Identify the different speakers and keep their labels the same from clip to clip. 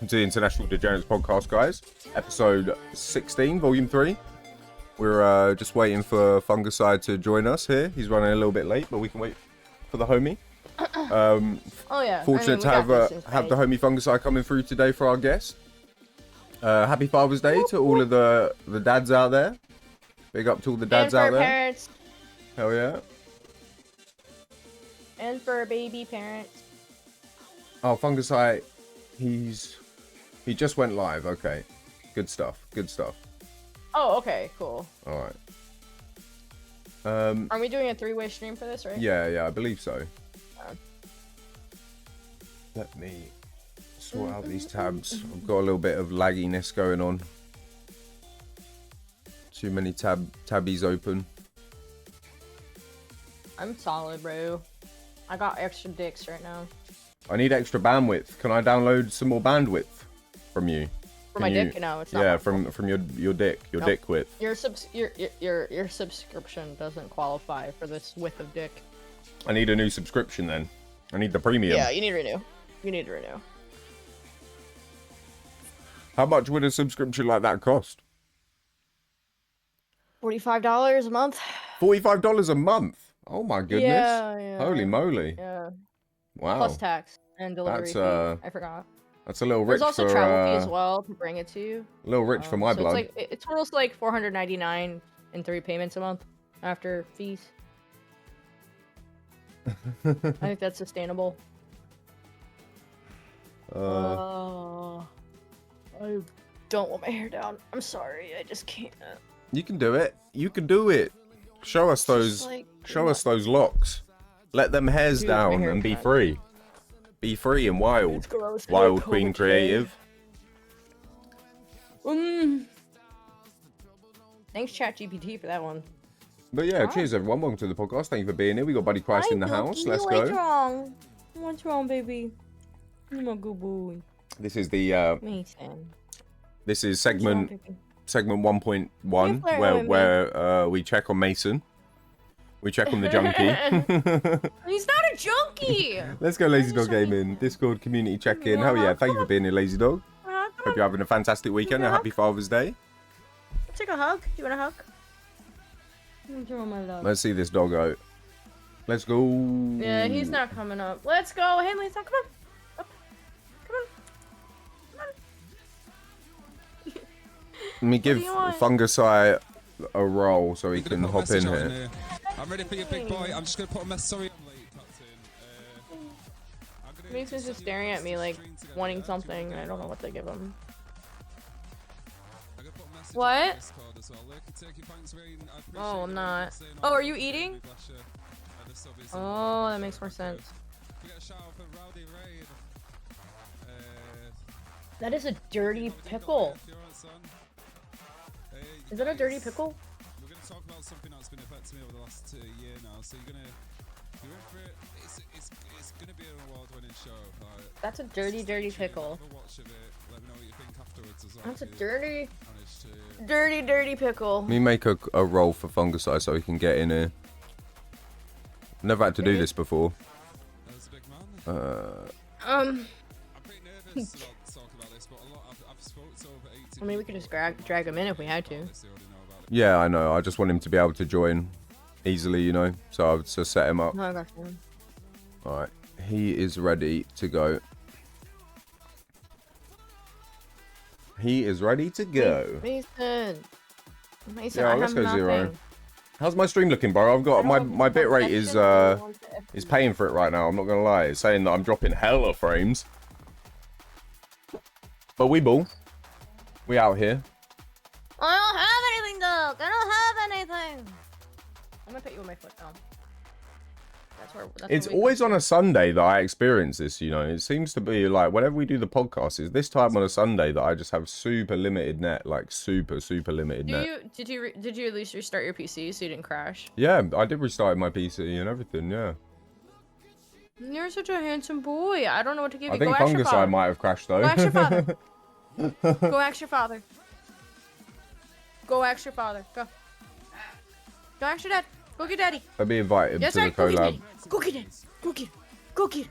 Speaker 1: To the International Degenerates Podcast, guys. Episode 16, Volume 3. We're just waiting for Fungusai to join us here. He's running a little bit late, but we can wait for the homie.
Speaker 2: Oh yeah.
Speaker 1: Fortunate to have the homie Fungusai coming through today for our guest. Happy Father's Day to all of the dads out there. Big up to all the dads out there.
Speaker 2: Parents.
Speaker 1: Hell yeah.
Speaker 2: And for baby parents.
Speaker 1: Oh, Fungusai, he just went live. Okay, good stuff. Good stuff.
Speaker 2: Oh, okay, cool.
Speaker 1: All right.
Speaker 2: Are we doing a three-way stream for this, right?
Speaker 1: Yeah, I believe so. Let me sort out these tabs. I've got a little bit of lagginess going on. Too many tabbies open.
Speaker 2: I'm solid, bro. I got extra dicks right now.
Speaker 1: I need extra bandwidth. Can I download some more bandwidth from you?
Speaker 2: For my dick? No, it's not.
Speaker 1: Yeah, from your dick, your dick width.
Speaker 2: Your subscription doesn't qualify for this width of dick.
Speaker 1: I need a new subscription then. I need the premium.
Speaker 2: Yeah, you need to renew. You need to renew.
Speaker 1: How much would a subscription like that cost?
Speaker 2: $45 a month.
Speaker 1: $45 a month? Oh my goodness.
Speaker 2: Yeah.
Speaker 1: Holy moly.
Speaker 2: Yeah.
Speaker 1: Wow.
Speaker 2: Plus tax and delivery
Speaker 1: That's,
Speaker 2: fee. I forgot.
Speaker 1: That's a little rich.
Speaker 2: There's also
Speaker 1: for,
Speaker 2: travel fee as well to bring it to you.
Speaker 1: A little rich for my blood.
Speaker 2: It's like it totals like $499 in 3 payments a month after fees. I think that's sustainable. I don't want my hair down. I'm sorry. I just can't.
Speaker 1: You can do it. You can do it. Show us those. Show us those locks. Let them hairs down and be free. Be free and wild. Wild Queen Creative.
Speaker 2: Thanks, ChatGPT, for that one.
Speaker 1: But yeah, cheers everyone. Welcome to the podcast. Thank you for being here. We got Buddy Christ in the house. Let's go.
Speaker 2: What's wrong? What's wrong, baby? You're my good boy.
Speaker 1: This is the
Speaker 2: Mason.
Speaker 1: This is segment 1.1 where we check on Mason. We check on the junkie.
Speaker 2: He's not a junkie!
Speaker 1: Let's go Lazy Dog Gaming. Discord community check-in. Hell yeah, thank you for being here, Lazy Dog. Hope you're having a fantastic weekend. A happy Father's Day.
Speaker 2: Take a hug. Do you want a hug? My love.
Speaker 1: Let's see this doggo. Let's go.
Speaker 2: Yeah, he's not coming up. Let's go. Henley's not coming up. Come on.
Speaker 1: Let me give Fungusai a roll so he can hop in here.
Speaker 3: I'm ready for you, big boy. I'm just gonna put a message. Sorry, I'm late, Captain.
Speaker 2: Mason's just staring at me like wanting something, and I don't know what to give him. What? Oh, I'm not. Oh, are you eating? Oh, that makes more sense. That is a dirty pickle. Is that a dirty pickle?
Speaker 3: We're going to talk about something that's been affecting me over the last year now. So you're in for it. It's going to be an award-winning show.
Speaker 2: That's a dirty pickle.
Speaker 3: Have a watch of it. Let me know what you think afterwards as well.
Speaker 2: That's a dirty pickle.
Speaker 1: Let me make a roll for Fungusai so he can get in here. Never had to do this before.
Speaker 3: As a big man.
Speaker 2: I'm
Speaker 3: pretty nervous about talking about this, but a lot I've spoken to over 80.
Speaker 2: I mean, we could just drag him in if we had to.
Speaker 1: Yeah, I know. I just want him to be able to join easily, you know. So I've just set him up.
Speaker 2: No, I got him.
Speaker 1: Alright. He is ready to go. He is ready to go.
Speaker 2: Mason,
Speaker 1: Yeah, let's go 0. How's my stream looking, bro? I've got my bitrate is paying for it right now. I'm not gonna lie. It's saying that I'm dropping hella frames. But we ball. We out here.
Speaker 2: I don't have anything, Doug. I don't have anything. I'm gonna put you on my foot now.
Speaker 1: It's always on a Sunday that I experience this, you know. It seems to be like whenever we do the podcast, is this time on a Sunday that I just have super limited net, like super limited net.
Speaker 2: Did you at least restart your PC so you didn't crash?
Speaker 1: Yeah, I did restart my PC and everything. Yeah.
Speaker 2: You're such a handsome boy. I don't know what to give you.
Speaker 1: I think Fungusai might have crashed though.
Speaker 2: Go ask your father. Go ask your father. Go ask your father. Go. Go ask your dad. Go get daddy.
Speaker 1: Let me invite him to the collab.
Speaker 2: Go get daddy. Go get him. Go get him.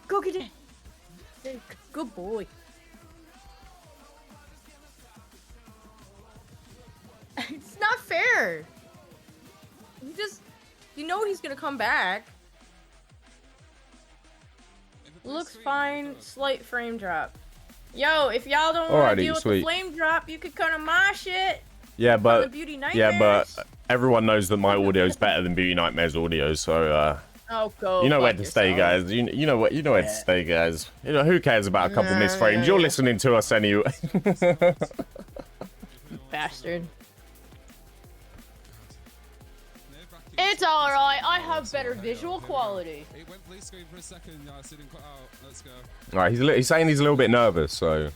Speaker 2: Go get him. Good boy. care. He just, you know he's gonna come back. Looks fine, slight frame drop. Yo, if y'all don't want to deal with the flame drop, you could cut on my shit.
Speaker 1: Yeah, but everyone knows that my audio is better than Beauty Nightmare's audio, so
Speaker 2: oh, go
Speaker 1: you know where to stay, guys. You know where to stay, guys. You know, who cares about a couple missed frames? You're listening to us anyway.
Speaker 2: Bastard. It's alright, I have better visual quality.
Speaker 3: It went blue screen for a second, so it didn't cut out. Let's go.
Speaker 1: Alright, he's saying he's a little bit nervous, so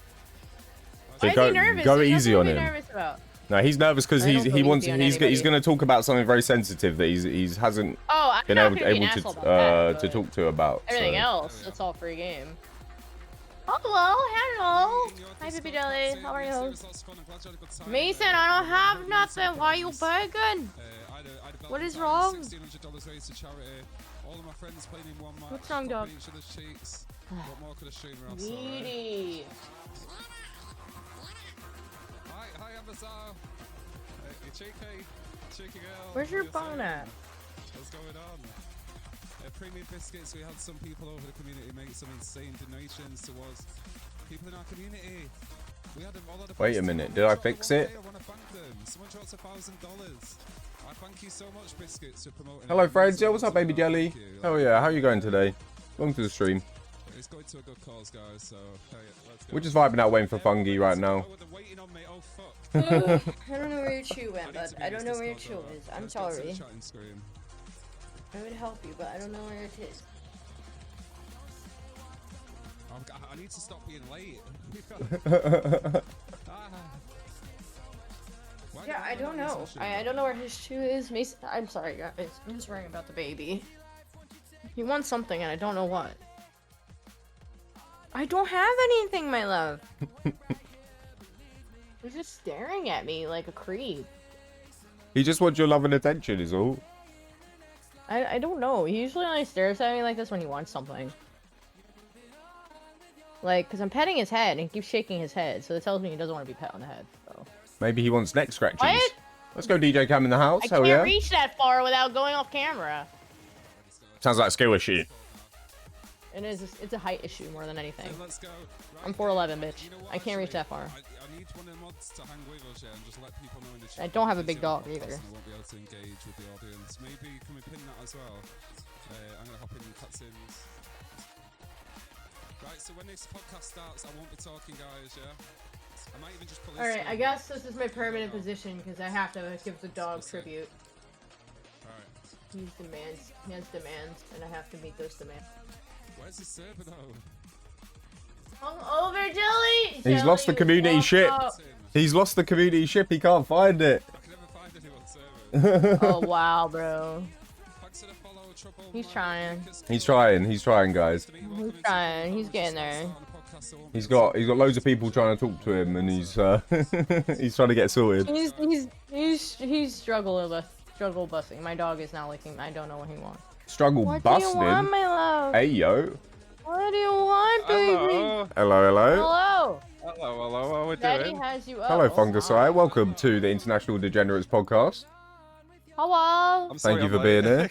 Speaker 2: Why is he nervous?
Speaker 1: Go easy on him.
Speaker 2: Nervous about?
Speaker 1: No, he's nervous because he's going to talk about something very sensitive that he hasn't been able to talk to about.
Speaker 2: Everything else, it's all free game. Hello. Hi, Baby Jelly. How are you? Mason, I don't have nothing. Why are you begging? What is wrong? What's wrong, dog? Needy.
Speaker 3: Hi, Amazon. Cheeky girl.
Speaker 2: Where's your bone at?
Speaker 3: What's going on? Premium biscuits. We had some people over the community make some insane donations towards people in our community. We had
Speaker 1: Wait a minute, did I fix it?
Speaker 3: I want to thank them. Someone dropped $1,000. I thank you so much, biscuits, for promoting.
Speaker 1: Hello, Fred. What's up, Baby Jelly? Hell yeah, how are you going today? Welcome to the stream.
Speaker 3: It's going to a good cause, guys. So let's go.
Speaker 1: We're just vibing out, waiting for Fungi right now.
Speaker 2: I don't know where your chew went, bud. I don't know where your chew is. I'm sorry. I would help you, but I don't know where it is.
Speaker 3: I need to stop being late.
Speaker 2: Yeah, I don't know. I don't know where his shoe is. Mason, I'm sorry, guys. I'm just worrying about the baby. He wants something, and I don't know what. I don't have anything, my love. He's just staring at me like a creep.
Speaker 1: He just wants your love and attention, is all.
Speaker 2: I don't know. He usually only stares at me like this when he wants something. Like, because I'm petting his head and he keeps shaking his head, so it tells me he doesn't want to be pet on the head. So.
Speaker 1: Maybe he wants neck scratches.
Speaker 2: What?
Speaker 1: Let's go DJ Cam in the house.
Speaker 2: I can't reach that far without going off camera.
Speaker 1: Sounds like a skill issue.
Speaker 2: It's a height issue more than anything. I'm 4'11", bitch. I can't reach that far. I don't have a big dog either.
Speaker 3: I won't be able to engage with the audience. Maybe can we pin that as well? I'm gonna hop in cutscenes. Right, so when this podcast starts, I won't be talking, guys. Yeah. I might even just pull this.
Speaker 2: All right, I guess this is my permanent position because I have to give the dog tribute.
Speaker 3: All right.
Speaker 2: He has demands, and I have to meet those demands.
Speaker 3: Where's his server though?
Speaker 2: Come over, Jelly!
Speaker 1: He's lost the community ship. He's lost the community ship. He can't find it.
Speaker 3: I can never find anyone's server.
Speaker 2: Oh wow, bro. He's trying.
Speaker 1: He's trying, guys.
Speaker 2: He's trying. He's getting there.
Speaker 1: He's got loads of people trying to talk to him, and he's he's trying to get sorted.
Speaker 2: He's struggle busting. My dog is now licking. I don't know what he wants.
Speaker 1: Struggle
Speaker 2: what
Speaker 1: busting.
Speaker 2: What do you want, my love?
Speaker 1: Hey yo.
Speaker 2: What do you want, baby?
Speaker 1: Hello.
Speaker 3: How we
Speaker 2: Daddy
Speaker 3: doing?
Speaker 2: has you up.
Speaker 1: Hello, Fungusai. Welcome to the International Degenerates Podcast.
Speaker 2: Hello.
Speaker 1: Thank you for being here.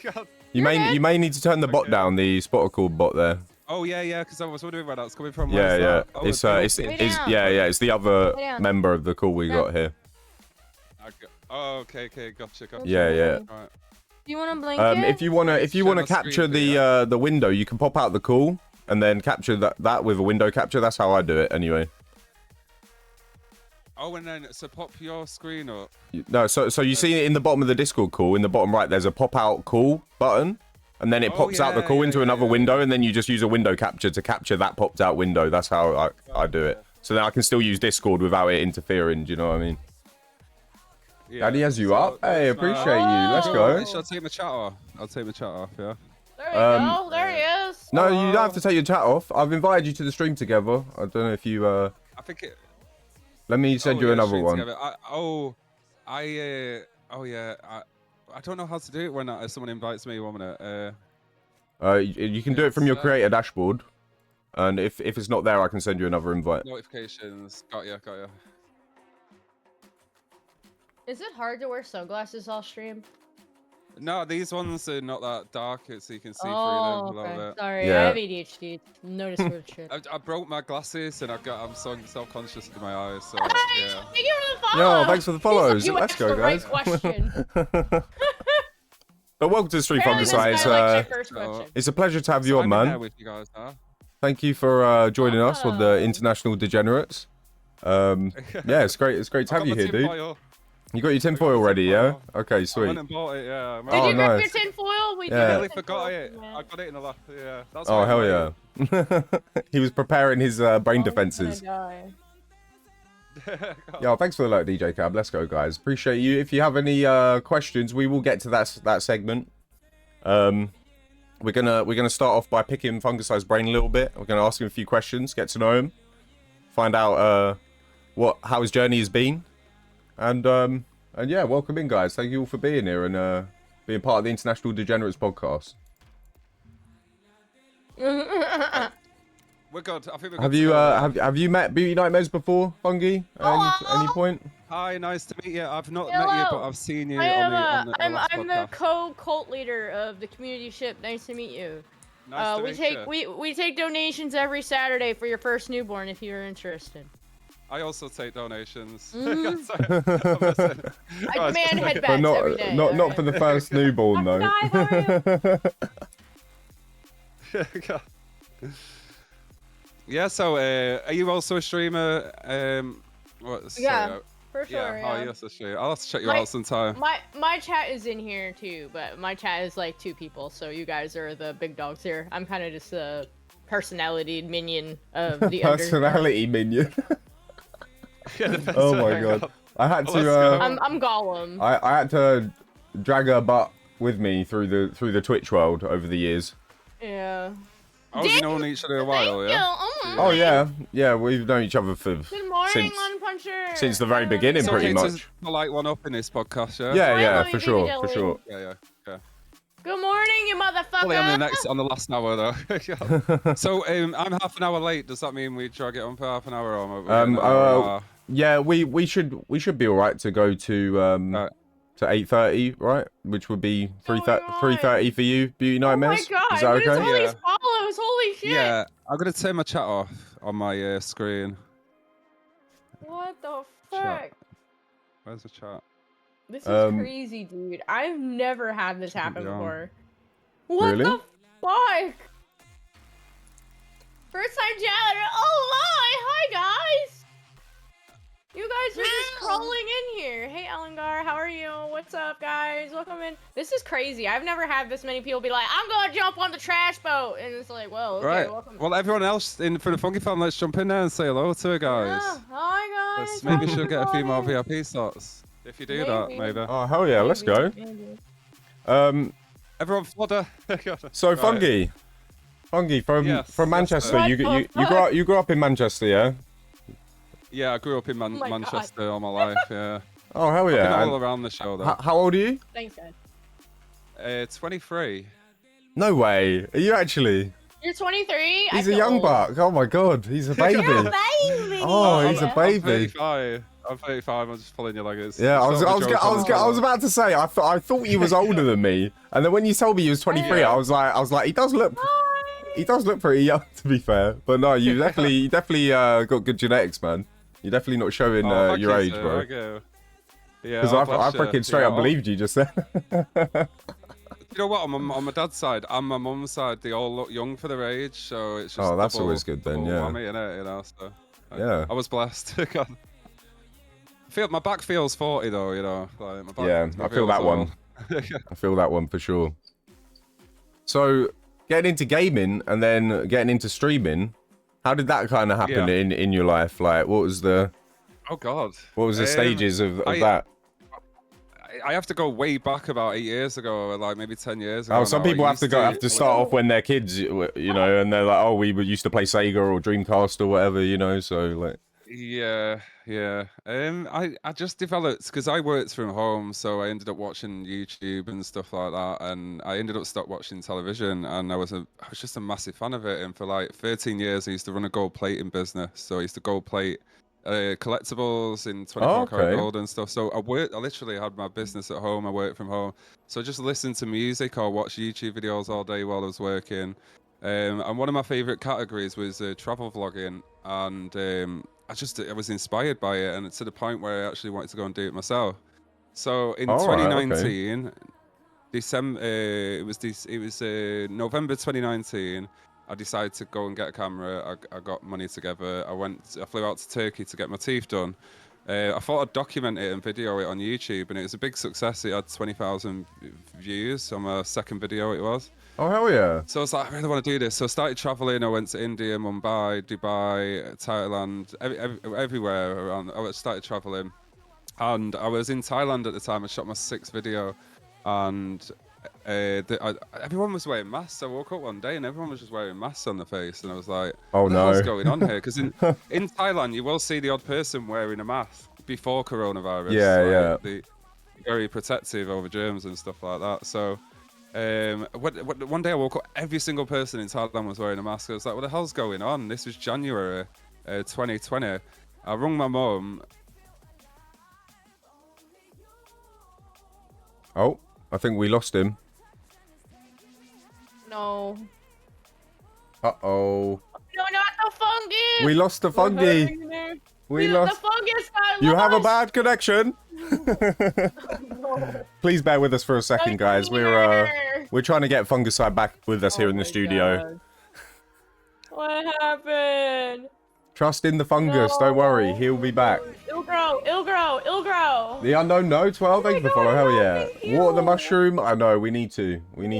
Speaker 1: You may need to turn the bot down, the spotter called bot there.
Speaker 3: Oh yeah, because I was wondering where that's coming from.
Speaker 1: Yeah.
Speaker 3: Oh,
Speaker 1: it's it's the other member of the call we got here.
Speaker 3: Oh, okay, gotcha.
Speaker 1: Yeah.
Speaker 2: Alright. Do you want to blanket?
Speaker 1: If you wanna capture the window, you can pop out the call and then capture that with a window capture. That's how I do it anyway.
Speaker 3: Oh, and then so pop your screen up.
Speaker 1: No, so you see it in the bottom of the Discord call, in the bottom right, there's a pop out call button, and then it pops out the call into another window, and then you just use a window capture to capture that popped out window. That's how I do it. So then I can still use Discord without it interfering. Do you know what I mean? Yeah, Daddy has you up. Hey, appreciate you. Let's go.
Speaker 3: I'll take my chat off. Yeah.
Speaker 2: There you go. There he is.
Speaker 1: No, you don't have to take your chat off. I've invited you to the stream together. I don't know if you.
Speaker 3: I think it.
Speaker 1: Let me send you another one.
Speaker 3: I don't know how to do it when someone invites me. 1 minute.
Speaker 1: You can do it from your creator dashboard, and if it's not there, I can send you another invite.
Speaker 3: Notifications. Got ya.
Speaker 2: Is it hard to wear sunglasses all stream?
Speaker 3: No, these ones are not that dark, so you can see through them a little bit.
Speaker 2: Sorry,
Speaker 1: Yeah.
Speaker 2: I have ADHD. Notice weird shit.
Speaker 3: I broke my glasses and I'm so self-conscious in my eyes. So
Speaker 2: Hey,
Speaker 3: yeah.
Speaker 2: thank you for the follow.
Speaker 1: Yo, thanks for the follows.
Speaker 2: You
Speaker 1: Let's
Speaker 2: asked
Speaker 1: go,
Speaker 2: the right
Speaker 1: guys.
Speaker 2: question.
Speaker 1: But welcome to the stream,
Speaker 2: Apparently this
Speaker 1: Fungusai.
Speaker 2: guy likes your first question.
Speaker 1: It's a pleasure to have you on,
Speaker 3: I'm in there
Speaker 1: man.
Speaker 3: with you guys now.
Speaker 1: Thank you for joining us on the
Speaker 2: Welcome.
Speaker 1: International Degenerates. Yeah, it's great. It's great to have you here, dude. You got your tinfoil ready, yeah? Okay,
Speaker 3: I went
Speaker 1: sweet.
Speaker 3: and bought it, yeah.
Speaker 2: Did
Speaker 1: Oh,
Speaker 2: you grab
Speaker 1: nice.
Speaker 2: your tinfoil? We
Speaker 1: Yeah.
Speaker 3: I
Speaker 2: did
Speaker 3: nearly
Speaker 2: tinfoil,
Speaker 3: forgot it.
Speaker 2: man.
Speaker 3: I got it in the lap, yeah. That's
Speaker 1: Oh,
Speaker 3: why
Speaker 1: hell
Speaker 3: I'm
Speaker 1: yeah. He was preparing his brain
Speaker 2: I'm
Speaker 1: defenses.
Speaker 2: gonna die.
Speaker 1: Yo, thanks for the alert, DJ Cab. Let's go, guys. Appreciate you. If you have any questions, we will get to that segment. We're gonna start off by picking Fungusai's brain a little bit. We're gonna ask him a few questions, get to know him, find out how his journey has been, and yeah, welcome in, guys. Thank you all for being here and being part of the International Degenerates Podcast.
Speaker 3: We're good. I think we're good.
Speaker 1: Have
Speaker 3: to
Speaker 1: you
Speaker 3: go.
Speaker 1: have you met Beauty Nightmares before, Fungi? At any point?
Speaker 3: Hi, nice to meet you. I've not met you, but I've seen you
Speaker 2: I'm
Speaker 3: on the last
Speaker 2: the
Speaker 3: podcast.
Speaker 2: co-cult leader of the community ship. Nice to meet you.
Speaker 3: Nice to
Speaker 2: we
Speaker 3: meet
Speaker 2: take
Speaker 3: you.
Speaker 2: we take donations every Saturday for your first newborn if you're interested.
Speaker 3: I also take donations.
Speaker 2: Mhm. I
Speaker 3: Right,
Speaker 2: demand
Speaker 3: so-
Speaker 2: headbands
Speaker 1: But
Speaker 2: every day.
Speaker 1: not
Speaker 2: alright.
Speaker 1: for the first newborn though.
Speaker 2: Hi, how are you?
Speaker 3: Yeah, so are you also a streamer?
Speaker 2: Yeah, for sure.
Speaker 3: Yeah, oh,
Speaker 2: Yeah.
Speaker 3: yes, a streamer. I'll have to check you
Speaker 2: My-
Speaker 3: out sometime.
Speaker 2: My chat is in here too, but my chat is like 2 people, so you guys are the big dogs here. I'm kind of just a personality minion of the
Speaker 1: Personality minion. Oh my god. I had
Speaker 3: Let's
Speaker 1: to
Speaker 3: go.
Speaker 2: I'm Gollum.
Speaker 1: I had to drag her butt with me through the Twitch world over the years.
Speaker 2: Yeah.
Speaker 3: Oh, you've known each other a while,
Speaker 2: Thank
Speaker 3: yeah?
Speaker 2: you.
Speaker 1: Oh yeah, we've known each other for
Speaker 2: Good morning,
Speaker 1: since
Speaker 2: One Puncher.
Speaker 1: since the very
Speaker 2: I love
Speaker 1: beginning,
Speaker 2: you
Speaker 1: pretty
Speaker 2: guys.
Speaker 1: much.
Speaker 3: To light one up in this podcast, yeah?
Speaker 1: Yeah,
Speaker 2: Hi,
Speaker 1: yeah,
Speaker 2: mommy,
Speaker 1: for
Speaker 2: baby
Speaker 1: sure,
Speaker 2: jelly.
Speaker 1: for sure.
Speaker 3: Yeah.
Speaker 2: Good morning, you
Speaker 3: Probably
Speaker 2: motherfucker.
Speaker 3: on the last hour though. So I'm half an hour late. Does that mean we drag it on for half an hour or?
Speaker 1: Yeah, we should be all right to go to 8:30, right? Which would be 3:30 for you, Beauty Nightmares.
Speaker 2: Oh my god,
Speaker 1: Is that
Speaker 2: what is all
Speaker 1: okay?
Speaker 2: these follows? Holy shit.
Speaker 3: Yeah, I'm gonna turn my chat off on my screen.
Speaker 2: What the
Speaker 3: Chat.
Speaker 2: fuck?
Speaker 3: Where's the chat?
Speaker 2: This is crazy, dude. I've never had this happen
Speaker 3: Yeah.
Speaker 2: before. What
Speaker 1: Really?
Speaker 2: the fuck? First time chat. Oh my, hi guys. You guys are just crawling in here. Hey Elengar, how are you? What's up, guys? Welcome in. This is crazy. I've never had this many people be like, I'm gonna jump on the trash boat. And it's like, well, okay,
Speaker 3: Right.
Speaker 2: welcome.
Speaker 3: Well, everyone else in for the Funky Fam, let's jump in there and say hello to her, guys.
Speaker 2: Yeah. Hi, guys.
Speaker 3: Maybe she'll get a few more
Speaker 2: Everybody.
Speaker 3: VIP slots. If you do that,
Speaker 2: Maybe.
Speaker 3: maybe.
Speaker 1: Oh hell yeah, let's go.
Speaker 2: Maybe.
Speaker 3: Everyone flutter.
Speaker 1: So
Speaker 3: Right.
Speaker 1: Fungi from
Speaker 3: Yes,
Speaker 1: Manchester.
Speaker 3: yes,
Speaker 1: You grew up in Manchester, yeah?
Speaker 3: Yeah, I grew up in
Speaker 2: Oh my God.
Speaker 3: Manchester all my life, yeah.
Speaker 1: Oh hell
Speaker 3: I've been
Speaker 1: yeah.
Speaker 3: all around the show, though.
Speaker 1: How old are you?
Speaker 2: Thanks, guys.
Speaker 3: 23.
Speaker 1: No way. Are you actually?
Speaker 2: You're 23.
Speaker 1: He's a young buck. Oh my god, he's a baby.
Speaker 2: Baby.
Speaker 1: Oh, he's a
Speaker 2: yeah.
Speaker 1: baby.
Speaker 3: I'm 35. I'm just pulling your legs.
Speaker 1: Yeah, I
Speaker 3: It's not a joke,
Speaker 1: I was
Speaker 3: I'm
Speaker 1: about to say I thought you was older than me, and then when you told me you was 23,
Speaker 3: Yeah.
Speaker 1: I was like he does look pretty young, to be fair. But no, you definitely got good genetics, man. You're definitely not showing
Speaker 3: thank
Speaker 1: your
Speaker 3: you,
Speaker 1: age,
Speaker 3: sir.
Speaker 1: bro.
Speaker 3: Okay. Yeah,
Speaker 1: Because
Speaker 3: oh,
Speaker 1: I
Speaker 3: bless you.
Speaker 1: freaking straight
Speaker 3: Yeah,
Speaker 1: up believed you just then.
Speaker 3: You know what? On my dad's side and my mum's side, they all look young for their age, so it's just
Speaker 1: Oh, that's
Speaker 3: double-
Speaker 1: always good then,
Speaker 3: double
Speaker 1: yeah.
Speaker 3: whammy, innit, you know, so
Speaker 1: Yeah.
Speaker 3: I was blessed. God. My back feels 40 though, you know. Like, my back,
Speaker 1: Yeah, I feel that one. I feel that one for sure. So, getting into gaming and then getting into streaming, how did that kind of happen
Speaker 3: Yeah.
Speaker 1: in your life? Like, what was the
Speaker 3: Oh God.
Speaker 1: stages of
Speaker 3: I-
Speaker 1: that?
Speaker 3: I have to go way back about 8 years ago, or like maybe 10 years ago.
Speaker 1: Oh, some
Speaker 3: now. I
Speaker 1: people have
Speaker 3: used
Speaker 1: to start off when they're kids, you know, and they're like, oh, we used to play Sega or Dreamcast or whatever, you know. So like,
Speaker 3: Yeah. I just developed because I worked from home, so I ended up watching YouTube and stuff like that, and I ended up stop watching television, and I was just a massive fan of it. And for like 13 years, I used to run a gold plating business, so I used to gold plate collectibles in 24 karat
Speaker 1: okay.
Speaker 3: gold and stuff. So I literally had my business at home. I worked from home. So I just listened to music or watch YouTube videos all day while I was working. And one of my favorite categories was travel vlogging. And I was inspired by it, and to the point where I actually wanted to go and do it myself. So in 2019,
Speaker 1: okay.
Speaker 3: December, it was November 2019. I decided to go and get a camera. I got money together. I flew out to Turkey to get my teeth done. I thought I'd document it and video it on YouTube, and it was a big success. It had 20,000 views on my second video. It was.
Speaker 1: Oh hell yeah!
Speaker 3: So I was like, I really want to do this. So I started traveling. I went to India, Mumbai, Dubai, Thailand, everywhere around. I started traveling, and I was in Thailand at the time. I shot my 6th video, and everyone was wearing masks. I woke up one day and everyone was just wearing masks on their face, and I was like,
Speaker 1: "Oh
Speaker 3: what the
Speaker 1: no,
Speaker 3: hell's going on here?" Because in Thailand, you will see the odd person wearing a mask before coronavirus.
Speaker 1: Yeah.
Speaker 3: They're very protective over germs and stuff like that. So one day I woke up, every single person in Thailand was wearing a mask. I was like, what the hell's going on? This was January 2020. I rung my mum.
Speaker 1: Oh, I think we lost him.
Speaker 2: No.
Speaker 1: Uh-oh.
Speaker 2: No, not the fungus!
Speaker 1: We lost the fungi. We lost.
Speaker 2: The fungus got
Speaker 1: You have a
Speaker 2: lost.
Speaker 1: bad connection. Please bear with us for a second, guys. We're trying to get Fungusai back with us here in the studio.
Speaker 2: God. What happened?
Speaker 1: Trust in the fungus. Don't worry, he'll be back.
Speaker 2: It'll grow.
Speaker 1: The unknown, no, 12. Thank you for the follow. Hell yeah. Water the mushroom. I know. We need to.
Speaker 2: What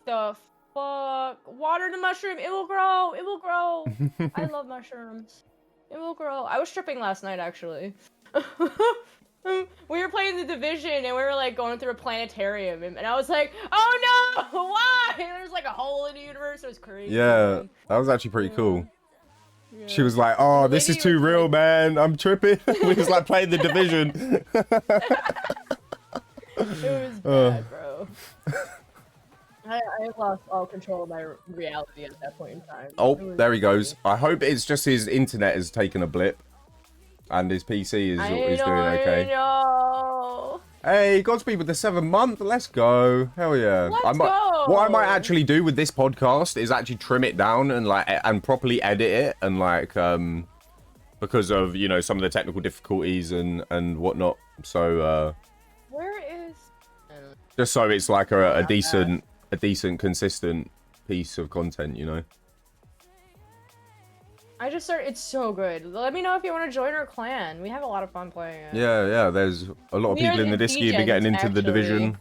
Speaker 2: the fuck? Water the mushroom. It will grow. I love mushrooms. It will grow. I was tripping last night, actually. We were playing the Division, and we were like going through a planetarium, and I was like, "Oh no, why?" And there's like a hole in the universe. It was crazy.
Speaker 1: Yeah,
Speaker 2: man.
Speaker 1: that was actually pretty cool.
Speaker 2: Yeah.
Speaker 1: She was like, "Oh, this is too real, man. I'm tripping." We was like playing the Division.
Speaker 2: It was bad, bro. I lost all control of my reality at that point in time.
Speaker 1: Oh, there he goes. I hope it's just his internet has taken a blip, and his PC is doing okay.
Speaker 2: I know.
Speaker 1: Hey, Godspeed with the 7th month. Let's go. Hell yeah.
Speaker 2: Let's
Speaker 1: go. What I might
Speaker 2: go.
Speaker 1: actually do with this podcast is actually trim it down and properly edit it and because of, you know, some of the technical difficulties and whatnot. So
Speaker 2: Where is?
Speaker 1: just so it's like a decent consistent piece of content, you know.
Speaker 2: I just started. It's so good. Let me know if you want to join our clan. We have a lot of fun playing it.
Speaker 1: Yeah. There's a lot of people in the Discord be getting into the Division.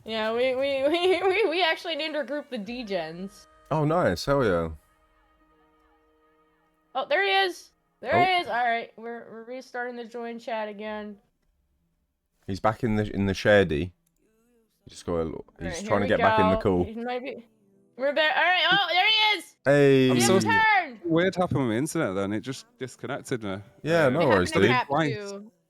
Speaker 2: Yeah, we actually named our group the Degens.
Speaker 1: Oh, nice. Hell yeah.
Speaker 2: Oh, there he is. There he is. All right, we're restarting the join chat again.
Speaker 1: He's back in the shady. He's trying to get back in the call.
Speaker 2: We're back. All right. Oh, there he is.
Speaker 1: Hey.
Speaker 3: I'm so
Speaker 2: returned.
Speaker 3: weird happened with my internet then. It just disconnected me.
Speaker 1: Yeah, no worries, dude.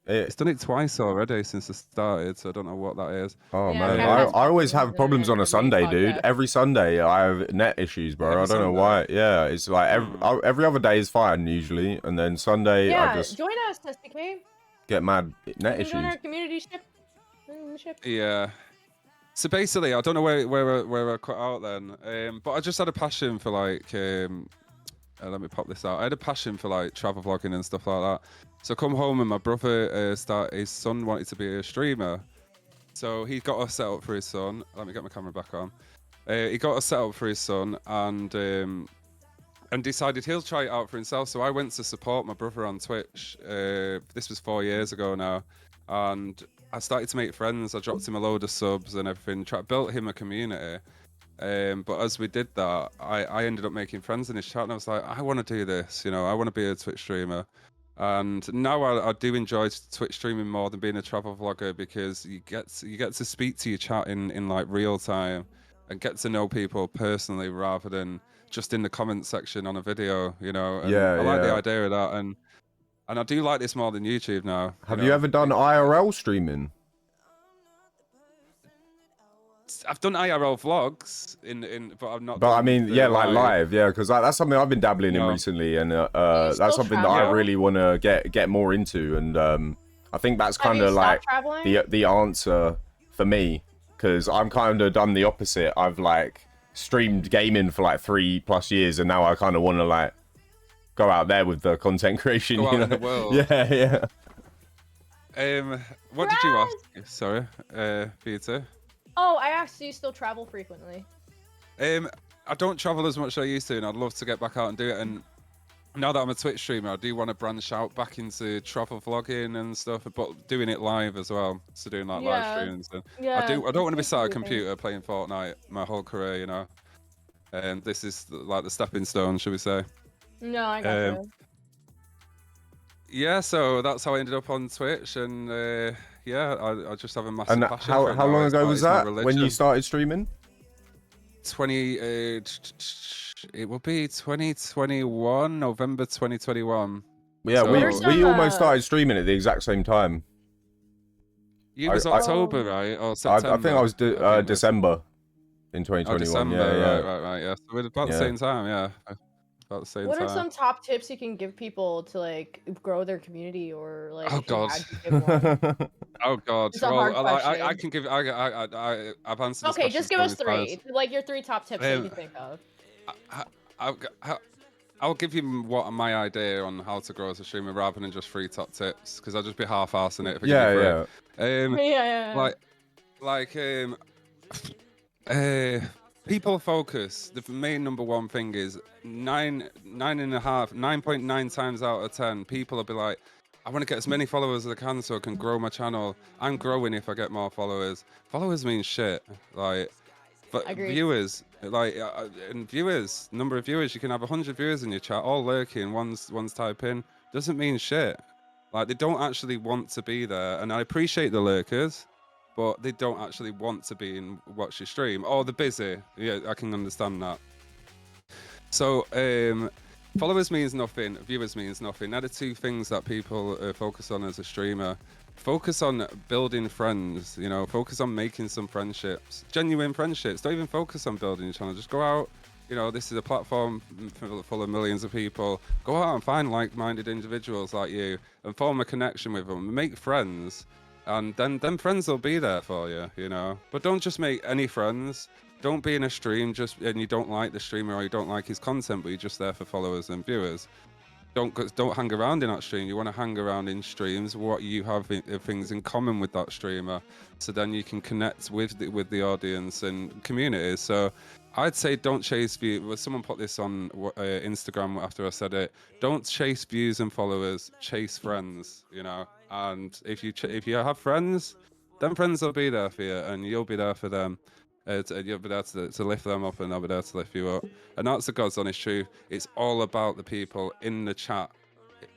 Speaker 3: It's done it twice already since I started, so I don't know what that is.
Speaker 1: Oh
Speaker 2: Yeah,
Speaker 1: man,
Speaker 2: Cat
Speaker 1: I always have problems on a Sunday, dude.
Speaker 2: podcast.
Speaker 1: Every Sunday I have net issues, bro.
Speaker 3: Every
Speaker 1: I don't know
Speaker 3: Sunday?
Speaker 1: why. Yeah, it's like every other day is fine usually, and then Sunday I just
Speaker 2: join us, SDK.
Speaker 1: get mad net
Speaker 2: Join
Speaker 1: issues.
Speaker 2: our community ship.
Speaker 3: Yeah. So basically, I don't know where I cut out then, but I just had a passion for like, let me pop this out. I had a passion for like travel vlogging and stuff like that. So I come home and my brother his son wanted to be a streamer. So he got us set up for his son. Let me get my camera back on. He got us set up for his son and decided he'll try it out for himself. So I went to support my brother on Twitch. This was 4 years ago now. And I started to make friends. I dropped him a load of subs and everything. Built him a community. But as we did that, I ended up making friends in his chat. And I was like, I want to do this. You know, I want to be a Twitch streamer. And now I do enjoy Twitch streaming more than being a travel vlogger because you get to speak to your chat in like real time and get to know people personally rather than just in the comment section on a video, you know. And I like the idea of that, and I do like this more than YouTube now.
Speaker 1: Have you ever done IRL streaming?
Speaker 3: I've done IRL vlogs but I've not.
Speaker 1: But I
Speaker 3: done
Speaker 1: mean,
Speaker 3: the
Speaker 1: yeah, like live, yeah, because that's something I've been dabbling in
Speaker 3: No.
Speaker 1: recently, and
Speaker 2: still
Speaker 1: that's something that I
Speaker 2: travel?
Speaker 1: really want to get more into, and I think that's
Speaker 2: Have
Speaker 1: kind
Speaker 2: you
Speaker 1: of
Speaker 2: stopped
Speaker 1: like
Speaker 2: traveling?
Speaker 1: the answer for me, because I'm kind of done the opposite. I've like streamed gaming for like 3+ years, and now I kind of want to like go out there with the content creation.
Speaker 3: Go out
Speaker 1: you know?
Speaker 3: in the world.
Speaker 1: Yeah.
Speaker 3: What did you ask? Sorry, Peter.
Speaker 2: Oh, I asked, do you still travel frequently?
Speaker 3: I don't travel as much as I used to, and I'd love to get back out and do it. And now that I'm a Twitch streamer, I do want to branch out back into travel vlogging and stuff, but doing it live as well. So doing like live streams. And
Speaker 2: Yeah.
Speaker 3: I don't want to be sat at a computer playing Fortnite my whole career, you know. And this is like the stepping stone, should we say?
Speaker 2: No, I got you.
Speaker 3: Yeah, so that's how I ended up on Twitch, and I just have a massive
Speaker 1: And
Speaker 3: passion
Speaker 1: how
Speaker 3: for it
Speaker 1: how
Speaker 3: now.
Speaker 1: long ago
Speaker 3: It's
Speaker 1: was
Speaker 3: my
Speaker 1: that when you
Speaker 3: religion.
Speaker 1: started streaming?
Speaker 3: It will be 2021, November 2021.
Speaker 1: Yeah,
Speaker 3: So-
Speaker 1: we almost started streaming at the exact same time.
Speaker 3: You was October, right? Or
Speaker 1: I
Speaker 3: September?
Speaker 1: think I was December in 2021.
Speaker 3: Oh, December,
Speaker 1: yeah.
Speaker 3: right. Yeah, so we're about the same time. Yeah, about the same
Speaker 2: What
Speaker 3: time.
Speaker 2: are some top tips you can give people to like grow their community, or like
Speaker 3: Oh,
Speaker 2: if you
Speaker 3: God.
Speaker 2: had to give one?
Speaker 3: Oh God!
Speaker 2: It's a hard
Speaker 3: Well, I
Speaker 2: question.
Speaker 3: can give. I've answered this
Speaker 2: Okay,
Speaker 3: question
Speaker 2: just give
Speaker 3: so
Speaker 2: us
Speaker 3: many
Speaker 2: 3. Like your 3 top tips that you
Speaker 3: Um,
Speaker 2: think of.
Speaker 3: I'll give you what my idea on how to grow as a streamer rather than just 3 top tips, because I'll just be half-assing it if I give you 3. People focus. The main number one thing is 9.9 times out of 10, people will be like, I want to get as many followers as I can so I can grow my channel. I'm growing if I get more followers. Followers mean shit. Like, but
Speaker 2: Agreed.
Speaker 3: viewers, like, and viewers, number of viewers, you can have 100 viewers in your chat, all lurking, one's typing, doesn't mean shit. Like, they don't actually want to be there, and I appreciate the lurkers, but they don't actually want to be and watch your stream, or they're busy. Yeah, I can understand that. So, followers means nothing, viewers means nothing. They're the 2 things that people focus on as a streamer. Focus on building friends, you know, focus on making some friendships, genuine friendships. Don't even focus on building your channel. Just go out, you know, this is a platform full of millions of people. Go out and find like-minded individuals like you and form a connection with them. Make friends, and then friends will be there for you, you know. But don't just make any friends. Don't be in a stream and you don't like the streamer or you don't like his content, but you're just there for followers and viewers. Don't hang around in that stream. You want to hang around in streams what you have things in common with that streamer, so then you can connect with the audience and communities. So I'd say don't chase views. Well, someone put this on Instagram after I said it. Don't chase views and followers. Chase friends. You know, and if you have friends, then friends will be there for you, and you'll be there for them. You'll be there to lift them up, and they'll be there to lift you up. And that's the God's honest truth. It's all about the people in the chat,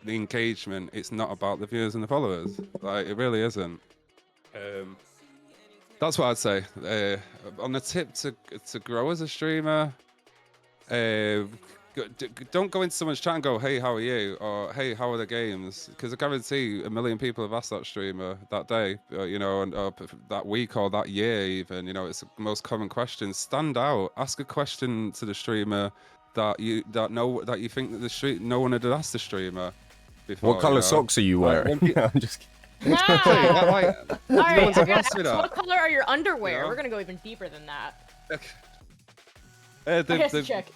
Speaker 3: the engagement. It's not about the viewers and the followers. Like, it really isn't. That's what I'd say. On the tip to grow as a streamer, don't go into someone's chat and go, hey, how are you? Or, hey, how are the games? Because I guarantee 1 million people have asked that streamer that day, you know, and that week or that year even. You know, it's the most common question. Stand out. Ask a question to the streamer that you think that no one had asked the streamer before.
Speaker 1: What color socks are you wearing? I'm just kidding.
Speaker 2: Alright, I gotta
Speaker 3: asked
Speaker 2: ask,
Speaker 3: me that.
Speaker 2: what color are your underwear?
Speaker 3: Yeah.
Speaker 2: We're gonna go even deeper than that.
Speaker 3: I
Speaker 2: guess check.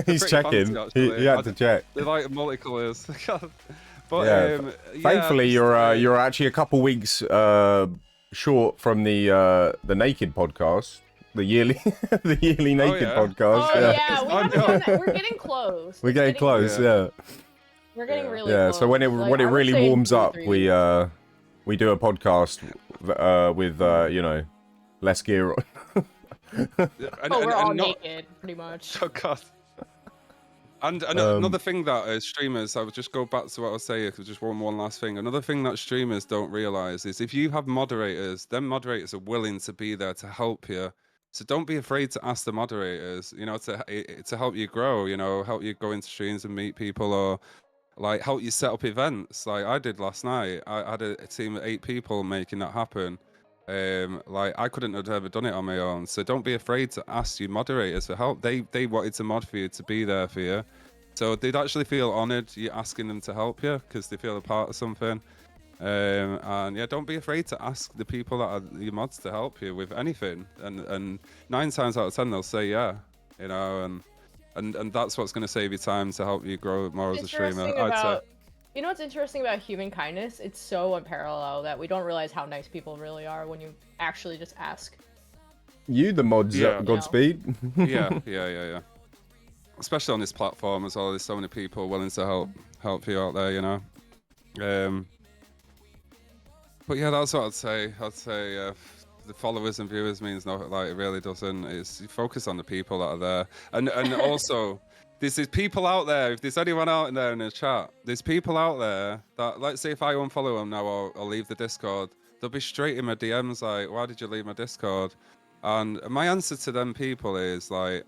Speaker 1: He's checking.
Speaker 3: Fancy,
Speaker 1: he had to check.
Speaker 3: They're like multicolors. But
Speaker 1: Yeah. Thankfully, you're actually a couple weeks short from the Naked podcast, the yearly Naked podcast.
Speaker 2: Oh
Speaker 1: yeah.
Speaker 2: yeah, we haven't done that. We're getting close.
Speaker 1: We're getting close.
Speaker 3: Yeah.
Speaker 2: We're getting really
Speaker 1: Yeah.
Speaker 2: close.
Speaker 1: So when it
Speaker 2: Like, I would
Speaker 1: really
Speaker 2: say in
Speaker 1: warms
Speaker 2: 2 or
Speaker 1: up,
Speaker 2: 3
Speaker 1: we
Speaker 2: weeks.
Speaker 1: we do a podcast with you know, less gear on.
Speaker 2: We're all naked, pretty much.
Speaker 3: Oh God. And another thing that streamers, I would just go back to what I was saying, just one last thing. Another thing that streamers don't realize is if you have moderators, then moderators are willing to be there to help you. So don't be afraid to ask the moderators, you know, to help you grow, you know, help you go into streams and meet people, or like help you set up events like I did last night. I had a team of 8 people making that happen. Like I couldn't have ever done it on my own. So don't be afraid to ask your moderators for help. They wanted to mod for you, to be there for you. So they'd actually feel honoured you asking them to help you because they feel a part of something. And yeah, don't be afraid to ask the people that are your mods to help you with anything. And 9 times out of 10 they'll say yeah, you know, and that's what's going to save you time to help you grow more as a streamer.
Speaker 2: You know what's interesting about human kindness? It's so unparalleled that we don't realize how nice people really are when you actually just ask.
Speaker 1: You the mods, Godspeed.
Speaker 3: Yeah. Especially on this platform as well. There's so many people willing to help you out there, you know. But yeah, that's what I'd say. The followers and viewers means nothing. Like, it really doesn't. It's, you focus on the people that are there, and also there's people out there. If there's anyone out there in the chat, there's people out there that, let's say, if I unfollow them now or leave the Discord, they'll be straight in my DMs like, "Why did you leave my Discord?" And my answer to them people is like,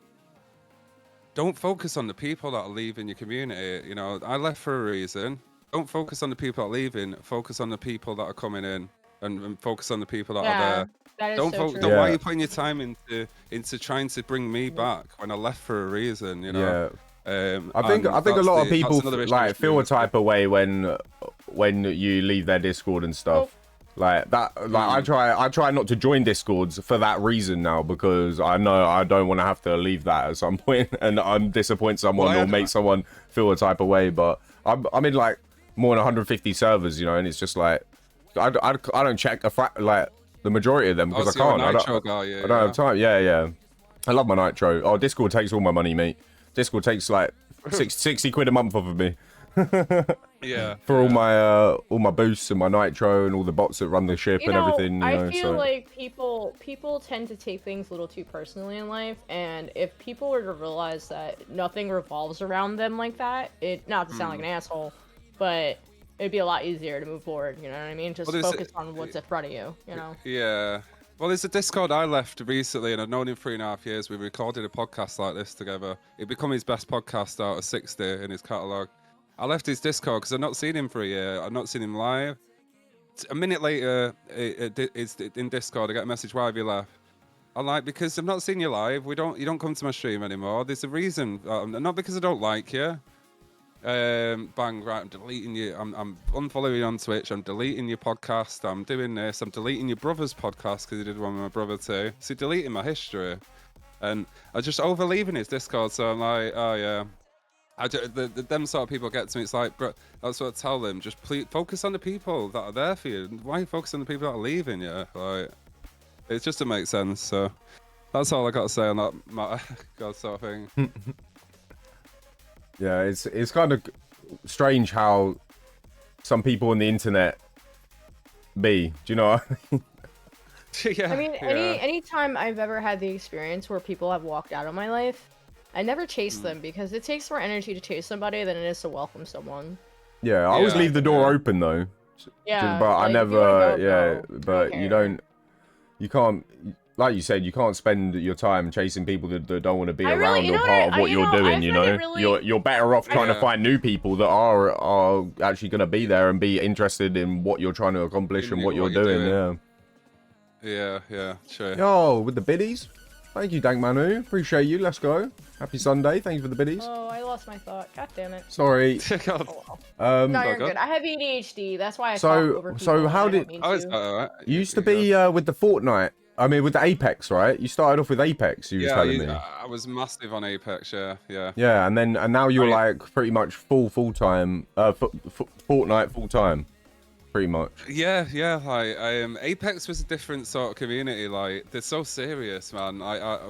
Speaker 3: don't focus on the people that are leaving your community. You know, I left for a reason. Don't focus on the people that are leaving. Focus on the people that are coming in, and focus on the people that are there.
Speaker 2: That is
Speaker 3: don't
Speaker 2: so true.
Speaker 3: Don't, why are you putting your time into trying to bring me back when I left for a reason? You know.
Speaker 1: Yeah. I think a lot of people like feel a type of way when you leave their Discord and stuff. Like that. Like I try not to join Discords for that reason now, because I know I don't want to have to leave that at some point and disappoint someone or make someone feel a type of way. But I'm in like more than 150 servers, you know, and it's just like I don't check like the majority of them because I can't. I don't have time. Yeah. I love my Nitro. Oh, Discord takes all my money, mate. Discord takes like 60 quid a month off of me. For all my boosts and my Nitro and all the bots that run the ship and everything.
Speaker 2: I feel like people tend to take things a little too personally in life, and if people were to realize that nothing revolves around them like that, not to sound like an asshole, but it'd be a lot easier to move forward. You know what I mean? Just focus on what's in front of you. You know?
Speaker 3: Yeah. Well, there's a Discord I left recently, and I've known him 3.5 years. We recorded a podcast like this together. It became his best podcast out of 60 in his catalogue. I left his Discord because I've not seen him for a year. I've not seen him live. A minute later, it's in Discord. I get a message, "Why have you left?" I'm like, "Because I've not seen you live. You don't come to my stream anymore. There's a reason. Not because I don't like you. Bang, right, I'm deleting you. I'm unfollowing you on Twitch. I'm deleting your podcast. I'm doing this. I'm deleting your brother's podcast because he did one with my brother too. So deleting my history, and I just over leaving his Discord. So I'm like, oh yeah." Them sort of people get to me. It's like, bro, that's what I tell them. Just please focus on the people that are there for you. Why are you focusing on the people that are leaving you? Like, it's just to make sense. So that's all I got to say on that God sort of thing.
Speaker 1: Yeah, it's kind of strange how some people on the internet be. Do you know what I mean?
Speaker 2: I mean, anytime I've ever had the experience where people have walked out of my life, I never chase them because it takes more energy to chase somebody than it is to welcome someone.
Speaker 1: Yeah, I always leave the door open though.
Speaker 2: Yeah,
Speaker 1: but
Speaker 2: like,
Speaker 1: I never. But you can't. Like you said, you can't spend your time chasing people that don't want to be around or part of what you're doing. You know, you're better off trying to find new people that are actually going to be there and be interested in what you're trying to accomplish and what you're doing.
Speaker 3: Yeah, sure.
Speaker 1: Yo, with the biddies. Thank you, Dank Manu. Appreciate you. Let's go. Happy Sunday. Thank you for the biddies.
Speaker 2: Oh, I lost my thought. God damn it.
Speaker 1: Sorry.
Speaker 2: No, you're good. I have ADHD. That's why I talk over people.
Speaker 1: So how did... You used to be with the Fortnite. I mean, with the Apex, right? You started off with Apex, you were telling me.
Speaker 3: I was massive on Apex, yeah.
Speaker 1: Yeah, and now you're like pretty much full-time, Fortnite full-time, pretty much.
Speaker 3: Yeah, like, Apex was a different sort of community, like, they're so serious, man.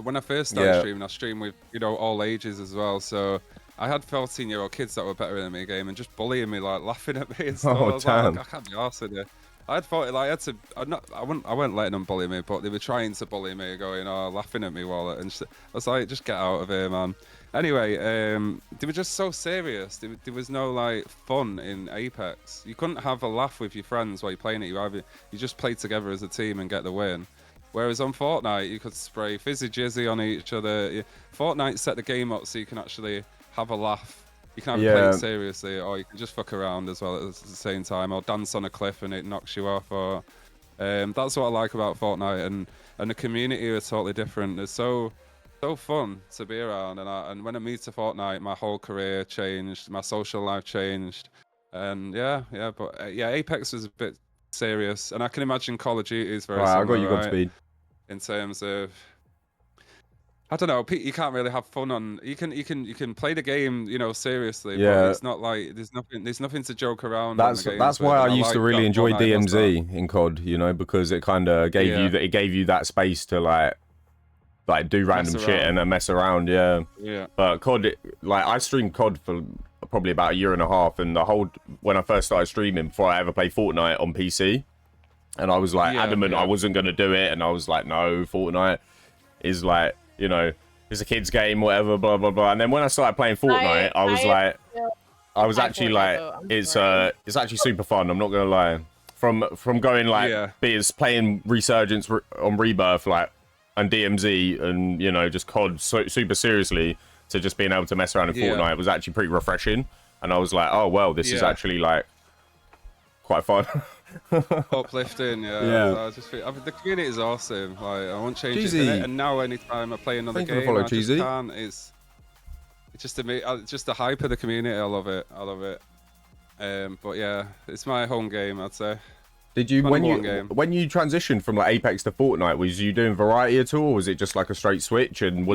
Speaker 3: When I first started streaming, I streamed with, all ages as well, so I had 14-year-old kids that were better than me game and just bullying me, like, laughing at me and stuff. I was
Speaker 1: damn.
Speaker 3: like, I can't be arsed with you. I wasn't letting them bully me, but they were trying to bully me, going, laughing at me while and I was like, just get out of here, man. Anyway, they were just so serious. There was no like fun in Apex. You couldn't have a laugh with your friends while you're playing it. You just play together as a team and get the win. Whereas on Fortnite, you could spray fizzy jizzy on each other. Fortnite set the game up so you can actually have a laugh. You can either play it seriously, or you can just fuck around as well at the same time, or dance on a cliff and it knocks you off, or That's what I like about Fortnite, and the community is totally different. It's so fun to be around, and when I moved to Fortnite, my whole career changed, my social life changed, and but Apex was a bit serious, and I can imagine Call of Duty is very similar,
Speaker 1: I got you,
Speaker 3: right?
Speaker 1: Godspeed.
Speaker 3: In terms of, I don't know, you can't really have fun on. You can play the game, seriously.
Speaker 1: Yeah.
Speaker 3: But it's not like there's nothing to joke around.
Speaker 1: That's why I used to really enjoy DMZ in COD, because it kind of gave you that space to like do random shit and then mess around. Yeah. But COD, I streamed COD for probably about a year and a half, and when I first started streaming, before I ever played Fortnite on PC, and I was adamant I wasn't gonna do it, and I was like, no, Fortnite is it's a kid's game, whatever, blah blah blah. And then when I started playing Fortnite, I was actually it's actually super fun. I'm not gonna lie. From going playing Resurgence on Rebirth and DMZ and just COD super seriously, to just being able to mess around in Fortnite was actually pretty refreshing. And I was like, oh well, this is actually quite fun.
Speaker 3: Uplifting, So the community is awesome. I won't change it. And now, anytime I play another game, I just can't. It's just the hype of the community. I love it. But yeah, it's my home game, I'd say.
Speaker 1: Did you when you transitioned from Apex to Fortnite, was you doing variety at all, or was it just a straight switch? And
Speaker 3: it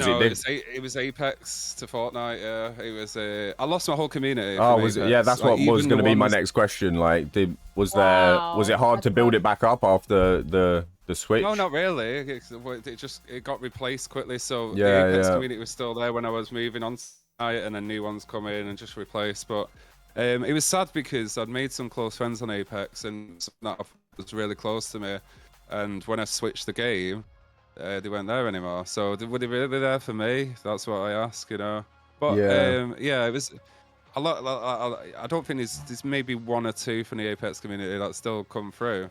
Speaker 3: was Apex to Fortnite. Yeah, it was. I lost my whole community.
Speaker 1: Oh, was it? Yeah, that's what was going to be my next question. Was it hard to build it back up after the switch?
Speaker 3: No, not really. It got replaced quickly. So the Apex community was still there when I was moving on site, and then new ones come in and just replace. But it was sad because I'd made some close friends on Apex, and that was really close to me. And when I switched the game, they weren't there anymore. So would they really be there for me? That's what I ask, But it was a lot. I don't think there's maybe one or two from the Apex community that still come through,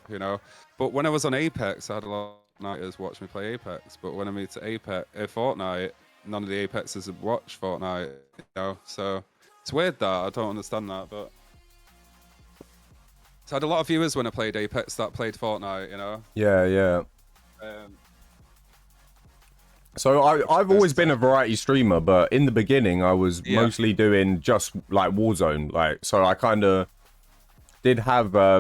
Speaker 3: But when I was on Apex, I had a lot of nighters watch me play Apex. But when I moved to Fortnite, none of the Apexers had watched Fortnite, So it's weird that I don't understand that, but so I had a lot of viewers when I played Apex that played Fortnite,
Speaker 1: Yeah. So I've always been a variety streamer, but in the beginning I was mostly doing just Warzone, so I kind of did have I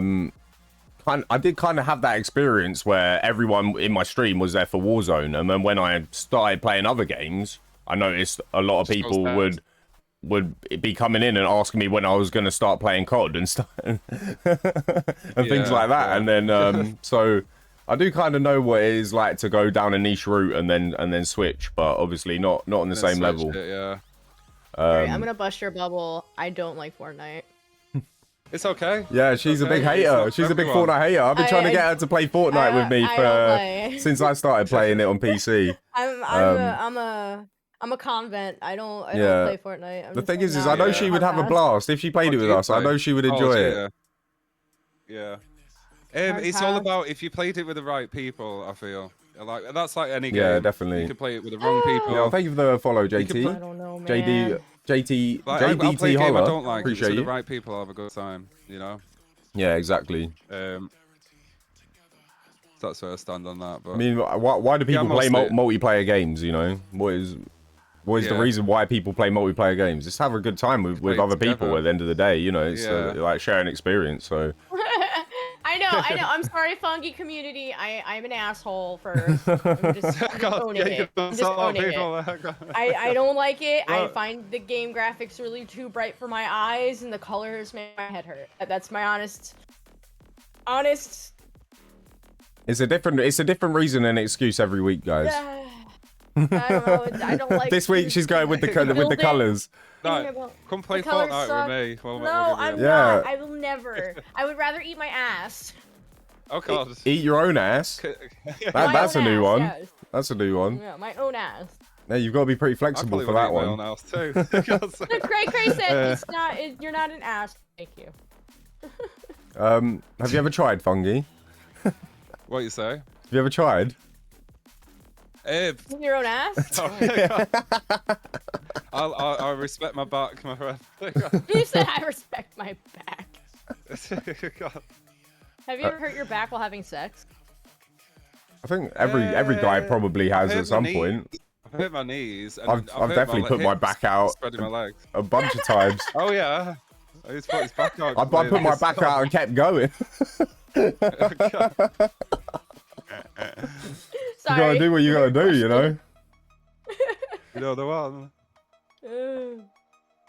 Speaker 1: did kind of have that experience where everyone in my stream was there for Warzone, and then when I started playing other games, I noticed a lot of people would be coming in and asking me when I was going to start playing COD and stuff and things like that. And then so I do kind of know what it is like to go down a niche route and then switch, but obviously not on the same level.
Speaker 2: Sorry, I'm gonna bust your bubble. I don't like Fortnite.
Speaker 3: It's okay.
Speaker 1: Yeah, she's a big hater. She's a big Fortnite hater. I've been trying to get her to play Fortnite with me since I started playing it on PC.
Speaker 2: I'm a convent. I don't play Fortnite.
Speaker 1: The thing is I know she would have a blast if she played it with us. I know she would enjoy it.
Speaker 3: Yeah. It's all about if you played it with the right people, I feel. That's like any game.
Speaker 1: Yeah, definitely.
Speaker 3: You can play it with the wrong people.
Speaker 1: Yeah, thank you for the follow, JT.
Speaker 2: I don't know, man.
Speaker 1: JDT
Speaker 3: I'll play a game I don't like.
Speaker 1: Appreciate you.
Speaker 3: The right people I'll have a good time,
Speaker 1: Yeah, exactly.
Speaker 3: That's where I stand on that. But
Speaker 1: I mean, why do people play multiplayer games? What is the reason why people play multiplayer games? Just have a good time with other people at the end of the day. It's like sharing experience. So.
Speaker 2: I know. I'm sorry, Fungi community. I'm an asshole for I'm just owning it. I don't like it. I find the game graphics really too bright for my eyes, and the colors make my head hurt. That's my honest.
Speaker 1: It's a different reason and excuse every week, guys.
Speaker 2: I don't know. I don't like.
Speaker 1: This week she's going with the colors.
Speaker 3: No, come play Fortnite with me.
Speaker 2: I'm not. I will never. I would rather eat my ass.
Speaker 3: Oh God.
Speaker 1: Eat your own ass. That's a new one. Yes. That's a new one.
Speaker 2: Yeah, my own ass.
Speaker 1: Yeah, you've got to be pretty flexible for that one.
Speaker 3: My own ass too.
Speaker 2: Cray said it's not. You're not an ass. Thank you.
Speaker 1: Have you ever tried Fungi?
Speaker 3: What you say?
Speaker 1: Have you ever tried?
Speaker 2: Your own ass?
Speaker 3: I respect my back, my friend.
Speaker 2: You said I respect my back. Have you ever hurt your back while having sex?
Speaker 1: I think every guy probably has at some point.
Speaker 3: I've hit my knees. And
Speaker 1: I've definitely put my back out.
Speaker 3: Spreading my legs.
Speaker 1: A bunch of times.
Speaker 3: Oh yeah. He's put his back out.
Speaker 1: I put my back out and kept going.
Speaker 2: Sorry.
Speaker 1: You gotta do what you gotta do, you know.
Speaker 3: You know the one.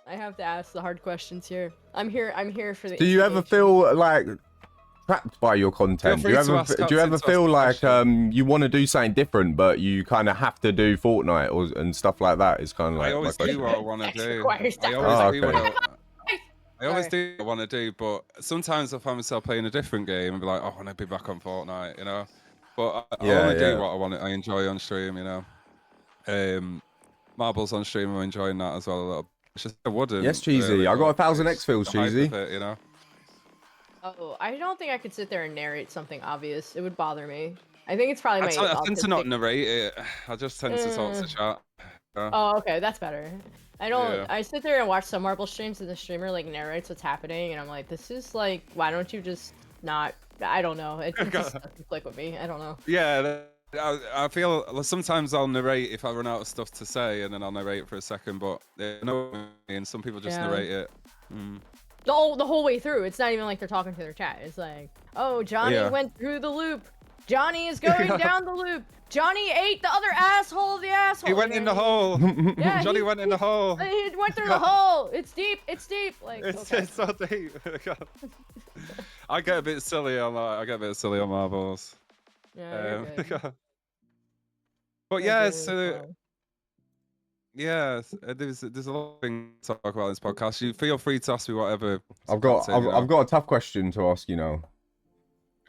Speaker 2: I have to ask the hard questions here. I'm here for the.
Speaker 1: Do you ever feel like trapped by your content? Do you ever feel like you want to do something different, but you kind of have to do Fortnite and stuff like that? It's kind of like
Speaker 3: I always do what I want to do. I always do what I want to do, but sometimes I find myself playing a different game and be like, oh, I want to be back on Fortnite, you know. But I only do what I want. I enjoy on stream, you know. Marbles on stream, I'm enjoying that as well a little. It's just I wouldn't.
Speaker 1: Yes, Cheesy.
Speaker 3: Really,
Speaker 1: I got 1,000 X fills, Cheesy.
Speaker 3: You know.
Speaker 2: Oh, I don't think I could sit there and narrate something obvious. It would bother me. I think it's probably my.
Speaker 3: I tend to not narrate it. I just tend to talk to chat.
Speaker 2: Oh, okay, that's better. I don't. Yeah. I sit there and watch some Marble streams, and the streamer like narrates what's happening, and I'm like, this is like, why don't you just not? I don't know. It just doesn't click with me. I don't know.
Speaker 3: Yeah, I feel sometimes I'll narrate if I run out of stuff to say, and then I'll narrate for a second. But and some people just narrate it.
Speaker 2: The whole way through. It's not even like they're talking to their chat. It's like, oh, Johnny went through the loop. Johnny is going down the loop. Johnny ate the other asshole of the asshole.
Speaker 3: He went in the hole. Yeah, Johnny went in the hole.
Speaker 2: He went through the hole. It's deep. It's deep. Like
Speaker 3: it's so deep. I get a bit silly on marbles.
Speaker 2: Yeah.
Speaker 3: But yeah, so there's a lot of things to talk about in this podcast. You feel free to ask me whatever.
Speaker 1: I've got a tough question to ask you now.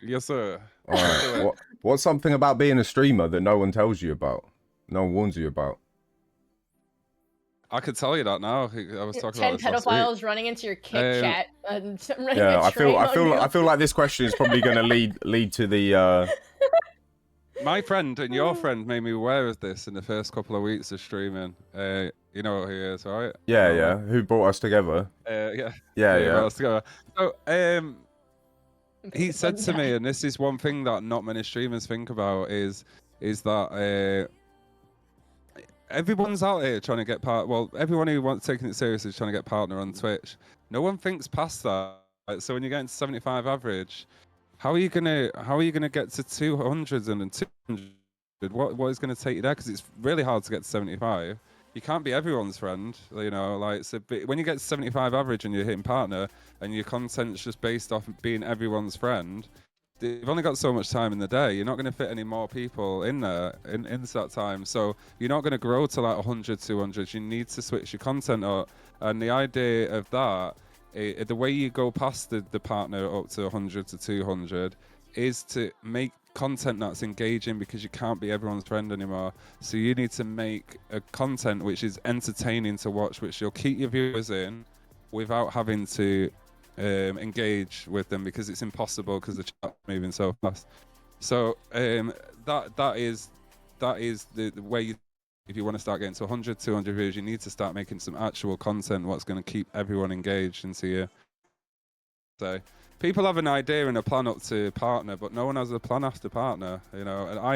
Speaker 3: Yes, sir.
Speaker 1: All right. What's something about being a streamer that no one tells you about? No one warns you about?
Speaker 3: I could tell you that now. I was talking
Speaker 2: 10
Speaker 3: about
Speaker 2: 10 pedophiles running into your Kit chat and running
Speaker 1: I feel like this question is probably going to lead to the.
Speaker 3: My friend and your friend made me aware of this in the first couple of weeks of streaming. You know what he is, right?
Speaker 1: Yeah. Who brought us together?
Speaker 3: Yeah.
Speaker 1: Brought
Speaker 3: us together. So, he said to me, and this is one thing that not many streamers think about, is that everyone's out here trying to get everyone who wants taking it seriously is trying to get partner on Twitch. No one thinks past that. So when you're getting to 75 average, how are you gonna get to 200 and 200? What is gonna take you there? Because it's really hard to get to 75. You can't be everyone's friend, you know. Like, so when you get to 75 average and you're hitting partner, and your content's just based off being everyone's friend, you've only got so much time in the day. You're not going to fit any more people in there in that time. So you're not going to grow to like 100, 200. You need to switch your content up. And the idea of that, the way you go past the partner up to 100 to 200, is to make content that's engaging, because you can't be everyone's friend anymore. So you need to make a content which is entertaining to watch, which you'll keep your viewers in without having to engage with them, because it's impossible because the chat's moving so fast. So that is the way if you want to start getting to 100, 200 views, you need to start making some actual content what's going to keep everyone engaged into you. So people have an idea and a plan up to partner, but no one has a plan after partner, you know. And I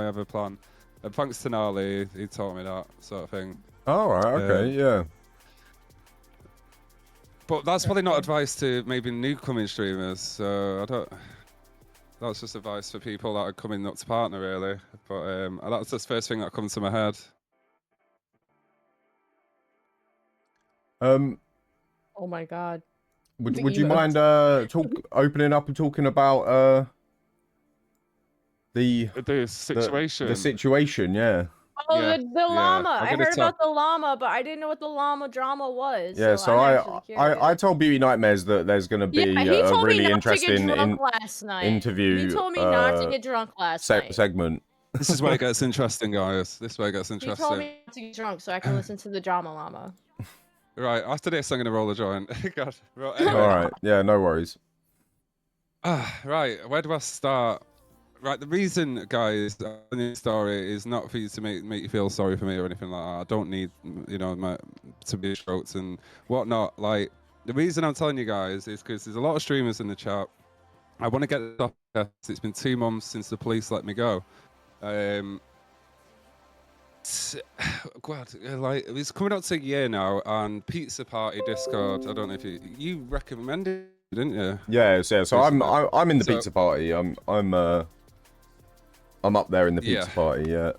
Speaker 3: have a plan. And thanks to Gnarly, he taught me that sort of thing.
Speaker 1: Oh, right, okay, yeah.
Speaker 3: But that's probably not advice to maybe newcoming streamers. So that's just advice for people that are coming up to partner, really. But that's the first thing that comes to my head.
Speaker 2: Oh my God.
Speaker 1: Would you mind opening up and talking about the
Speaker 3: situation?
Speaker 1: The situation, yeah.
Speaker 2: Oh, yeah, the llama! I heard about the llama, but I didn't know what the llama drama was.
Speaker 1: Yeah, so I told Beauty Nightmares that there's going to be a really interesting interview.
Speaker 2: He told me not to get drunk last night.
Speaker 1: Segment.
Speaker 3: This is where it gets interesting, guys. This is where it gets interesting.
Speaker 2: He told me not to get drunk so I can listen to the drama llama.
Speaker 3: Right, after this, I'm going to roll a joint. God. Well,
Speaker 1: anyway. All right, yeah, no worries.
Speaker 3: Right, where do I start? Right, the reason, guys, in this story is not for you to make you feel sorry for me or anything like that. I don't need, to be stroked and whatnot. Like, the reason I'm telling you guys is because there's a lot of streamers in the chat. I want to get it off. It's been 2 months since the police let me go. God, like it's coming up to a year now, and Pizza Party Discord. I don't know if you recommended it, didn't you?
Speaker 1: Yeah. So I'm in the pizza party. I'm up there in the pizza party. Yeah.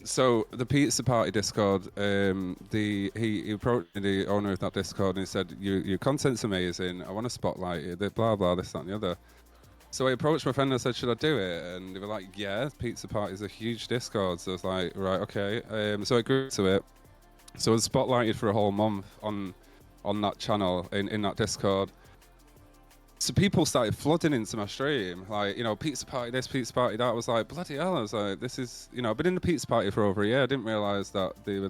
Speaker 3: So the Pizza Party Discord, he approached the owner of that Discord and he said, your content's amazing. I want to spotlight you. Blah blah, this, that, and the other. So I approached my friend and I said, should I do it? And they were like, yeah, Pizza Party is a huge Discord. So I was like, right, okay. So I agreed to it. So I was spotlighted for a whole month on that channel, in that Discord. So people started flooding into my stream, like, Pizza Party this, Pizza Party that. I was like, bloody hell. I was like, this is, I've been in the Pizza Party for over a year. I didn't realise that they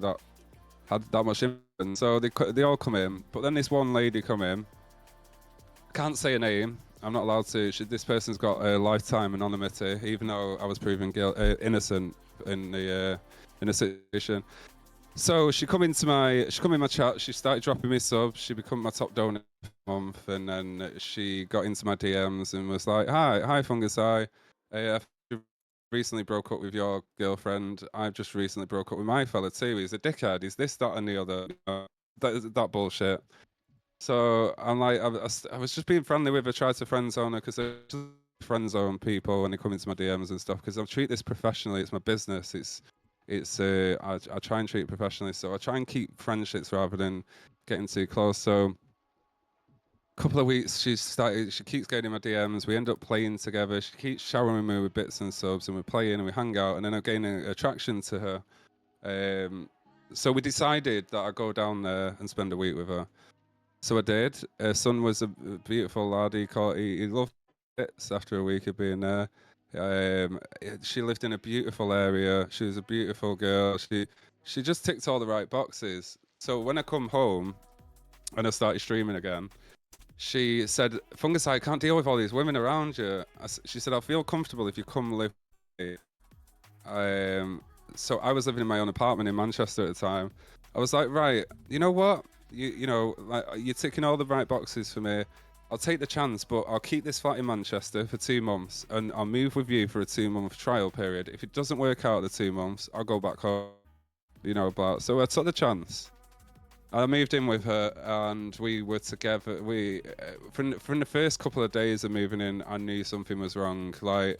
Speaker 3: had that much influence. So they all come in. But then this one lady come in. Can't say a name. I'm not allowed to. This person's got a lifetime anonymity, even though I was proven innocent in the situation. So she come in my chat. She started dropping me subs. She became my top donor for the month, and then she got into my DMs and was like, "Hi, Fungusai. I recently broke up with your girlfriend. I've just recently broke up with my fella too. He's a dickhead. He's this, that, and the other. That bullshit." So I'm like, I was just being friendly with her, tried to friend zone her, because I just friend zone people when they come into my DMs and stuff, because I treat this professionally. It's my business. I try and treat it professionally. So I try and keep friendships rather than getting too close. So a couple of weeks, she keeps getting in my DMs. We end up playing together. She keeps showering me with bits and subs, and we're playing and we hang out, and then I'm gaining attraction to her. So we decided that I'd go down there and spend a week with her. So I did. Her son was a beautiful lad. He loved it after a week of being there. She lived in a beautiful area. She was a beautiful girl. She just ticked all the right boxes. So when I come home and I started streaming again, she said, "Fungusai, I can't deal with all these women around you." She said, "I'll feel comfortable if you come live with me." So I was living in my own apartment in Manchester at the time. I was like, right, you know what? Like, you're ticking all the right boxes for me. I'll take the chance, but I'll keep this flat in Manchester for 2 months, and I'll move with you for a 2-month trial period. If it doesn't work out the 2 months, I'll go back home. So I took the chance. I moved in with her, and we were together. From the first couple of days of moving in, I knew something was wrong. Like,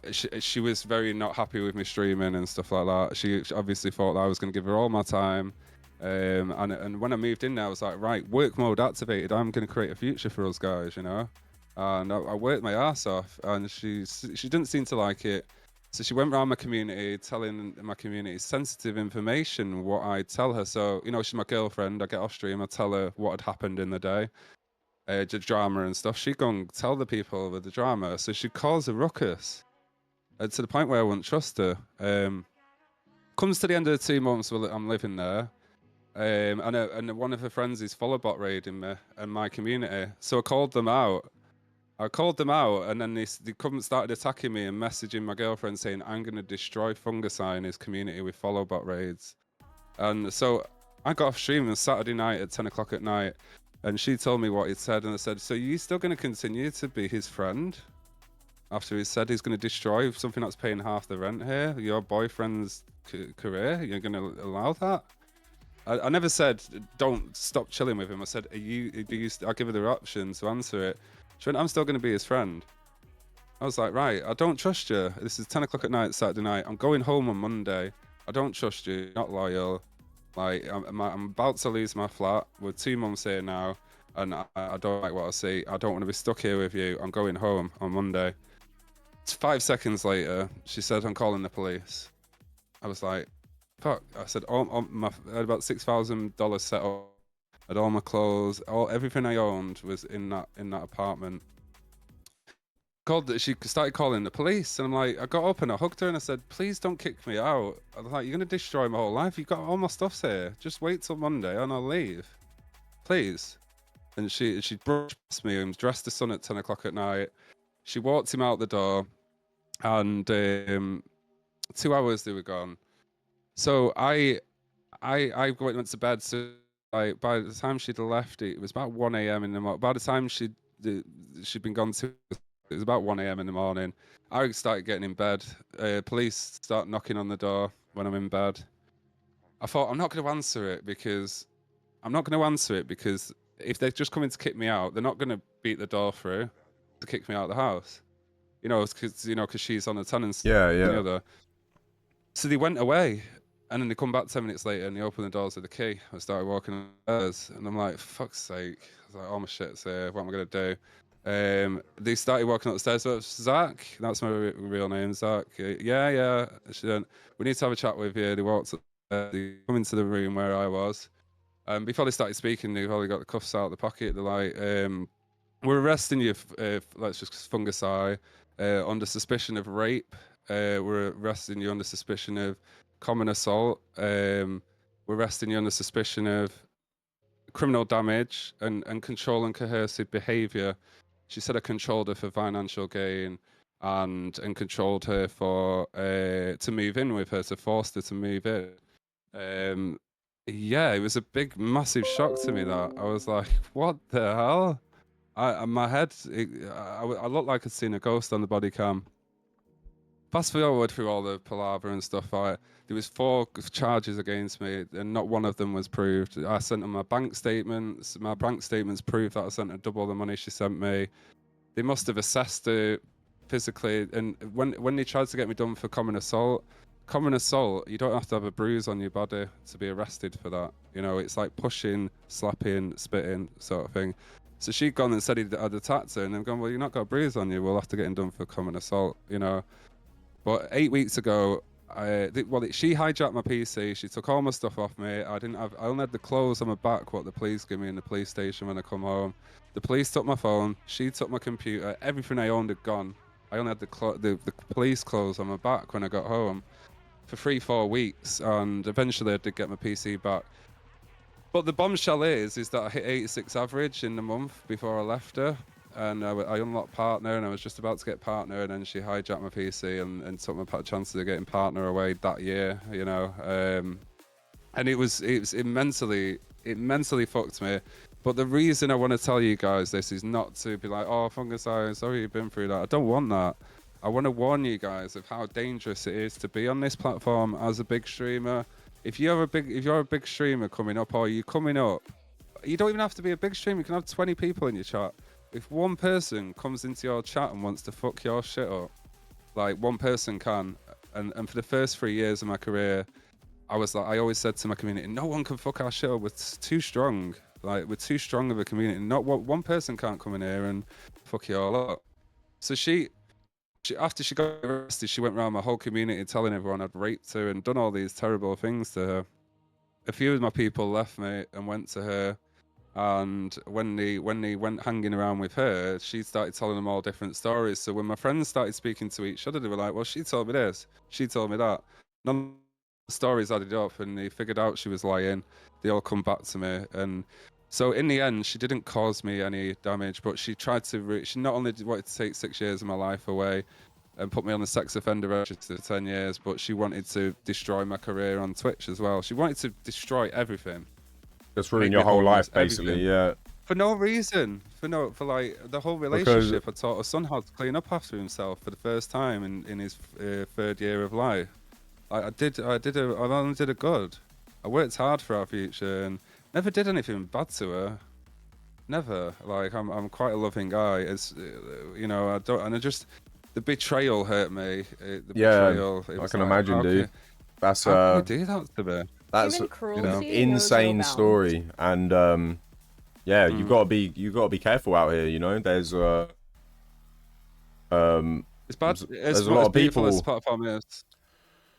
Speaker 3: she was very not happy with me streaming and stuff like that. She obviously thought that I was going to give her all my time. And when I moved in there, I was like, right, work mode activated. I'm going to create a future for us guys, And I worked my ass off, and she didn't seem to like it. So she went around my community, telling my community sensitive information, what I tell her. So, she's my girlfriend. I get off stream, I tell her what had happened in the day, the drama and stuff. She'd go and tell the people with the drama. So she caused a ruckus, to the point where I wouldn't trust her. Comes to the end of the 2 months, I'm living there. And one of her friends is follow bot raiding me and my community. So I called them out, and then they started attacking me and messaging my girlfriend saying, I'm going to destroy Fungusai in his community with follow bot raids. And so I got off stream on Saturday night at 10 o'clock at night, and she told me what he'd said, and I said, so you still going to continue to be his friend after he said he's going to destroy something that's paying half the rent here, your boyfriend's career? You're going to allow that? I never said don't stop chilling with him. I said, I give her the option to answer it. She went, I'm still going to be his friend. I was like, right, I don't trust you. This is 10 o'clock at night, Saturday night. I'm going home on Monday. I don't trust you. You're not loyal. Like, I'm about to lose my flat. We're 2 months here now, and I don't like what I see. I don't want to be stuck here with you. I'm going home on Monday. 5 seconds later, she said, I'm calling the police. I was like, fuck. I said, I had about $6,000 set up. I had all my clothes, everything I owned was in that apartment. She started calling the police, and I'm like, I got up and I hugged her and I said, please don't kick me out. I was like, you're gonna destroy my whole life. You've got all my stuff's here. Just wait till Monday and I'll leave, please. And she brushed past me and dressed the son at 10 o'clock at night. She walked him out the door, and 2 hours they were gone. So I went to bed. So by the time she'd left, it was about 1 a.m. in the morning. By the time she'd been gone to, It was about 1 a.m. in the morning. I started getting in bed. Police start knocking on the door when I'm in bed. I thought, I'm not going to answer it because if they're just coming to kick me out, they're not going to beat the door through to kick me out of the house. Because she's on a tenancy.
Speaker 1: Yeah.
Speaker 3: So they went away, and then they come back 10 minutes later, and they opened the doors with the key. I started walking upstairs, and I'm like, fuck's sake. I was like, oh, my shit's here. What am I going to do? They started walking upstairs. So Zach, that's my real name, Zach. Yeah. She went, we need to have a chat with you. They walked up, they come into the room where I was. Before they started speaking, they've already got the cuffs out of the pocket. They're like, we're arresting you, let's just Fungusai, under suspicion of rape. We're arresting you under suspicion of common assault. We're arresting you under suspicion of criminal damage and control and coercive behaviour. She said I controlled her for financial gain and controlled her for to move in with her, to force her to move in. Yeah, it was a big, massive shock to me that. I was like, what the hell? My head, I looked like I'd seen a ghost on the body cam. Fast forward through all the palaver and stuff, there was 4 charges against me, and not one of them was proved. I sent them my bank statements. My bank statements proved that I sent her double the money she sent me. They must have assessed it physically, and when they tried to get me done for common assault, you don't have to have a bruise on your body to be arrested for that. It's like pushing, slapping, spitting sort of thing. So she'd gone and said I'd attacked her, and I'm going, well, you've not got a bruise on you. We'll have to get him done for common assault, But 8 weeks ago, she hijacked my PC. She took all my stuff off me. I only had the clothes on my back, what the police give me in the police station when I come home. The police took my phone. She took my computer. Everything I owned had gone. I only had the police clothes on my back when I got home for 3-4 weeks, and eventually I did get my PC back. But the bombshell is that I hit 86 average in the month before I left her. And I unlocked partner, and I was just about to get partner, and then she hijacked my PC and took my chances of getting partner away that year, and it mentally fucked me. But the reason I want to tell you guys this is not to be like, oh, Fungusai, sorry you've been through that. I don't want that. I want to warn you guys of how dangerous it is to be on this platform as a big streamer. If you're a big streamer coming up, or you're coming up, you don't even have to be a big streamer. You can have 20 people in your chat. If one person comes into your chat and wants to fuck your shit up, like one person can, and for the first 3 years of my career, I always said to my community, no one can fuck our shit up. We're too strong. Like, we're too strong of a community. Not one person can't come in here and fuck you all up. So she after she got arrested, she went around my whole community telling everyone I'd raped her and done all these terrible things to her. A few of my people left me and went to her. And when they went hanging around with her, she started telling them all different stories. So when my friends started speaking to each other, they were like, well, she told me this, she told me that. None of the stories added up, and they figured out she was lying. They all come back to me. And so in the end, she didn't cause me any damage, but she tried to, she not only wanted to take 6 years of my life away and put me on the sex offender register for 10 years, but she wanted to destroy my career on Twitch as well. She wanted to destroy everything.
Speaker 1: Just ruin your whole life, basically, everything. Yeah.
Speaker 3: For no reason. For like the whole relationship, I taught her son how to clean up after himself for the first time in his 3rd year of life. I only did her good. I worked hard for our future and never did anything bad to her. Never. Like, I'm quite a loving guy. It's the betrayal hurt me. Betrayal,
Speaker 1: I can imagine, dude. That's
Speaker 3: how can you do that to me?
Speaker 1: That's an insane story, and you've got to be careful out here. There's
Speaker 3: it's bad.
Speaker 1: There's a lot of people.
Speaker 3: As platform is.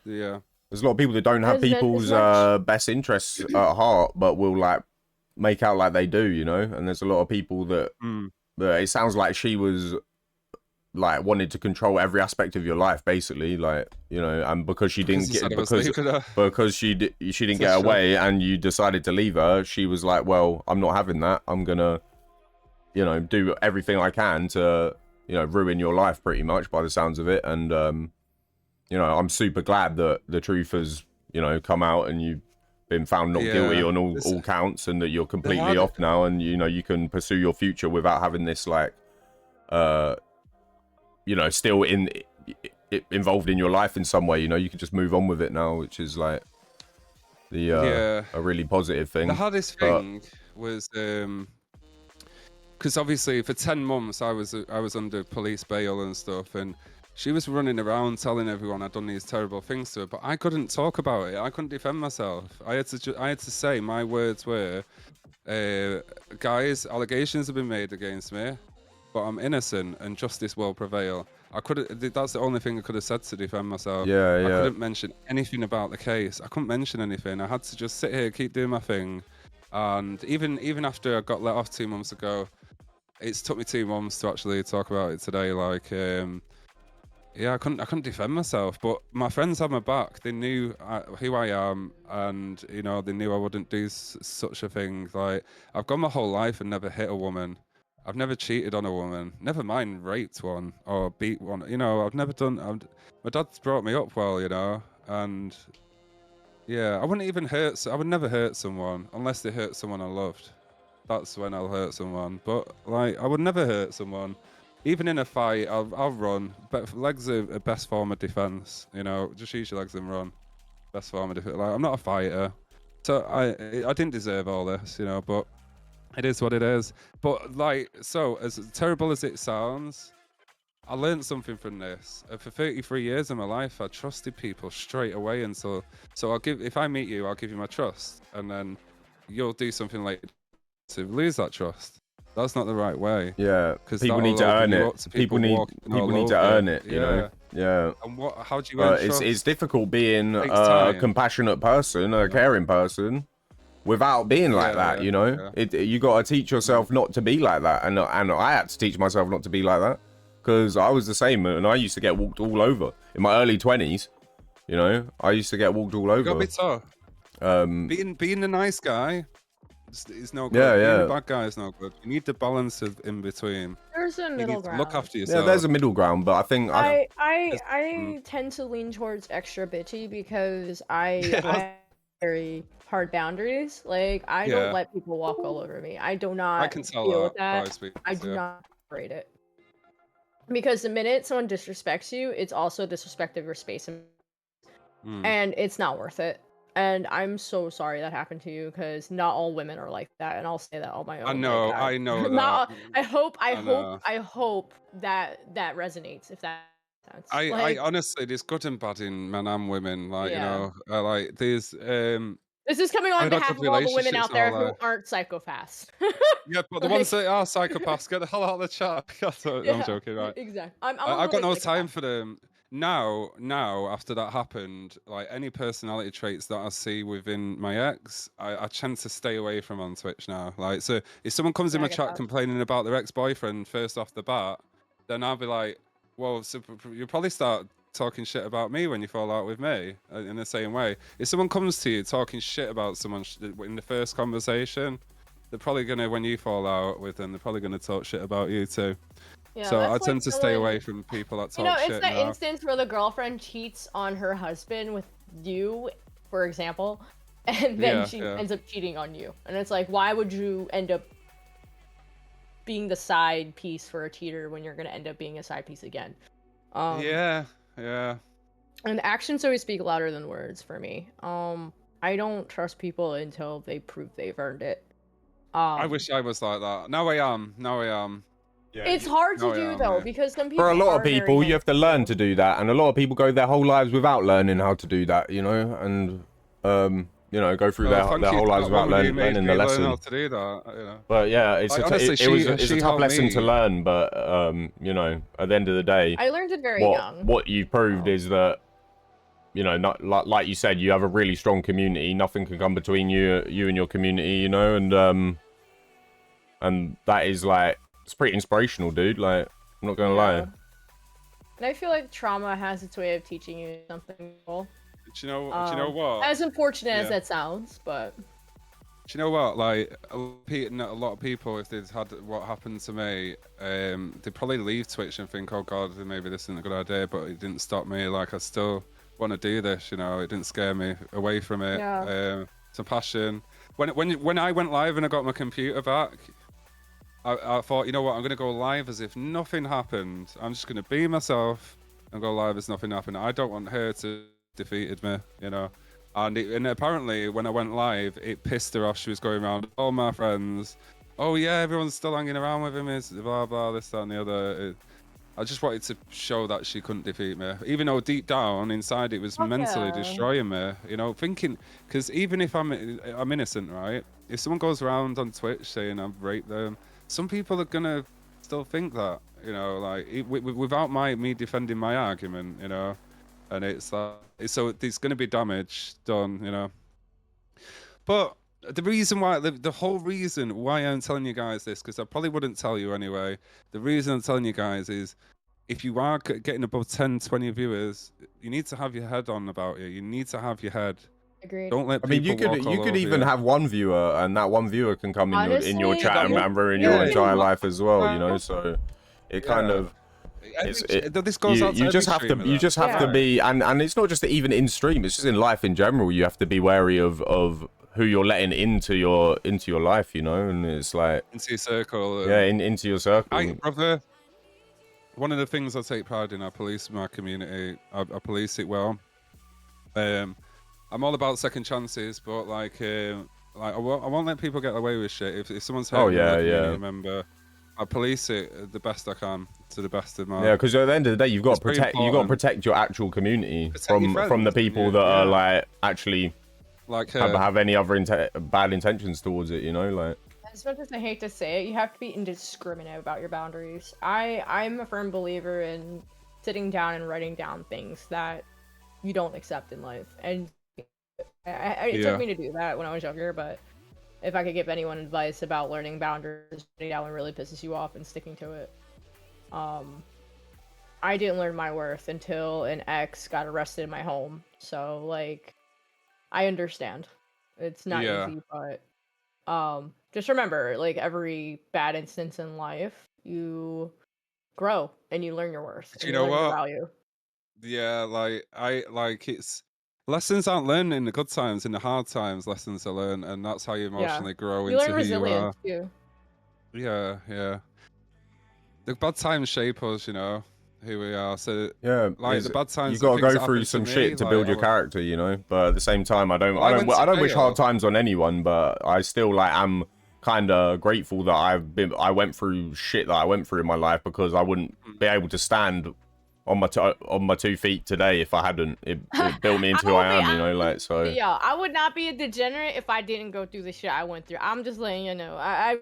Speaker 3: Yeah.
Speaker 1: There's a lot of people that don't have people's best interests at heart, but will like make out like they do. And there's a lot of people that it sounds like she was like wanted to control every aspect of your life, basically, like, and because she didn't get because she didn't get away and you decided to leave her, she was like, well, I'm not having that. I'm gonna do everything I can to ruin your life, pretty much, by the sounds of it. And I'm super glad that the truth has come out and you've been found not guilty on all counts, and that you're completely off now, and you can pursue your future without having this like you know, still involved in your life in some way. You know, you can just move on with it now, which is like a really positive thing.
Speaker 3: The hardest thing was because obviously for 10 months I was under police bail and stuff, and she was running around telling everyone I'd done these terrible things to her, but I couldn't talk about it. I couldn't defend myself. I had to say, my words were, guys, allegations have been made against me, but I'm innocent and justice will prevail. That's the only thing I could have said to defend myself.
Speaker 1: Yeah.
Speaker 3: I couldn't mention anything about the case. I couldn't mention anything. I had to just sit here, keep doing my thing. And even after I got let off 2 months ago, it's took me 2 months to actually talk about it today. Like, I couldn't defend myself, but my friends had my back. They knew who I am, and you know, they knew I wouldn't do such a thing. Like, I've gone my whole life and never hit a woman. I've never cheated on a woman, never mind raped one or beat one. You know, I've never done. My dad's brought me up well, you know, and yeah, I wouldn't even hurt. I would never hurt someone unless they hurt someone I loved. That's when I'll hurt someone. But like, I would never hurt someone. Even in a fight, I'll run. But legs are the best form of defense. You know, just use your legs and run. Best form of defense. Like, I'm not a fighter, so I didn't deserve all this, you know. But it is what it is. But like, so as terrible as it sounds, I learned something from this. For 33 years of my life, I trusted people straight away, and so if I meet you, I'll give you my trust, and then you'll do something like to lose that trust. That's not the right way.
Speaker 1: Yeah, because people need to earn it. People need to earn it. You know. Yeah.
Speaker 3: And how do you earn trust?
Speaker 1: It's difficult being a compassionate person, a caring person, without being like that. You know, you got to teach yourself not to be like that, and I had to teach myself not to be like that, because I was the same, and I used to get walked all over in my early 20s. You know, I used to get walked all over.
Speaker 3: You gotta be tough. Being a nice guy is no good.
Speaker 1: Yeah.
Speaker 3: Being a bad guy is no good. You need the balance in between.
Speaker 2: There's a middle ground.
Speaker 3: Look after yourself.
Speaker 1: Yeah, there's a middle ground, but I think
Speaker 2: I tend to lean towards extra bitchy because I very hard boundaries. Like, I don't let people walk all over me. I do not deal with that. I do not tolerate it. Because the minute someone disrespects you, it's also disrespect of your space, and it's not worth it. And I'm so sorry that happened to you, because not all women are like that, and I'll say that on my own.
Speaker 3: I know
Speaker 2: not,
Speaker 3: that.
Speaker 2: I hope that resonates, if that makes sense.
Speaker 3: I honestly, there's good and bad in men and women. Like, you know, like there's
Speaker 2: This is coming on behalf of all the women out there who aren't psychopaths.
Speaker 3: Yeah, but the ones that are psychopaths, get the hell out of the chat. I'm joking, right?
Speaker 2: Exactly.
Speaker 3: I've got no time for them. Now, after that happened, like any personality traits that I see within my ex, I tend to stay away from on Twitch now. Like, so if someone comes in my chat complaining about their ex-boyfriend first off the bat, then I'll be like, well, so you'll probably start talking shit about me when you fall out with me, in the same way. If someone comes to you talking shit about someone in the first conversation, they're probably gonna, when you fall out with them, they're probably gonna talk shit about you too. Yeah, so I tend to stay away from people that talk shit.
Speaker 2: It's the instance where the girlfriend cheats on her husband with you, for example, and then she ends up cheating on you. And it's like, why would you end up being the side piece for a cheater when you're gonna end up being a side piece again?
Speaker 3: Yeah.
Speaker 2: And actions always speak louder than words for me. I don't trust people until they prove they've earned it.
Speaker 3: I wish I was like that. Now I am.
Speaker 2: Yeah, it's hard to do though, because some people.
Speaker 1: For a lot of people, you have to learn to do that, and a lot of people go their whole lives without learning how to do that. You know, and go through their whole lives without learning the lesson.
Speaker 3: How to do that, you know.
Speaker 1: But yeah, it's a tough lesson to learn. But at the end of the day,
Speaker 2: I learned it very young.
Speaker 1: What you proved is that, not like you said, you have a really strong community. Nothing can come between you and your community. And that is like, it's pretty inspirational, dude. Like, I'm not gonna lie.
Speaker 2: And I feel like trauma has its way of teaching you something cool.
Speaker 3: Do you know what?
Speaker 2: As unfortunate as that sounds, but.
Speaker 3: Do you know what? Like, a lot of people, if they'd had what happened to me, they'd probably leave Twitch and think, oh God, maybe this isn't a good idea, but it didn't stop me. Like, I still want to do this, It didn't scare me away from it. Yeah. It's a passion. When I went live and I got my computer back, I thought, you know what, I'm gonna go live as if nothing happened. I'm just gonna be myself and go live as nothing happened. I don't want her to defeated me, you know. And apparently when I went live, it pissed her off. She was going around, all my friends, oh yeah, everyone's still hanging around with him, is blah blah, this, that, and the other. I just wanted to show that she couldn't defeat me, even though deep down inside it was mentally destroying me, you know, thinking, because even if I'm innocent, right? If someone goes around on Twitch saying I've raped them, some people are gonna still think that, you know, like without me defending my argument, you know, and it's like, so there's gonna be damage done, you know. But the reason why, the whole reason why I'm telling you guys this, because I probably wouldn't tell you anyway, the reason I'm telling you guys is, if you are getting above 10, 20 viewers, you need to have your head on about you. You need to have your head.
Speaker 2: Agreed.
Speaker 3: Don't let
Speaker 1: I mean, you could even have one viewer, and that one viewer can come in your chat and ruin your entire life as well, you know. So it kind of,
Speaker 3: this goes out to
Speaker 1: you just have to be, and it's not just even in stream, it's just in life in general. You have to be wary of who you're letting into your life, you know. And it's like
Speaker 3: into your circle.
Speaker 1: Into your circle.
Speaker 3: Brother, one of the things I take pride in, I police my community. I police it well. I'm all about second chances, but like I won't let people get away with shit. If someone's hurting a community member, I police it the best I can, to the best of my.
Speaker 1: Yeah, because at the end of the day, you've got to protect your actual community from the people that are like actually like have any other bad intentions towards it, you know, like.
Speaker 2: As much as I hate to say it, you have to be indiscriminate about your boundaries. I'm a firm believer in sitting down and writing down things that you don't accept in life, and it took me to do that when I was younger. But if I could give anyone advice about learning boundaries, writing down what really pisses you off and sticking to it. I didn't learn my worth until an ex got arrested in my home. So like, I understand. It's not easy, but just remember, like, every bad instance in life, you grow and you learn your worth.
Speaker 3: You know what? Value. Yeah, it's lessons aren't learned in the good times. In the hard times, lessons are learned, and that's how you emotionally grow into who you are. Too. Yeah. The bad times shape us, you know, who we are. So like the bad times,
Speaker 1: you got to go through some shit to build your character, you know. But at the same time, I don't wish hard times on anyone, but I still am kind of grateful that I went through shit that I went through in my life, because I wouldn't be able to stand on my 2 feet today if I hadn't. It built me into who I am, you know, like, so.
Speaker 2: Yeah, I would not be a degenerate if I didn't go through the shit I went through. I'm just letting you know. I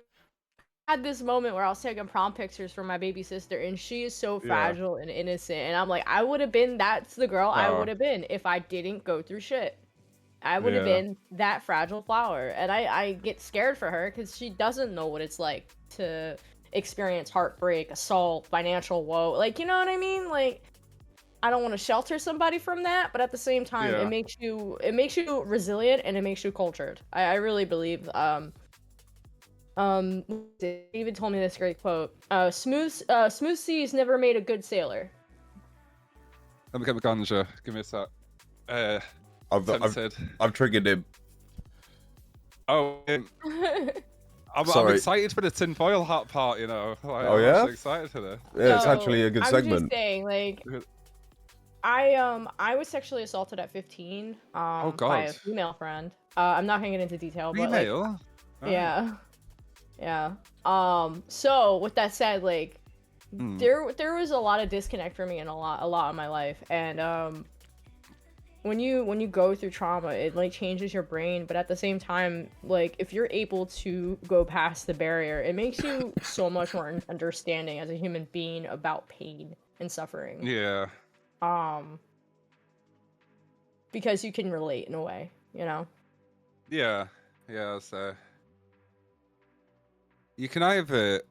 Speaker 2: had this moment where I was taking prom pictures for my baby sister, and she is so fragile and innocent, and I'm like, I would have been, that's the girl I would have been if I didn't go through shit. I would have been that fragile flower, and I get scared for her because she doesn't know what it's like to experience heartbreak, assault, financial woe, like, you know what I mean? Like, I don't want to shelter somebody from that, but at the same time, it makes you resilient, and it makes you cultured. I really believe. David told me this great quote: smooth seas never made a good sailor."
Speaker 3: Let me get my ganja. Give me a sec.
Speaker 1: I've triggered him.
Speaker 3: Oh, I'm excited for the tinfoil hat part, you know. Like, I'm excited for this.
Speaker 1: Yeah, it's actually a good segment.
Speaker 2: I'm just saying, like, I was sexually assaulted at 15 by a female friend. I'm not gonna get into detail, but
Speaker 3: female?
Speaker 2: Like, yeah. So with that said, like, there was a lot of disconnect for me in a lot of my life, and when you go through trauma, it like changes your brain, but at the same time, like, if you're able to go past the barrier, it makes you so much more understanding as a human being about pain and suffering.
Speaker 3: Yeah.
Speaker 2: Because you can relate in a way, you know?
Speaker 3: Yeah. So you can either,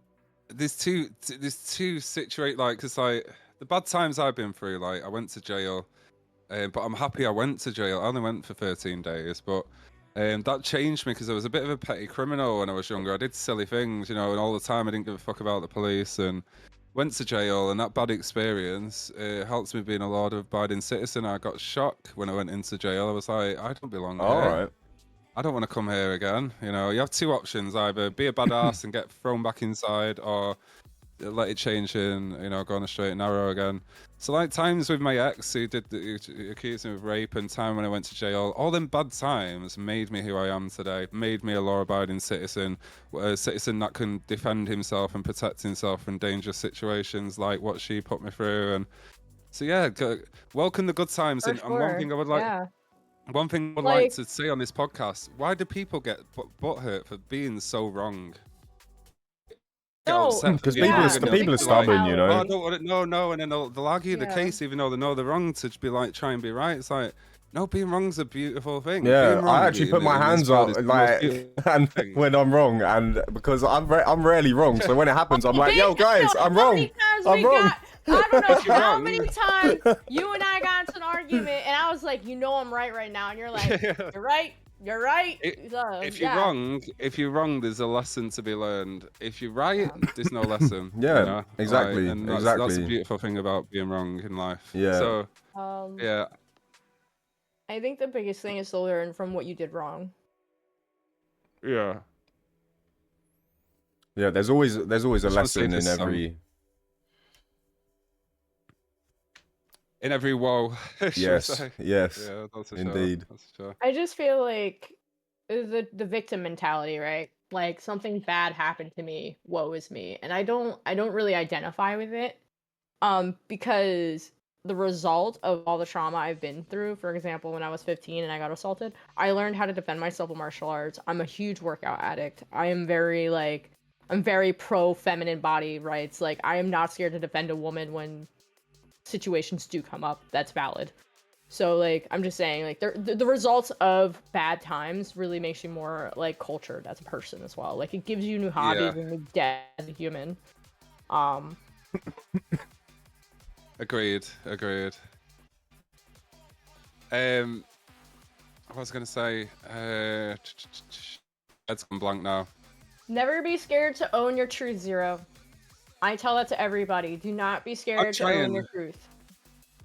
Speaker 3: there's two situate, like, because like the bad times I've been through, like, I went to jail, but I'm happy I went to jail. I only went for 13 days, but that changed me because I was a bit of a petty criminal when I was younger. I did silly things, you know, and all the time I didn't give a fuck about the police, and went to jail, and that bad experience helps me being a law-abiding citizen. I got shocked when I went into jail. I was like, I don't belong here.
Speaker 1: All right.
Speaker 3: I don't want to come here again. You know, you have two options: either be a badass and get thrown back inside, or let it change and, you know, go on a straight and narrow again. So like times with my ex who accused me of rape, and time when I went to jail, all them bad times made me who I am today, made me a law-abiding citizen, a citizen that can defend himself and protect himself in dangerous situations like what she put me through. And so yeah, welcome the good times. And one thing I would like, one thing I would like to say on this podcast: why do people get butthurt for being so wrong?
Speaker 1: Because people are stubborn, you know.
Speaker 3: Oh, I don't want it, no, and then they'll argue the case even though they know they're wrong, to be like, try and be right. It's like, no, being wrong's a beautiful thing.
Speaker 1: Yeah, I actually put my hands up like, and when I'm wrong, and because I'm rarely wrong, so when it happens, I'm like, yo, guys, I'm wrong. I'm wrong.
Speaker 2: I don't know how many times you and I got into an argument, and I was like, you know, I'm right now, and you're like, you're right. You're right.
Speaker 3: If you're wrong, there's a lesson to be learned. If you're right, there's no lesson.
Speaker 1: Yeah,
Speaker 3: you know?
Speaker 1: exactly.
Speaker 3: And that's the beautiful thing about being wrong in life.
Speaker 1: Yeah.
Speaker 3: So, yeah.
Speaker 2: I think the biggest thing is to learn from what you did wrong.
Speaker 3: Yeah.
Speaker 1: Yeah, there's always a lesson in every.
Speaker 3: In every woe.
Speaker 1: Yes, yes,
Speaker 3: yeah, that's
Speaker 1: indeed.
Speaker 3: Sure.
Speaker 2: I just feel like the victim mentality, right? Like something bad happened to me, woe is me, and I don't really identify with it, because the result of all the trauma I've been through. For example, when I was 15 and I got assaulted, I learned how to defend myself with martial arts. I'm a huge workout addict. I'm very pro feminine body rights. Like I am not scared to defend a woman when situations do come up. That's valid. So like I'm just saying, like the results of bad times really makes you more like cultured as a person as well. Like it gives you new hobbies and new depth as a human.
Speaker 3: Agreed. I was gonna say, it's gone blank now.
Speaker 2: Never be scared to own your truth, Zero. I tell that to everybody. Do not be scared to own your truth.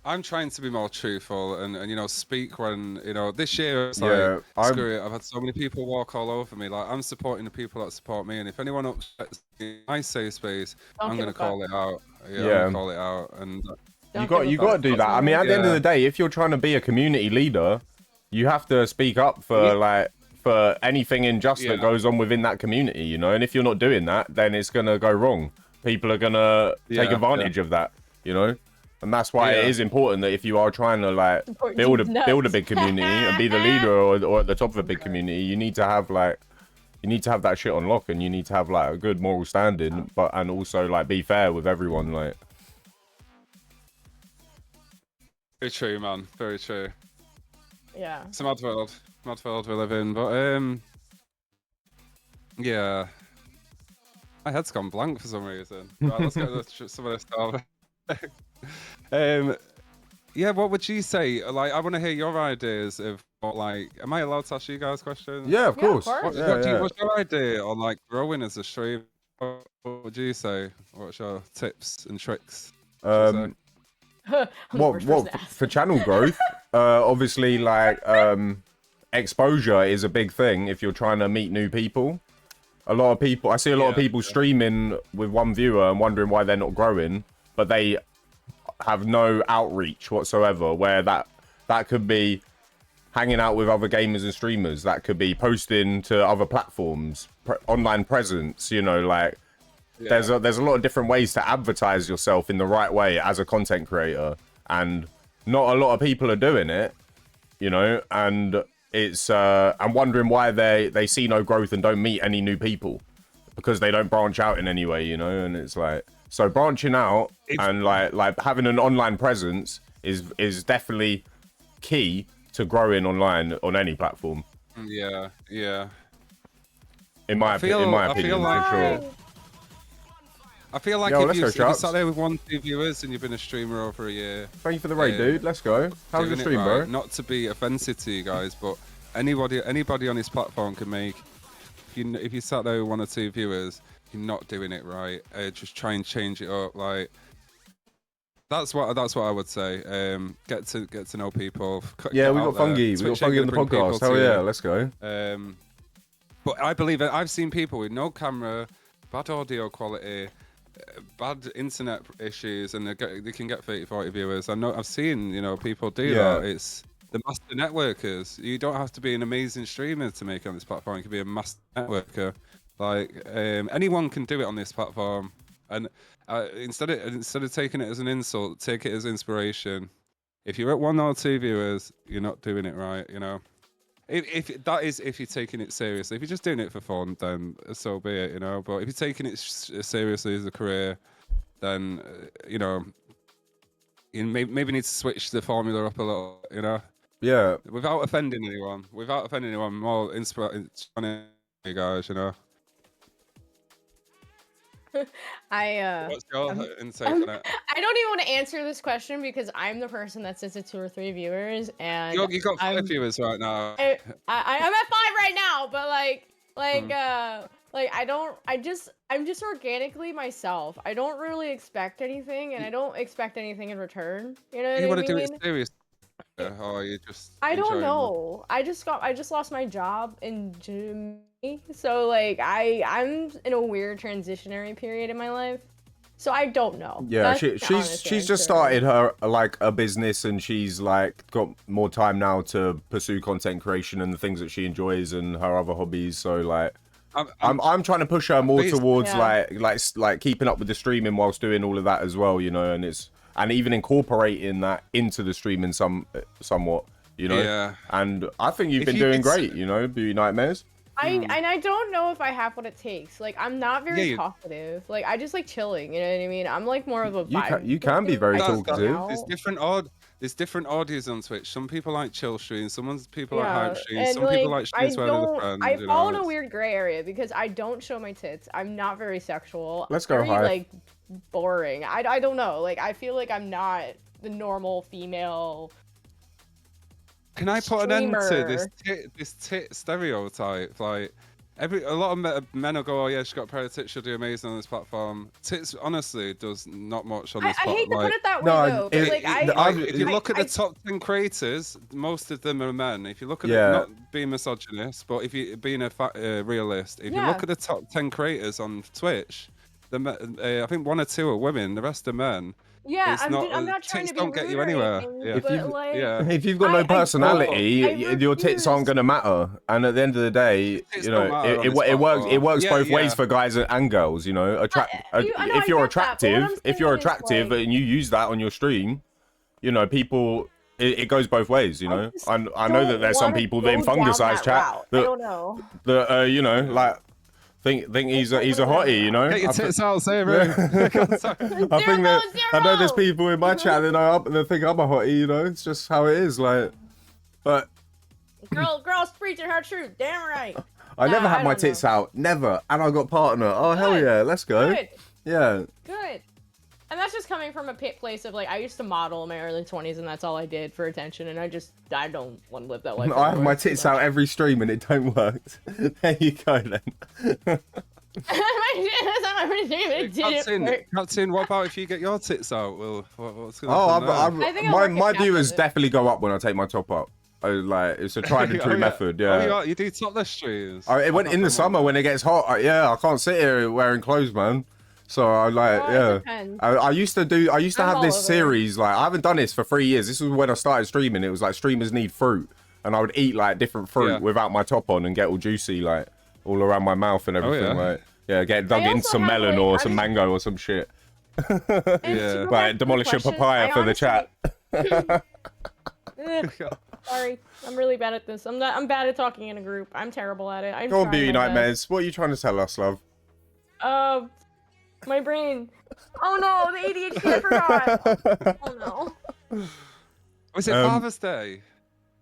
Speaker 3: I'm trying to be more truthful and you know, speak when, you know, this year it's like, screw it, I've had so many people walk all over me. Like, I'm supporting the people that support me, and if anyone upsets me in my safe space, I'm going to call it out. Yeah, I'm going to call it out. And
Speaker 1: you got to do that. I mean, at the end of the day, if you're trying to be a community leader, you have to speak up for for anything unjust that goes on within that community, you know? And if you're not doing that, then it's going to go wrong. People are going to take advantage of that, you know? And that's why it is important that if you are trying to like build a big community and be the leader or at the top of a big community, you need to have that shit on lock, and you need to have like a good moral standing, and also like be fair with everyone. Like,
Speaker 3: very true, man. Very true.
Speaker 2: Yeah.
Speaker 3: It's a mad world we live in, but yeah. My head's gone blank for some reason. Right, let's get to some of this stuff. Yeah, what would you say? Like, I want to hear your ideas of what, like, am I allowed to ask you guys questions?
Speaker 1: Yeah, of course.
Speaker 3: What's your idea on like growing as a streamer? What would you say? What's your tips and tricks?
Speaker 1: What for channel growth? Obviously, like, exposure is a big thing if you're trying to meet new people. I see a lot of people streaming with one viewer and wondering why they're not growing, but they have no outreach whatsoever, where that could be hanging out with other gamers and streamers, that could be posting to other platforms, online presence, you know, like there's a lot of different ways to advertise yourself in the right way as a content creator, and not a lot of people are doing it, you know, and it's I'm wondering why they see no growth and don't meet any new people, because they don't branch out in any way, you know. And it's like, so branching out and like having an online presence is definitely key to growing online on any platform.
Speaker 3: Yeah.
Speaker 1: In my opinion,
Speaker 3: I feel like if you sat there with 1-2 viewers and you've been a streamer over a year.
Speaker 1: Thank you for the raid, dude. Let's go. How's the stream, bro?
Speaker 3: Not to be offensive to you guys, but anybody on this platform can make. If you sat there with 1 or 2 viewers, you're not doing it right. Just try and change it up. Like, That's what I would say. Get to know people.
Speaker 1: Yeah, we got Fungi. We got Fungi on the podcast. Hell yeah, let's go.
Speaker 3: But I believe that I've seen people with no camera, bad audio quality, bad internet issues, and they can get 30, 40 viewers. I've seen people do that. It's the master networkers. You don't have to be an amazing streamer to make it on this platform. You can be a master networker. Like anyone can do it on this platform. And instead of taking it as an insult, take it as inspiration. If you're at 1 or 2 viewers, you're not doing it right. If you're taking it seriously. If you're just doing it for fun, then so be it. But if you're taking it seriously as a career, then you maybe need to switch the formula up a little.
Speaker 1: Yeah.
Speaker 3: Without offending anyone. More inspiring, you guys. What's your intake on it?
Speaker 2: I don't even want to answer this question because I'm the person that sits at 2 or 3 viewers, and
Speaker 3: you got 5 viewers right now.
Speaker 2: I'm at 5 right now, but I'm just organically myself. I don't really expect anything, and I don't expect anything in return. You know what I mean?
Speaker 3: You want to do it serious, or are you just?
Speaker 2: I don't know. I just lost my job in June. So I'm in a weird transitionary period in my life, so I don't know.
Speaker 1: Yeah, she's just started her a business, and she's got more time now to pursue content creation and the things that she enjoys and her other hobbies. So I'm trying to push her more towards like keeping up with the streaming whilst doing all of that as well, and even incorporating that into the streaming somewhat,
Speaker 3: Yeah.
Speaker 1: And I think you've been doing great, Beauty Nightmares.
Speaker 2: And I don't know if I have what it takes. I'm not very talkative. I just like chilling. You know what I mean? I'm more of a vibe.
Speaker 1: You can be very talkative.
Speaker 3: There's different audios on Twitch. Some people like chill streams. Some people like hype streams. Some
Speaker 2: people
Speaker 3: like streams where they're friends.
Speaker 2: I fall in a weird gray area because I don't show my tits. I'm not very sexual.
Speaker 1: Let's go
Speaker 2: high. Boring. I don't know. I feel like I'm not the normal female.
Speaker 3: Can I put an end to this tit stereotype? A lot of men will go, "Oh yeah, she's got a pair of tits. She'll do amazing on this platform." Tits, honestly, does not much on this platform.
Speaker 2: I hate to put it that way, though.
Speaker 3: If you look at the top 10 creators, most of them are men. If you look at it, not being misogynist, but if you being a realist, if you look at the top 10 creators on Twitch, I think 1 or 2 are women. The rest are men.
Speaker 2: Yeah, I'm not trying to be
Speaker 3: don't get you anywhere.
Speaker 1: If you've got no personality, your tits aren't going to matter. And at the end of the day, it works both ways for guys and girls. If you're attractive, and you use that on your stream, people. It goes both ways. I know that there's some people in Fungusai's chat that think he's a hottie,
Speaker 3: Get your tits out, say it, man.
Speaker 1: I know there's people in my chat that think I'm a hottie, It's just how it is, but
Speaker 2: girls preaching her truth, damn right.
Speaker 1: I never had my tits out, never, and I got partner. Oh hell yeah, let's go.
Speaker 2: Good.
Speaker 1: Yeah.
Speaker 2: Good. And that's just coming from a place of I used to model in my early 20s, and that's all I did for attention, and I don't want to live that life.
Speaker 1: I have my tits out every stream, and it don't work. There you go then.
Speaker 3: Captain, what about if you get your tits out? Well, what's gonna happen
Speaker 1: my viewers definitely go up when I take my top up. It's a tried and true method. Yeah.
Speaker 3: You do topless streams.
Speaker 1: It went in the summer when it gets hot. I can't sit here wearing clothes, man. So I used to have this series. I haven't done this for 3 years. This was when I started streaming. It was streamers need fruit, and I would eat different fruit without my top on and get all juicy all around my mouth and everything. Get dug in some melon or some mango or some shit. Demolish a papaya for the chat.
Speaker 2: Sorry, I'm really bad at this. I'm bad at talking in a group. I'm terrible at it.
Speaker 1: Go on, Beauty Nightmares. What are you trying to tell us, love?
Speaker 2: My brain. Oh no, the ADHD, I forgot. Oh no.
Speaker 3: Was it Father's Day?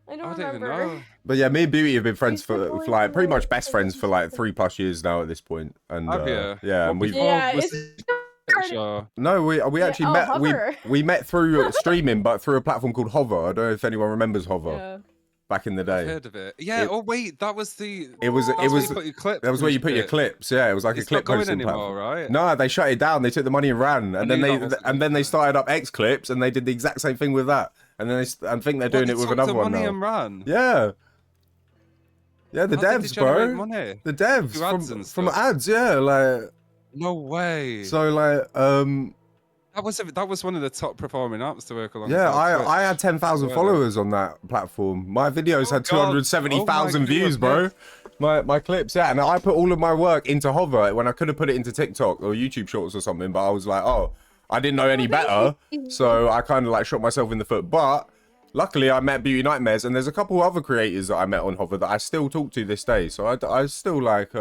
Speaker 2: I don't remember.
Speaker 1: But yeah, me and Beauty have been friends for pretty much best friends for 3+ years now at this point. And and we've No, we actually met. We met through streaming, but through a platform called Hover. I don't know if anyone remembers Hover. back in the day.
Speaker 3: I've heard of it. Yeah. Wait, that was the.
Speaker 1: It was.
Speaker 3: That was where you put your
Speaker 1: clips. Yeah, it was like
Speaker 3: it's
Speaker 1: a clip
Speaker 3: not going
Speaker 1: posting
Speaker 3: anymore,
Speaker 1: platform.
Speaker 3: right?
Speaker 1: No, they shut it down. They took the money and ran, and then they started up X Clips, and they did the exact same thing with that. And then I think they're doing it with another one now.
Speaker 3: And ran?
Speaker 1: Yeah. Yeah, the devs, bro.
Speaker 3: Money?
Speaker 1: The devs from ads. Yeah, like.
Speaker 3: No way.
Speaker 1: So like,
Speaker 3: that was one of the top performing apps to work alongside.
Speaker 1: Yeah, I had 10,000 followers on that platform. My videos had 270,000 views, bro. My clips, yeah, and I put all of my work into Hover when I could have put it into TikTok or YouTube Shorts or something, but I was like, oh, I didn't know any better, so I kind of like shot myself in the foot. But luckily, I met Beauty Nightmares, and there's a couple other creators that I met on Hover that I still talk to this day. So I still like,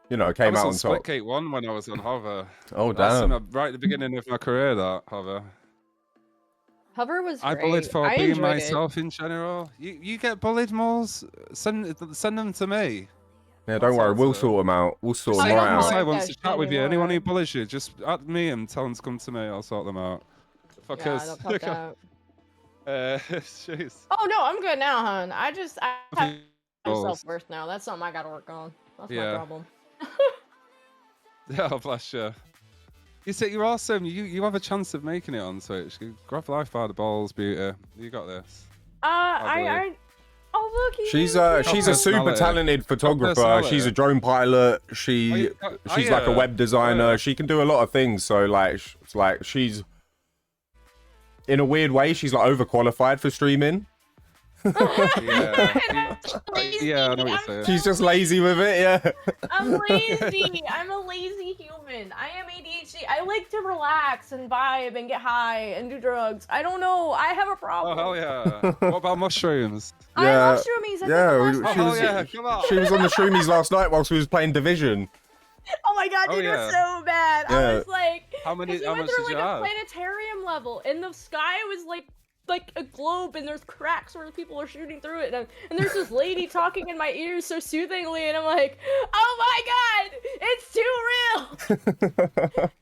Speaker 1: you know, came out on top.
Speaker 3: Splitgate 1 when I was on Hover.
Speaker 1: Oh, damn.
Speaker 3: Right at the beginning of my career, that Hover.
Speaker 2: Hover was great.
Speaker 3: I bullied for being myself in general. You get bullied, Moles? Send them to me.
Speaker 1: Yeah, don't worry. We'll sort them out. We'll sort them right out.
Speaker 3: I want to chat with you. Anyone who bullies you, just add me and tell them to come to me. I'll sort them out.
Speaker 2: Fuckers. Yeah,
Speaker 3: jeez.
Speaker 2: Oh, no, I'm good now, hon. I have self-worth now. That's something I got to work on. That's my problem.
Speaker 3: Yeah, bless you. You say you're awesome. You have a chance of making it on Twitch. Grab life by the balls, Beauty. You got this.
Speaker 2: Oh look.
Speaker 1: She's a super talented photographer. She's a drone pilot. She's like a web designer. She can do a lot of things. So like she's in a weird way, she's like overqualified for streaming.
Speaker 2: Yeah,
Speaker 3: I know what you're saying.
Speaker 1: She's just lazy with it, yeah.
Speaker 2: I'm lazy. I'm a lazy human. I am ADHD. I like to relax and vibe and get high and do drugs. I don't know. I have a problem.
Speaker 3: Oh, hell yeah. What about mushrooms?
Speaker 2: I love shroomies.
Speaker 1: Come on. She was on the shroomies last night while she was playing Division.
Speaker 2: Oh my god, dude, it was so bad.
Speaker 1: Yeah.
Speaker 2: I was like,
Speaker 3: how much did you
Speaker 2: have? A planetarium level, and the sky was like a globe, and there's cracks where people are shooting through it, and there's this lady talking in my ears so soothingly, and I'm like, oh my god, it's too real.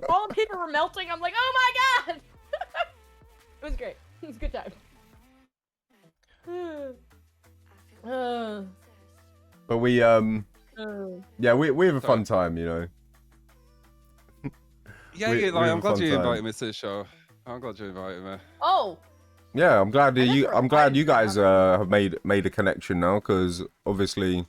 Speaker 2: All the people were melting. I'm like, oh my god. It was great. It was a good time.
Speaker 1: But we yeah, we have a fun time, you know.
Speaker 3: Yeah, I'm glad you invited me to the show. I'm glad you invited me.
Speaker 2: Oh.
Speaker 1: Yeah, I'm glad you guys have made a connection now, because obviously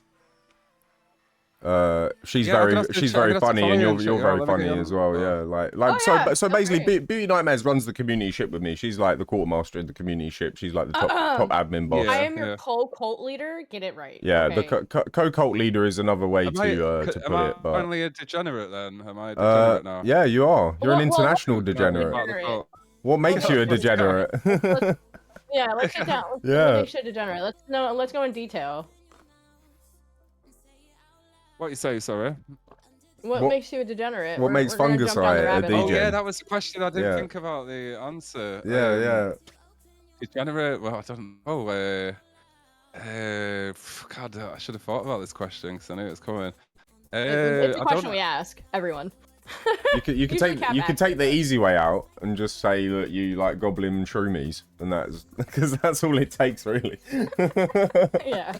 Speaker 1: she's very funny, and you're very funny as well. Yeah, so basically Beauty Nightmares runs the community ship with me. She's like the quartermaster of the community ship. She's like the top admin boss.
Speaker 2: I am your co-cult leader. Get it right.
Speaker 1: Yeah, okay. The co-cult leader is another way to put it.
Speaker 3: But finally a degenerate then? Am I a degenerate now?
Speaker 1: Yeah, you are. You're an international degenerate. What makes you a degenerate?
Speaker 2: Yeah, let's get down. What makes you a degenerate? Let's go in detail.
Speaker 3: What you say, sorry?
Speaker 2: What makes you a degenerate?
Speaker 1: What makes Fungusai a DJ?
Speaker 3: Oh yeah, that was the question. I didn't think about the answer.
Speaker 1: Yeah.
Speaker 3: Degenerate? Well, I don't know. God, I should have thought about this question because I knew it was coming.
Speaker 2: It's a question we ask everyone.
Speaker 1: You can take the easy way out and just say that you like goblin shroomies, and that's because that's all it takes, really.
Speaker 2: Yeah.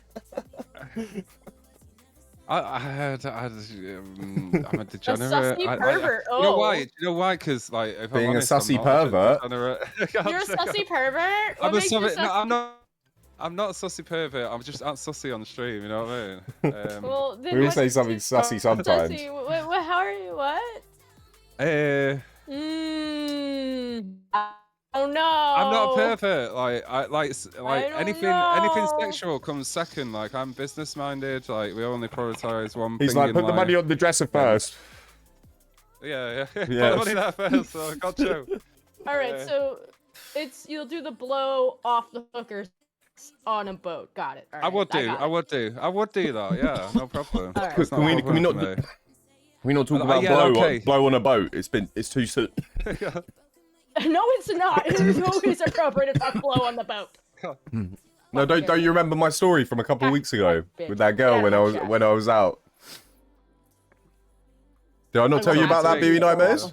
Speaker 3: I'm a degenerate.
Speaker 2: A sussy pervert.
Speaker 3: You know why? You know why? Because like, if
Speaker 1: being
Speaker 3: I'm honest,
Speaker 1: a sussy pervert.
Speaker 2: You're a sussy pervert.
Speaker 3: I'm not a sussy pervert. I'm just sussy on the stream. You know what I mean?
Speaker 2: Well,
Speaker 1: we will say something sussy sometimes.
Speaker 2: Sussy. How are you? What? Oh no!
Speaker 3: I'm not a pervert. Like anything sexual comes second. Like I'm business minded. Like we only prioritize one thing.
Speaker 1: He's like, put the money on the dresser first.
Speaker 3: Yeah. Put the money there first. So got you.
Speaker 2: All right, so you'll do the blow off the hookers on a boat. Got it. All right, I would do that. Yeah, no problem. All right.
Speaker 1: Can we not talk about blow on a boat? It's too soon.
Speaker 2: No, it's not. There's always appropriate about blow on the boat.
Speaker 1: No, don't you remember my story from a couple of weeks ago with that girl when I was out? Did I not tell you about that, Beauty Nightmares?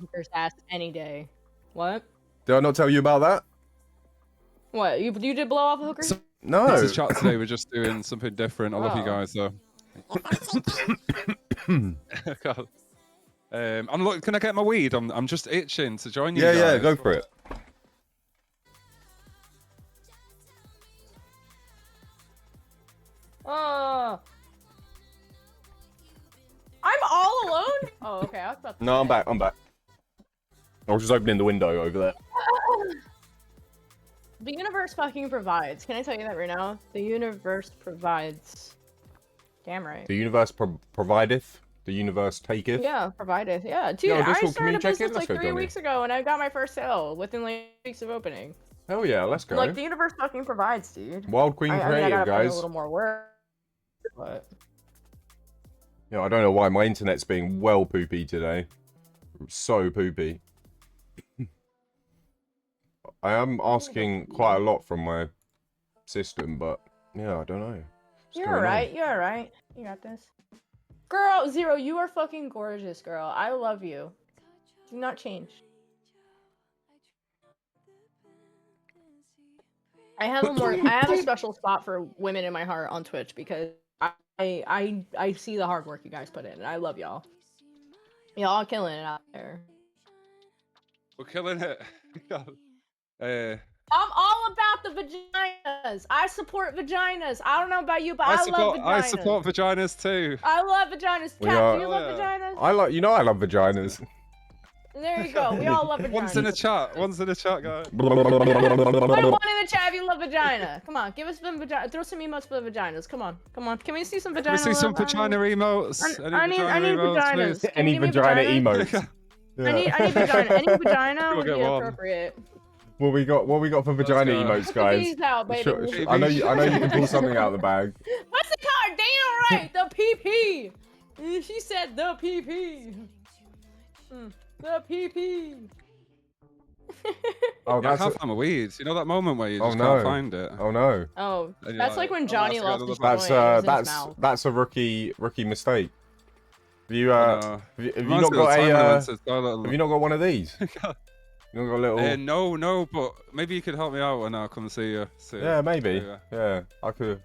Speaker 2: Any day. What?
Speaker 1: Did I not tell you about that?
Speaker 2: What? You did blow off a hooker?
Speaker 1: No.
Speaker 3: This is chat today. We're just doing something different. I love you guys, though. God. Look, can I get my weed? I'm just itching to join you guys.
Speaker 1: Yeah, go for it.
Speaker 2: I'm all alone? Oh, okay. I was about to
Speaker 1: No, I'm back. I was just opening the window over there.
Speaker 2: The universe fucking provides. Can I tell you that right now? The universe provides. Damn right.
Speaker 1: The universe provideth. The universe taketh.
Speaker 2: Yeah, provideth. Yeah, dude,
Speaker 1: Yo,
Speaker 2: I started a
Speaker 1: check in?
Speaker 2: business
Speaker 1: Let's
Speaker 2: like
Speaker 1: go,
Speaker 2: 3
Speaker 1: Johnny.
Speaker 2: weeks ago, and I got my first sale within like weeks of opening.
Speaker 1: Hell yeah, let's go.
Speaker 2: Like the universe fucking provides, dude.
Speaker 1: Wild Queen
Speaker 2: I mean, I
Speaker 1: Creative,
Speaker 2: gotta put in
Speaker 1: guys.
Speaker 2: a little more work, but
Speaker 1: Yeah, I don't know why my internet's being well poopy today. So poopy. I am asking quite a lot from my system, but yeah, I don't know.
Speaker 2: you're alright. You're alright. You got this. Girl, Zero, you are fucking gorgeous, girl. I love you. Do not change. I have a special spot for women in my heart on Twitch because I see the hard work you guys put in, and I love y'all. Y'all killing it out there.
Speaker 3: We're killing it.
Speaker 2: I'm all about the vaginas. I support vaginas. I don't know about you, but I love vaginas.
Speaker 3: I support vaginas too.
Speaker 2: I love vaginas. Kat, do you love vaginas?
Speaker 1: I love vaginas.
Speaker 2: There you go. We all love vaginas.
Speaker 3: One's in the chat. One's in the chat, guys.
Speaker 2: Put one in the chat if you love vagina. Come on, give us some vagina. Throw some emotes for the vaginas. Come on. Can we see some vagina?
Speaker 3: Can we see some vagina emotes?
Speaker 2: I need vaginas.
Speaker 1: Any vagina emotes.
Speaker 2: I need vagina. Any vagina would be appropriate.
Speaker 1: What we got for vagina emotes, guys?
Speaker 2: These out, baby.
Speaker 1: Sure, I know you can pull something out of the bag.
Speaker 2: What's the card? Damn right, the PP. She said the PP. The PP.
Speaker 1: Oh,
Speaker 3: I can't find my weeds. You know that moment where you just
Speaker 1: no.
Speaker 3: can't find it.
Speaker 1: Oh no.
Speaker 2: Oh, that's like when Johnny lost his
Speaker 1: That's a rookie mistake. Have you not got one of these? You not got a little...
Speaker 3: No, but maybe you could help me out when I come see you.
Speaker 1: Yeah, maybe. Yeah, I could.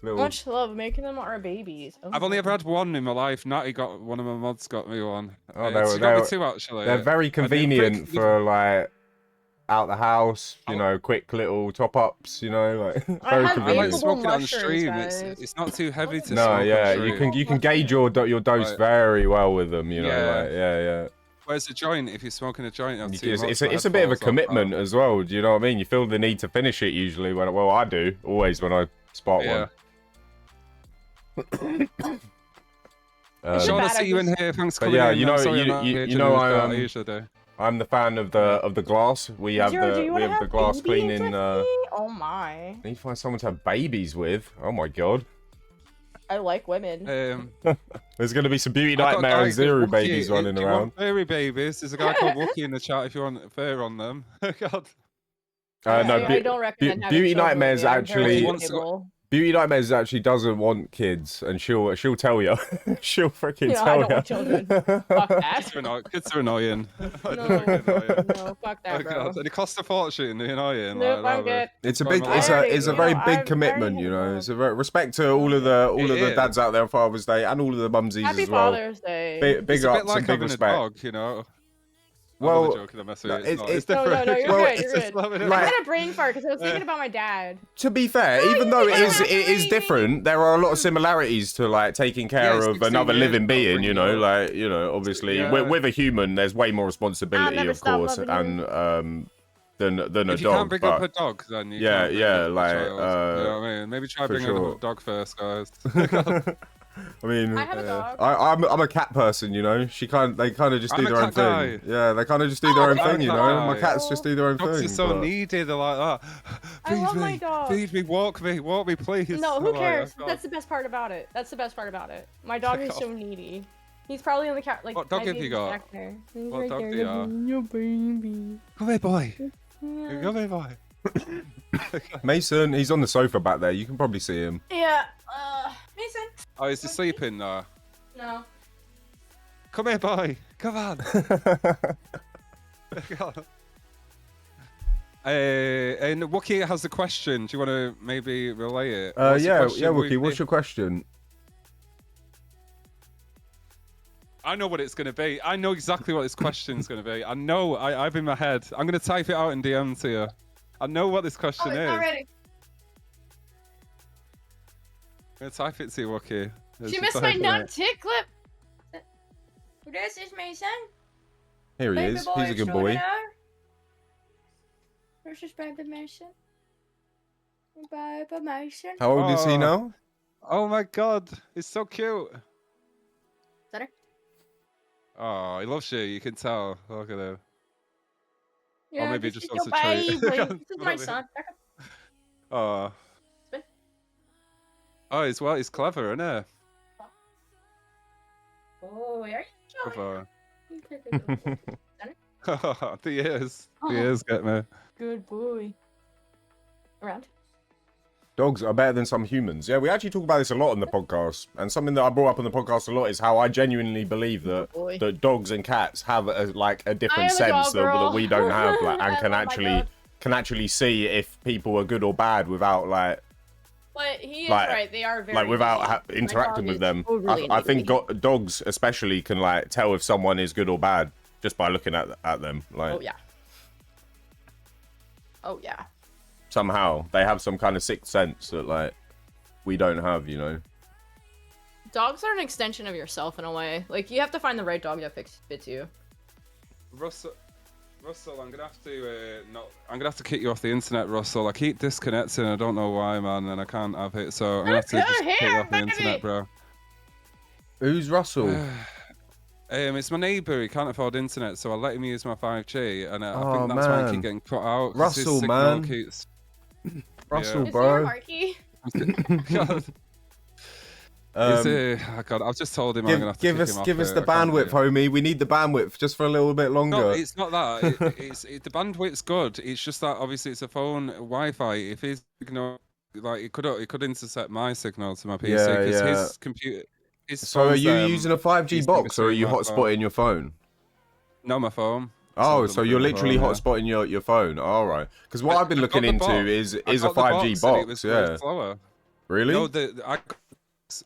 Speaker 2: Much love, making them our babies.
Speaker 3: I've only ever had one in my life. Natty got one of my mods got me one.
Speaker 1: Oh,
Speaker 3: she got me two actually.
Speaker 1: They're very convenient for like out the house, you know, quick little top ups, you know, like very convenient.
Speaker 3: I like smoking it on stream. It's not too heavy to smoke.
Speaker 1: No, yeah, you can gauge your dose very well with them, you know, yeah.
Speaker 3: Whereas a joint, if you're smoking a joint,
Speaker 1: it's a bit of a commitment as well. Do you know what I mean? You feel the need to finish it usually. Well, I do always when I spot one.
Speaker 3: Sean, I see you in here. Thanks for coming in.
Speaker 1: I'm the fan of the glass. We have the glass cleaning.
Speaker 2: Oh my!
Speaker 1: I need to find someone to have babies with. Oh my god.
Speaker 2: I like women.
Speaker 1: There's going to be some Beauty Nightmare and Zero babies running around.
Speaker 3: Fairy babies. There's a guy called Wookie in the chat if you want fair on them. God.
Speaker 1: No,
Speaker 2: I don't recommend
Speaker 1: Beauty Nightmares actually. Beauty Nightmares actually doesn't want kids, and she'll tell you. She'll freaking tell
Speaker 2: I don't want children. Fuck that.
Speaker 3: Kids are annoying.
Speaker 2: No, fuck that, bro.
Speaker 3: And it costs a fortune. They're annoying.
Speaker 1: It's a very big commitment, you know. It's a respect to all of the dads out there on Father's Day and all of the mumsies as well.
Speaker 2: Happy Father's Day.
Speaker 1: Big ups and big respect.
Speaker 3: A dog, you know.
Speaker 1: Well,
Speaker 3: it's
Speaker 2: different.
Speaker 3: different.
Speaker 2: No, you're good. I had a brain fart because I was thinking about my dad.
Speaker 1: To be fair, even though it is different, there are a lot of similarities to like taking care of another living being. You know, like obviously with a human, there's way more responsibility, of course, and than a dog.
Speaker 3: If you can't bring up a dog, then you
Speaker 1: like
Speaker 3: you know what I mean? Maybe try bringing up a dog first, guys.
Speaker 1: I mean,
Speaker 2: I have a dog.
Speaker 1: I'm a cat person, you know. They kind of just do their own thing. Yeah, they kind of just do their own thing, you know. My cats just do their own thing.
Speaker 3: Dogs are so needy. They're like that.
Speaker 2: I love my dog.
Speaker 3: Feed me, walk me, please.
Speaker 2: No, who cares? That's the best part about it. My dog is so needy. He's probably on the cat. Like,
Speaker 3: what dog have you got? What dog do you have?
Speaker 2: Your baby.
Speaker 3: Come here, boy. Come here, boy.
Speaker 1: Mason, he's on the sofa back there. You can probably see him.
Speaker 2: Yeah. Mason.
Speaker 3: Oh, is he sleeping now?
Speaker 2: No.
Speaker 3: Come here, boy. Come on. And Wookie has a question. Do you want to maybe relay it?
Speaker 1: Yeah, Wookie, what's your question?
Speaker 3: I know what it's going to be. I know exactly what this question's going to be. I know. I've in my head. I'm going to type it out in DM to you. I know what this question is.
Speaker 2: Already.
Speaker 3: I'm going to type it to you, Wookie.
Speaker 2: She missed my nut-tick clip. This is my son.
Speaker 1: Here he is. He's a good boy.
Speaker 2: This is Baby Mason. Baby Mason.
Speaker 1: How old is he now?
Speaker 3: Oh my god, he's so cute.
Speaker 2: Is that her?
Speaker 3: Oh, he loves you. You can tell. Look at him.
Speaker 2: Yeah,
Speaker 3: or maybe just
Speaker 2: your
Speaker 3: wants to treat.
Speaker 2: This is my son.
Speaker 3: Oh.
Speaker 2: Spin.
Speaker 3: Oh, he's clever, isn't he?
Speaker 2: Oh, are you
Speaker 3: Clever.
Speaker 2: sure?
Speaker 3: The ears. The ears get me.
Speaker 2: Good boy. Around.
Speaker 1: Dogs are better than some humans. Yeah, we actually talk about this a lot on the podcast. And something that I brought up on the podcast a lot is how I genuinely believe that dogs and cats have a different sense that we don't have, and can actually see if people are good or bad without
Speaker 2: But he is right. They are very
Speaker 1: without interacting with them. I think dogs especially can tell if someone is good or bad just by looking at them.
Speaker 2: Oh yeah. Oh yeah.
Speaker 1: Somehow they have some kind of sixth sense that we don't have, you know.
Speaker 2: Dogs are an extension of yourself in a way. Like you have to find the right dog that fits you.
Speaker 3: Russell, I'm gonna have to I'm gonna have to kick you off the internet, Russell. I keep disconnecting. I don't know why, man, and I can't have it. So I'm gonna have to just kick you off the internet, bro.
Speaker 1: Who's Russell?
Speaker 3: It's my neighbour. He can't afford internet, so I let him use my 5G, and I think that's why I keep getting cut out.
Speaker 1: Russell, man. Russell, bro.
Speaker 2: Marky?
Speaker 3: God. God, I've just told him I'm gonna have to
Speaker 1: give us the bandwidth, homie. We need the bandwidth just for a little bit longer.
Speaker 3: No, it's not that. The bandwidth's good. It's just that obviously it's a phone Wi-Fi. If his signal, it could intercept my signal to my PC because his computer.
Speaker 1: So are you using a 5G box or are you hotspotting your phone?
Speaker 3: No, my phone.
Speaker 1: Oh, so you're literally hotspotting your phone. All right. Because what I've been looking into is a 5G box. Yeah.
Speaker 3: Slower.
Speaker 1: Really?
Speaker 3: No,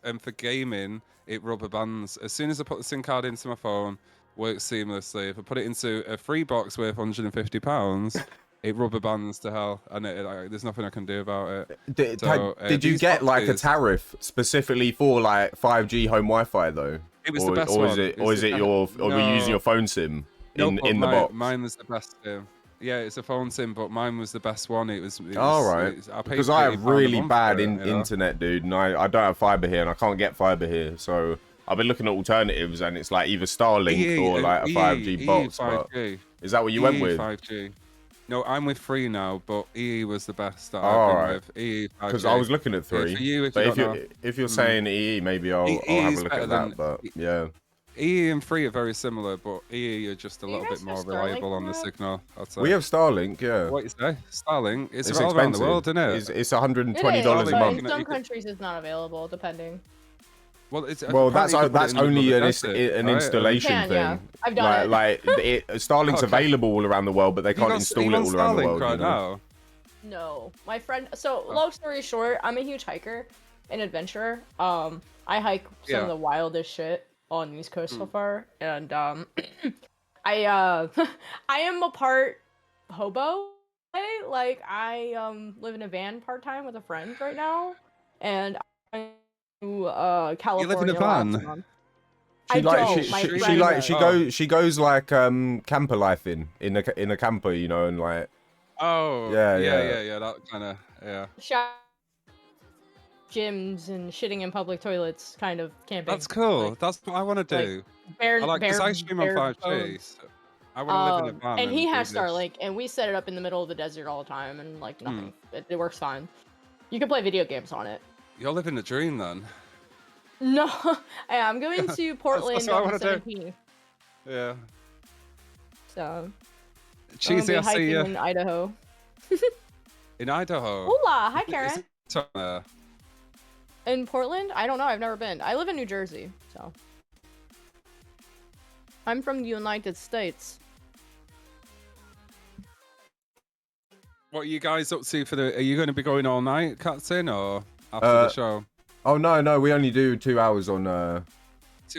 Speaker 3: and for gaming, it rubber bands. As soon as I put the SIM card into my phone, works seamlessly. If I put it into a free box worth £150, it rubber bands to hell, and there's nothing I can do about it.
Speaker 1: Did you get a tariff specifically for 5G home Wi-Fi though?
Speaker 3: It was the best one.
Speaker 1: Or were you using your phone SIM in the box?
Speaker 3: Mine was the best SIM. Yeah, it's a phone SIM, but mine was the best one. It was
Speaker 1: all right. Because I have really bad internet, dude, and I don't have fiber here, and I can't get fiber here. So I've been looking at alternatives, and it's either Starlink or a 5G box. 5G. Is that what you went with?
Speaker 3: 5G. No, I'm with 3 now, but EE was the best that I've been with. EE 5G.
Speaker 1: Because I was looking at 3.
Speaker 3: For you,
Speaker 1: if you're saying EE, maybe I'll have a look at that. But yeah.
Speaker 3: EE and 3 are very similar, but EE are just a little bit more reliable on the signal.
Speaker 1: We have Starlink, yeah.
Speaker 3: What you say? Starlink? It's all around the world, isn't it?
Speaker 1: It's $120 a month.
Speaker 2: In some countries, it's not available, depending.
Speaker 3: Well,
Speaker 1: that's only an installation thing.
Speaker 2: Yeah. I've done it.
Speaker 1: Starlink's available all around the world, but they can't install it all around the world.
Speaker 3: Right now?
Speaker 2: No, my friend. So, long story short, I'm a huge hiker and adventurer. I hike some of the wildest shit on the East Coast so far, and I am a part hobo. I live in a van part time with a friend right now, and I California.
Speaker 3: You live in a van?
Speaker 1: She goes camper life in a camper, you know, and
Speaker 3: Oh yeah, that kind of
Speaker 2: gyms and shitting in public toilets, kind of camping.
Speaker 3: That's cool. That's what I want to do. I stream on 5G. So I want to live in a van.
Speaker 2: And he has Starlink, and we set it up in the middle of the desert all the time, and nothing. It works fine. You can play video games on it.
Speaker 3: You're living the dream then.
Speaker 2: No, I'm going to Portland on the 17th.
Speaker 3: Yeah.
Speaker 2: So.
Speaker 3: Cheesy, I see you
Speaker 2: in Idaho.
Speaker 3: In Idaho.
Speaker 2: Hola, hi Karen. In Portland? I don't know. I've never been. I live in New Jersey, so. I'm from the United States.
Speaker 3: What are you guys up to for the? Are you going to be going all night, Captain, or after the show?
Speaker 1: Oh no, we only do 2 hours on
Speaker 3: 2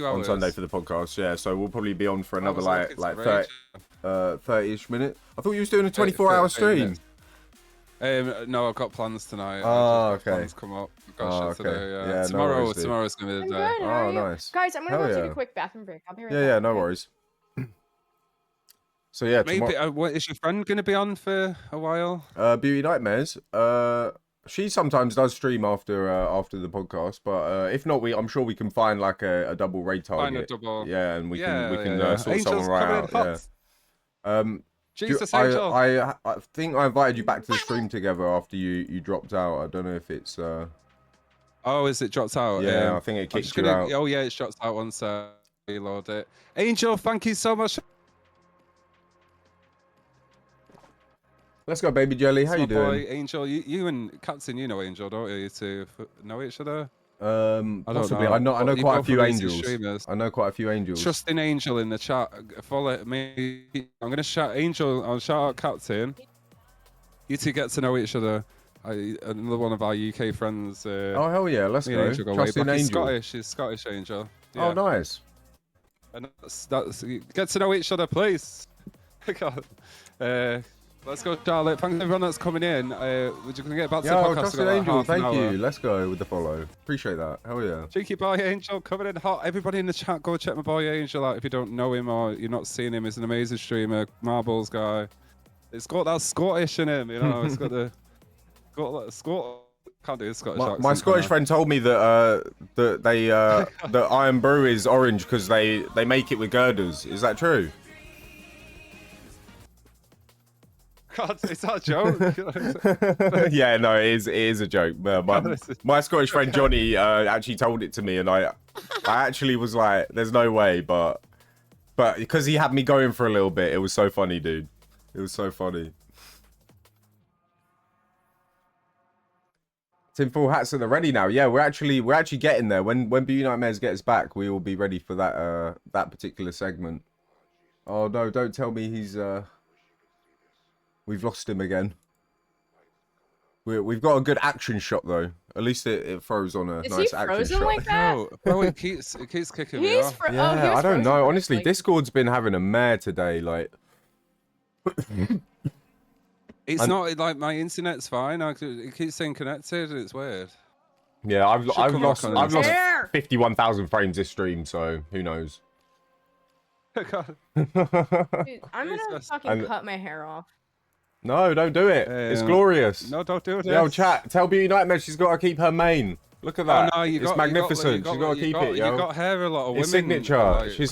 Speaker 3: hours
Speaker 1: on Sunday for the podcast. Yeah, so we'll probably be on for another like 30-ish minutes. I thought you was doing a 24-hour stream.
Speaker 3: No, I've got plans tonight.
Speaker 1: Oh, okay.
Speaker 3: Plans come up. I've got shit to do, yeah.
Speaker 1: No
Speaker 3: tomorrow's gonna be the day.
Speaker 2: Good, how are you?
Speaker 1: Nice.
Speaker 2: Guys, I'm gonna go take a quick bathroom break. I'll be right back.
Speaker 1: Yeah, no worries. So yeah,
Speaker 3: maybe what, is your friend gonna be on for a while?
Speaker 1: Beauty Nightmares. She sometimes does stream after the podcast, but if not, I'm sure we can find like a double raid target.
Speaker 3: Find a double.
Speaker 1: Yeah, and we can sort
Speaker 3: Angel's
Speaker 1: someone right out. Yeah.
Speaker 3: Jesus, Angel.
Speaker 1: I think I invited you back to the stream together after you dropped out. I don't know if it's.
Speaker 3: Oh, is it dropped out?
Speaker 1: Yeah, I think it kicked you out.
Speaker 3: Oh yeah, it dropped out once I reload it. Angel, thank you so much.
Speaker 1: Let's go, baby jelly. How you doing?
Speaker 3: Boy, Angel, you and Captain, you know Angel, don't you? You two know each other?
Speaker 1: Possibly. I know quite a few angels. I know quite a few angels.
Speaker 3: Trusting Angel in the chat. Follow me. I'm gonna shout Angel. I'll shout out Captain. You two get to know each other. Another one of our UK friends.
Speaker 1: Oh hell yeah, let's go. Trusting Angel.
Speaker 3: He's Scottish Angel.
Speaker 1: Yeah. Oh nice.
Speaker 3: And that's get to know each other, please. Let's go, Charlotte. Thanks everyone that's coming in. We're just gonna get back to the podcast.
Speaker 1: Trusted Angel, thank you. Let's go with the follow. Appreciate that. Hell yeah.
Speaker 3: Cheeky boy Angel coming in hot. Everybody in the chat, go check my boy Angel out if you don't know him or you're not seeing him. He's an amazing streamer, marbles guy. It's got that Scottish in him, you know. It's got the can't do a Scottish accent.
Speaker 1: My Scottish friend told me that that Iron Brew is orange because they make it with girders. Is that true?
Speaker 3: God, is that a joke?
Speaker 1: Yeah, no, it is a joke. My Scottish friend Johnny actually told it to me, and I actually was like, "There's no way," but because he had me going for a little bit, it was so funny, dude. It was so funny. Tinfoil hats are ready now. Yeah, we're actually getting there. When Beauty Nightmares gets back, we will be ready for that particular segment. Oh no! Don't tell me he's We've lost him again. We've got a good action shot though. At least it throws on a nice action shot.
Speaker 2: Like that?
Speaker 3: No, bro, it keeps kicking me off.
Speaker 1: Yeah, I don't know. Honestly, like... Discord's been having a mare today. Like,
Speaker 3: it's not like my internet's fine. It keeps saying connected. It's weird.
Speaker 1: Yeah, I've lost 51,000 frames this stream. So who knows?
Speaker 2: Dude, I'm gonna fucking cut my hair off.
Speaker 1: No, don't do it. It's glorious.
Speaker 3: No, don't do it.
Speaker 1: Yo, chat. Tell Beauty Nightmare she's got to keep her mane. Look at that.
Speaker 3: Oh, no,
Speaker 1: it's magnificent. She's got to keep it, yo.
Speaker 3: You got hair a lot of women.
Speaker 1: It's signature.
Speaker 3: Like,
Speaker 1: she's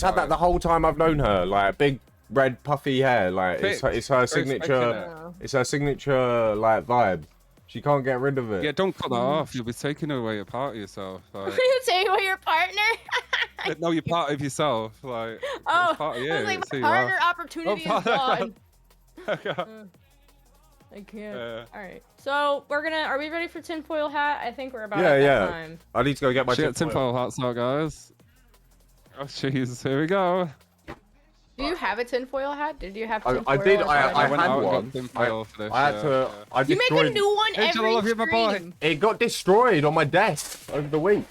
Speaker 1: had that the whole time I've known her. Like big red puffy hair. Like it's her signature. It's her signature like vibe. She can't get rid of it.
Speaker 3: Yeah, don't cut that off. You'll be taking away a part of yourself. Like...
Speaker 2: You take away your partner?
Speaker 3: No, you're part of yourself. Like, it's part of you.
Speaker 2: I was like, my partner opportunity is gone. I can't. All right. So are we ready for tinfoil hat? I think we're about at that time.
Speaker 1: I need to go get my
Speaker 3: tinfoil hats out, guys. Oh, jeez. Here we go.
Speaker 2: Do you have a tinfoil hat? Did you have tinfoil?
Speaker 1: I did. I had one.
Speaker 3: I had to.
Speaker 2: You make a new one every stream.
Speaker 1: It got destroyed on my desk over the week.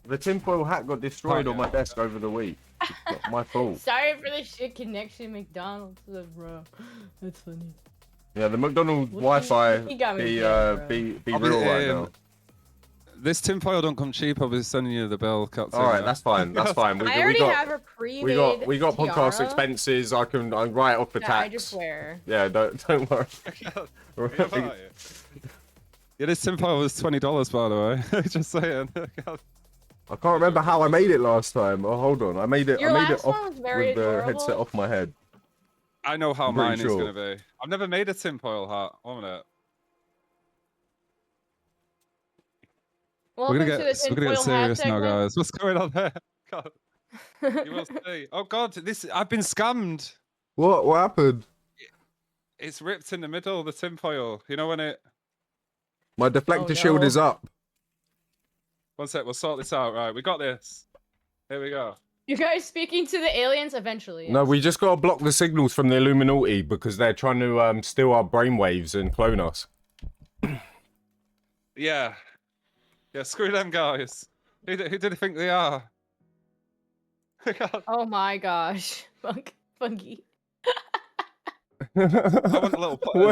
Speaker 1: The tinfoil hat got destroyed on my desk over the week. It's not my fault.
Speaker 2: Sorry for the shit connection, McDonald's, bro. That's funny.
Speaker 1: Yeah, the McDonald's Wi-Fi be real right now.
Speaker 3: This tinfoil don't come cheap. I'll be sending you the bill, Captain.
Speaker 1: All right, that's fine. That's fine.
Speaker 2: I already have a pre-made
Speaker 1: We got podcast expenses. I can write off the tax.
Speaker 2: I just wear.
Speaker 1: Yeah, don't worry.
Speaker 3: Yeah, this tinfoil was $20, by the way. Just saying.
Speaker 1: I can't remember how I made it last time. Oh, hold on. I made it off with the headset off my head.
Speaker 3: I know how mine is going to be. I've never made a tinfoil hat. One minute. We're gonna get serious now, guys. What's going on there? God. You will see. Oh God, I've been scammed.
Speaker 1: What happened?
Speaker 3: It's ripped in the middle, the tinfoil. You know when it...
Speaker 1: My deflector shield is up.
Speaker 3: One sec, we'll sort this out. Right, we got this. Here we go.
Speaker 2: You guys speaking to the aliens eventually? Yes.
Speaker 1: No, we just gotta block the signals from the Illuminati because they're trying to steal our brainwaves and clone us.
Speaker 3: Yeah. Yeah, screw them guys. Who do they think they are?
Speaker 2: Oh my gosh. Funky.
Speaker 3: I want a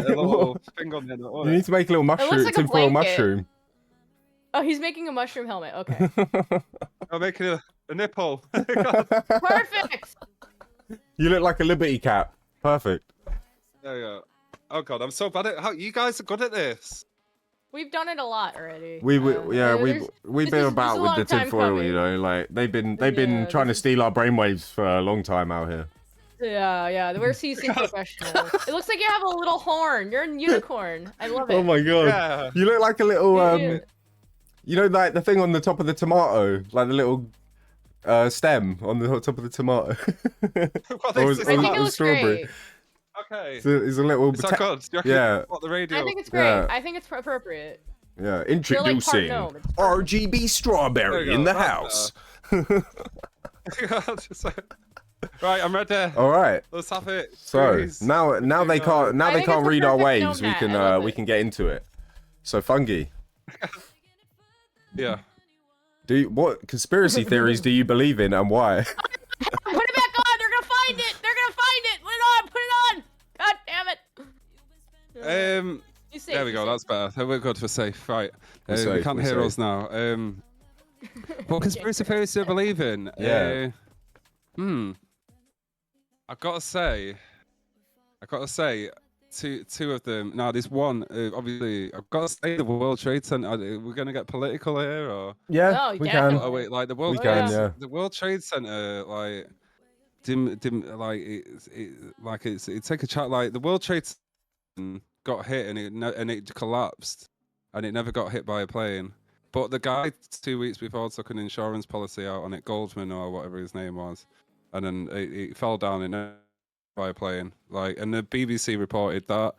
Speaker 3: little thing on there.
Speaker 1: You need to make a little mushroom,
Speaker 2: like a
Speaker 1: tinfoil
Speaker 2: blanket.
Speaker 1: mushroom.
Speaker 2: Oh, he's making a mushroom helmet. Okay.
Speaker 3: I'm making a nipple.
Speaker 2: Perfect.
Speaker 1: You look like a Liberty Cap. Perfect.
Speaker 3: There we go. Oh god, I'm so bad at how you guys are good at this.
Speaker 2: We've done it a lot already.
Speaker 1: We've been about with the tinfoil, you know, like they've been trying to steal our brainwaves for a long time out here.
Speaker 2: Yeah, we're CC professionals. It looks like you have a little horn. You're a unicorn. I love it.
Speaker 1: Oh my god.
Speaker 3: Yeah.
Speaker 1: You look like a little you know, like the thing on the top of the tomato, like the little stem on the top of the tomato.
Speaker 3: I
Speaker 2: think it looks great.
Speaker 3: Okay.
Speaker 1: It's a little.
Speaker 3: Is that good?
Speaker 1: Yeah.
Speaker 3: What, the radio?
Speaker 2: I think it's great.
Speaker 1: Yeah.
Speaker 2: I think it's appropriate.
Speaker 1: Yeah. Introducing RGB strawberry in the house.
Speaker 3: Right, I'm ready.
Speaker 1: All right.
Speaker 3: Let's have it.
Speaker 1: So
Speaker 3: Please.
Speaker 1: now they can't read our waves. We can get into it. So Fungi.
Speaker 3: Yeah.
Speaker 1: What conspiracy theories do you believe in and why?
Speaker 2: Put it back on. They're gonna find it. They're gonna find it. Put it on. Put it on. God damn it.
Speaker 3: There we go. That's better. We're good for safe. Right. We can't hear us now. What conspiracy theories do you believe in?
Speaker 1: Yeah.
Speaker 3: I've got to say, two of them. Now, there's one. Obviously, I've got to say the World Trade Center. We're gonna get political here, or
Speaker 1: yeah, we can.
Speaker 3: Oh wait, like the World. The World Trade Center, like, it's take a chat. Like the World Trade Center got hit and it collapsed, and it never got hit by a plane. But the guy 2 weeks before took an insurance policy out on it, Goldman or whatever his name was, and then it fell down and by a plane. Like, and the BBC reported that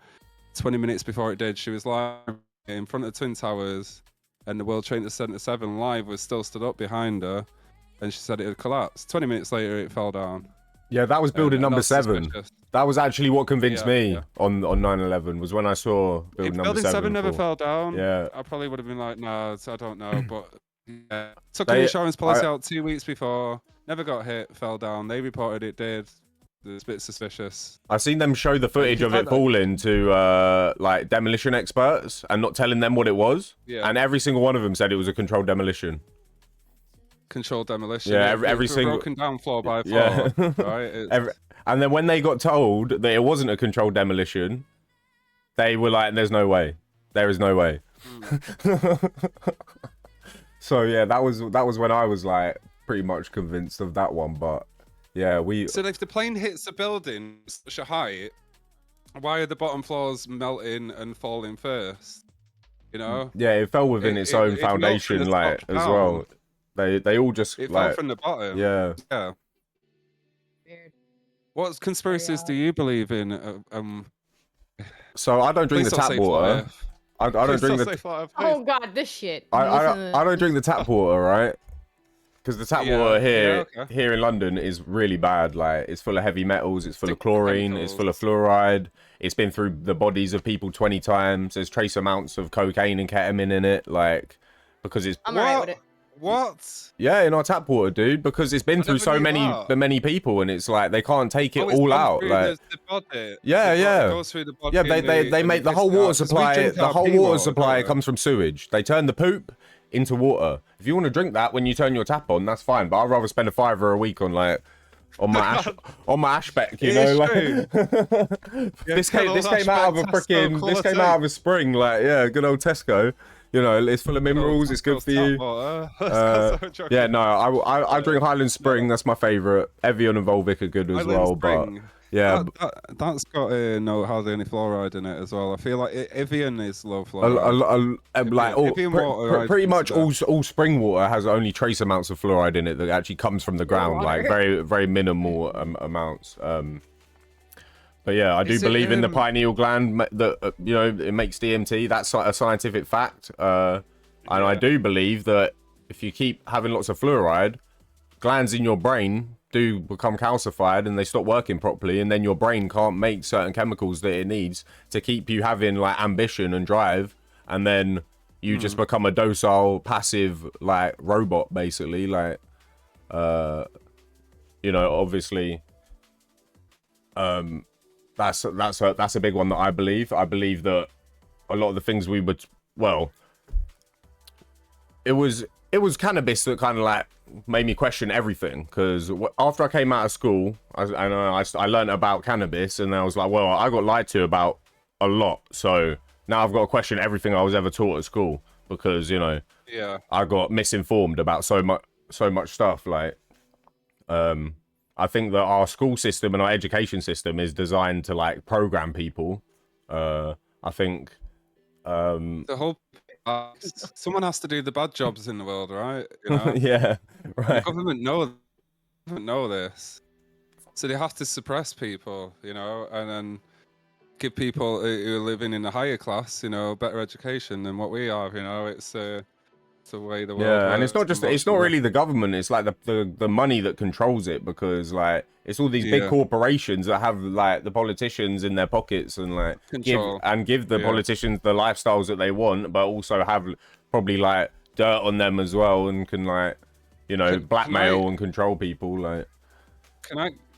Speaker 3: 20 minutes before it did, she was live in front of Twin Towers, and the World Trade Center 7 live was still stood up behind her, and she said it had collapsed. 20 minutes later, it fell down.
Speaker 1: Yeah, that was building number 7.
Speaker 3: Suspicious.
Speaker 1: That was actually what convinced me on 9/11 was when I saw building number 7.
Speaker 3: Building 7 never fell down.
Speaker 1: Yeah,
Speaker 3: I probably would have been like, no, I don't know, but yeah, took an insurance policy out 2 weeks before, never got hit, fell down. They reported it did. It's a bit suspicious.
Speaker 1: I've seen them show the footage of it falling to like demolition experts and not telling them what it was. Yeah. And every single one of them said it was a controlled demolition.
Speaker 3: Controlled demolition.
Speaker 1: Yeah, every single
Speaker 3: broken down floor by floor.
Speaker 1: Yeah.
Speaker 3: Right.
Speaker 1: And then when they got told that it wasn't a controlled demolition, they were like, "There's no way. There is no way." So yeah, that was when I was like pretty much convinced of that one. But yeah,
Speaker 3: So if the plane hits a building such a height, why are the bottom floors melting and falling first? You know?
Speaker 1: Yeah, it fell within its own foundation, like as well. They all just
Speaker 3: fell from the bottom.
Speaker 1: Yeah.
Speaker 3: Yeah.
Speaker 2: Weird.
Speaker 3: What conspiracies do you believe in?
Speaker 1: So I don't drink the tap water. I don't drink the.
Speaker 2: Oh god, this shit.
Speaker 1: I don't drink the tap water, right? Because the tap water here in London is really bad. Like, it's full of heavy metals, it's full of chlorine, it's full of fluoride. It's been through the bodies of people 20 times. There's trace amounts of cocaine and ketamine in it, like, because it's.
Speaker 2: I'm alright with it.
Speaker 3: What?
Speaker 1: Yeah, in our tap water, dude, because it's been through so many people, and it's like they can't take it all out. Like,
Speaker 3: the body.
Speaker 1: Yeah.
Speaker 3: It goes through the body.
Speaker 1: Yeah, they make the whole water supply. The whole water supply comes from sewage. They turn the poop into water. If you want to drink that when you turn your tap on, that's fine. But I'd rather spend $5 a week on like on my ashbeck, you know. Like, this came out of a freaking this came out of a spring, like, yeah, good old Tesco. You know, it's full of minerals. It's good for you. Yeah, no, I drink Highland Spring. That's my favourite. Evian and Volvic are good as well. Spring. But yeah,
Speaker 3: that's got no hardly any fluoride in it as well. I feel like Evian is low fluoride.
Speaker 1: Like pretty much all spring water has only trace amounts of fluoride in it that actually comes from the ground, like very very minimal amounts. But yeah, I do believe in the pineal gland, that you know, it makes DMT. That's a scientific fact. And I do believe that if you keep having lots of fluoride, glands in your brain do become calcified and they stop working properly, and then your brain can't make certain chemicals that it needs to keep you having like ambition and drive, and then you just become a docile, passive like robot, basically. Like, you know, obviously, that's a big one that I believe. I believe that a lot of the things we would, well, it was cannabis that kind of like made me question everything, because after I came out of school, I learned about cannabis, and I was like, well, I got lied to about a lot, so now I've got to question everything I was ever taught at school, because, you know, I got misinformed about so much stuff. Like, I think that our school system and our education system is designed to like program people. I think
Speaker 3: the whole someone has to do the bad jobs in the world, right? You know?
Speaker 1: Yeah, right.
Speaker 3: The government know this, so they have to suppress people, you know, and then give people who are living in the higher class, you know, better education than what we have. You know, it's the way the world works.
Speaker 1: And it's not really the government, it's like the money that controls it, because like it's all these big corporations that have like the politicians in their pockets, and like give the politicians the lifestyles that they want, but also have probably like dirt on them as well, and can like, you know, blackmail and control people. Like,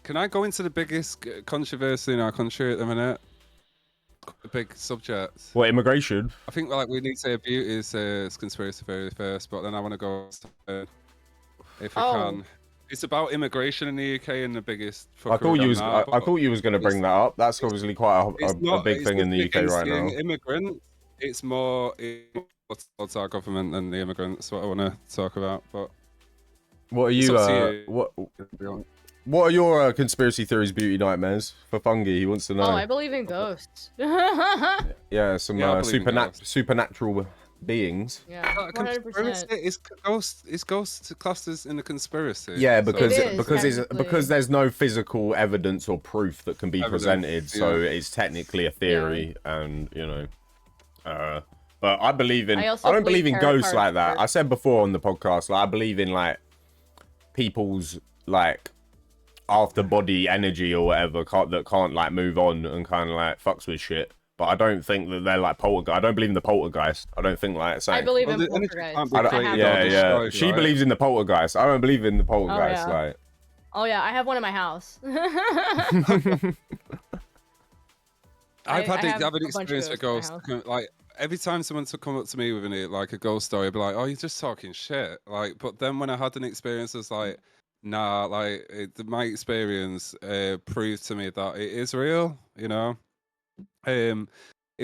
Speaker 3: can I go into the biggest controversy in our country at the minute? A big subject.
Speaker 1: What, immigration?
Speaker 3: I think like we need to say is conspiracy theory first, but then I want to go if I can. It's about immigration in the UK and the biggest.
Speaker 1: I thought you was going to bring that up. That's obviously quite a big thing in the UK right now.
Speaker 3: Immigrant, it's more towards our government than the immigrants. What I want to talk about. But
Speaker 1: what are you? What are your conspiracy theories, beauty nightmares? For Fungi, he wants to know.
Speaker 2: Oh, I believe in ghosts.
Speaker 1: Yeah, some supernatural beings.
Speaker 2: Yeah, 100%.
Speaker 3: Is ghosts classed as in a conspiracy?
Speaker 1: Yeah, because there's no physical evidence or proof that can be presented, so it's technically a theory, and you know. But I don't believe in ghosts like that. I said before on the podcast, like, I believe in like people's like after body energy or whatever that can't like move on and kind of like fucks with shit. But I don't think that they're like poltergeist. I don't believe in the poltergeist. I don't think like saying.
Speaker 2: I believe in poltergeist.
Speaker 1: Yeah. She believes in the poltergeist. I don't believe in the poltergeist. Like.
Speaker 2: Oh yeah, I have one in my house.
Speaker 3: I've had an experience with ghosts. Like every time someone come up to me with a ghost story, I'd be like, "Oh, you're just talking shit." Like, but then when I had an experience, it's like, nah, like my experience proved to me that it is real. You know, it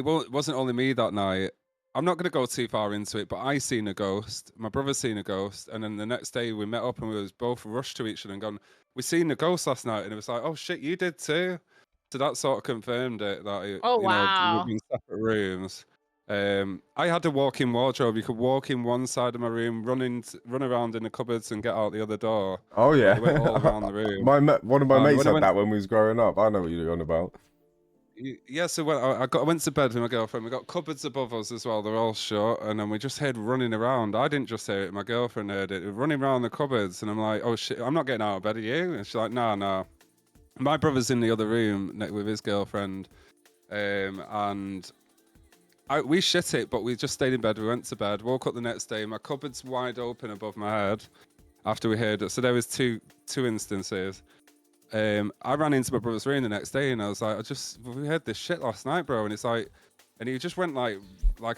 Speaker 3: wasn't only me that night. I'm not gonna go too far into it, but I seen a ghost. My brother seen a ghost, and then the next day we met up and we was both rushed to each other and gone, "We seen a ghost last night," and it was like, "Oh shit, you did too." So that sort of confirmed it. That we were in separate rooms. I had a walk-in wardrobe. You could walk in one side of my room, run around in the cupboards, and get out the other door.
Speaker 1: Oh yeah,
Speaker 3: we went all around the room.
Speaker 1: One of my mates had that when we was growing up. I know what you're on about.
Speaker 3: Yeah, so when I went to bed with my girlfriend. We got cupboards above us as well. They're all shut, and then we just heard running around. I didn't just hear it; my girlfriend heard it. Running around the cupboards, and I'm like, "Oh shit, I'm not getting out of bed. Are you?" And she's like, "No." My brother's in the other room with his girlfriend, and we shit it, but we just stayed in bed. We went to bed, woke up the next day. My cupboard's wide open above my head after we heard it. So there was two instances. I ran into my brother's room the next day, and I was like, we heard this shit last night, bro. And it's like, and he just went like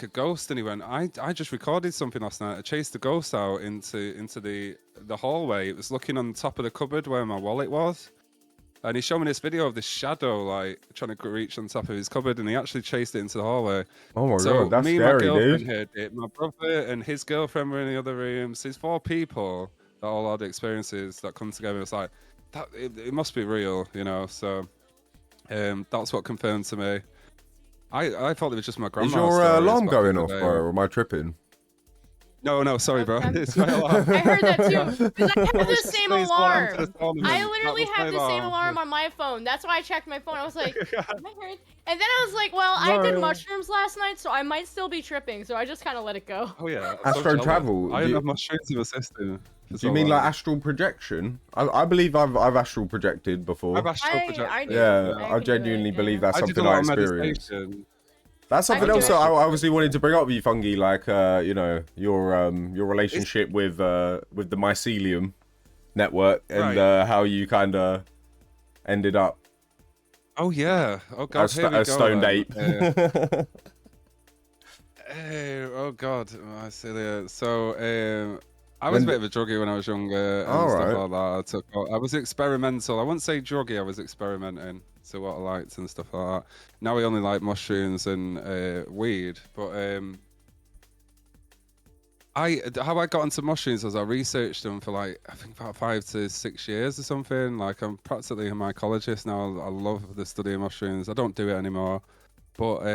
Speaker 3: a ghost, and he went, I just recorded something last night. I chased the ghost out into the hallway. It was looking on the top of the cupboard where my wallet was. And he showed me this video of this shadow, like, trying to reach on top of his cupboard, and he actually chased it into the hallway.
Speaker 1: Oh my god, that's
Speaker 3: me
Speaker 1: scary,
Speaker 3: and my girlfriend
Speaker 1: dude.
Speaker 3: heard it. My brother and his girlfriend were in the other room. So it's 4 people that all had experiences that come together. It's like, it must be real, you know? So that's what confirmed to me. I thought it was just my grandma.
Speaker 1: Is your alarm going off, bro, or am I tripping?
Speaker 3: No, sorry, bro. It's my alarm.
Speaker 2: I heard that too. Because I have the same alarm. I literally have the same alarm on my phone. That's why I checked my phone. I was like, am I heard? And then I was like, well, I did mushrooms last night, so I might still be tripping. So I just kind of let it go.
Speaker 3: Oh yeah.
Speaker 1: Astro travel.
Speaker 3: I didn't have mushrooms in my system.
Speaker 1: Do you mean like astral projection? I believe I've astral projected before.
Speaker 3: I've astral projected.
Speaker 2: I do.
Speaker 1: Yeah, I genuinely believe that's something I experienced. That's something else that I obviously wanted to bring up with you, Fungi, like you know, your relationship with the mycelium network and how you kind of ended up.
Speaker 3: Oh yeah. Oh god.
Speaker 1: A stoned ape.
Speaker 3: Oh god, mycelium. So I was a bit of a druggie when I was younger and stuff like that. I was experimental. I wouldn't say druggie. I was experimenting. So what I liked and stuff like that. Now we only like mushrooms and weed. But how I got into mushrooms was I researched them for like I think about 5 to 6 years or something. Like I'm practically a mycologist now. I love the study of mushrooms. I don't do it anymore, but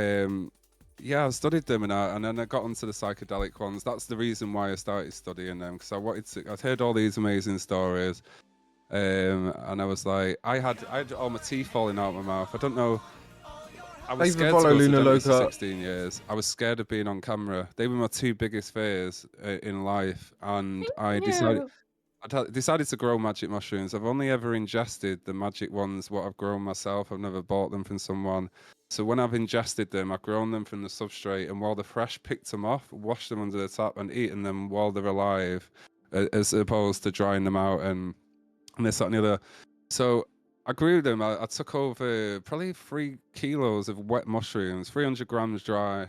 Speaker 3: yeah, I studied them and then I got onto the psychedelic ones. That's the reason why I started studying them because I wanted to. I'd heard all these amazing stories. And I was like, I had all my teeth falling out of my mouth. I don't know. I was scared to go to the dentist for 16 years. I was scared of being on camera. They were my 2 biggest fears in life, and I decided to grow magic mushrooms. I've only ever ingested the magic ones, what I've grown myself. I've never bought them from someone. So when I've ingested them, I've grown them from the substrate, and while they're fresh, picked them off, washed them under the tap, and eaten them while they're alive, as opposed to drying them out and this, that, and the other. So I grew them. I took over probably 3 kilos of wet mushrooms, 300 grams dry,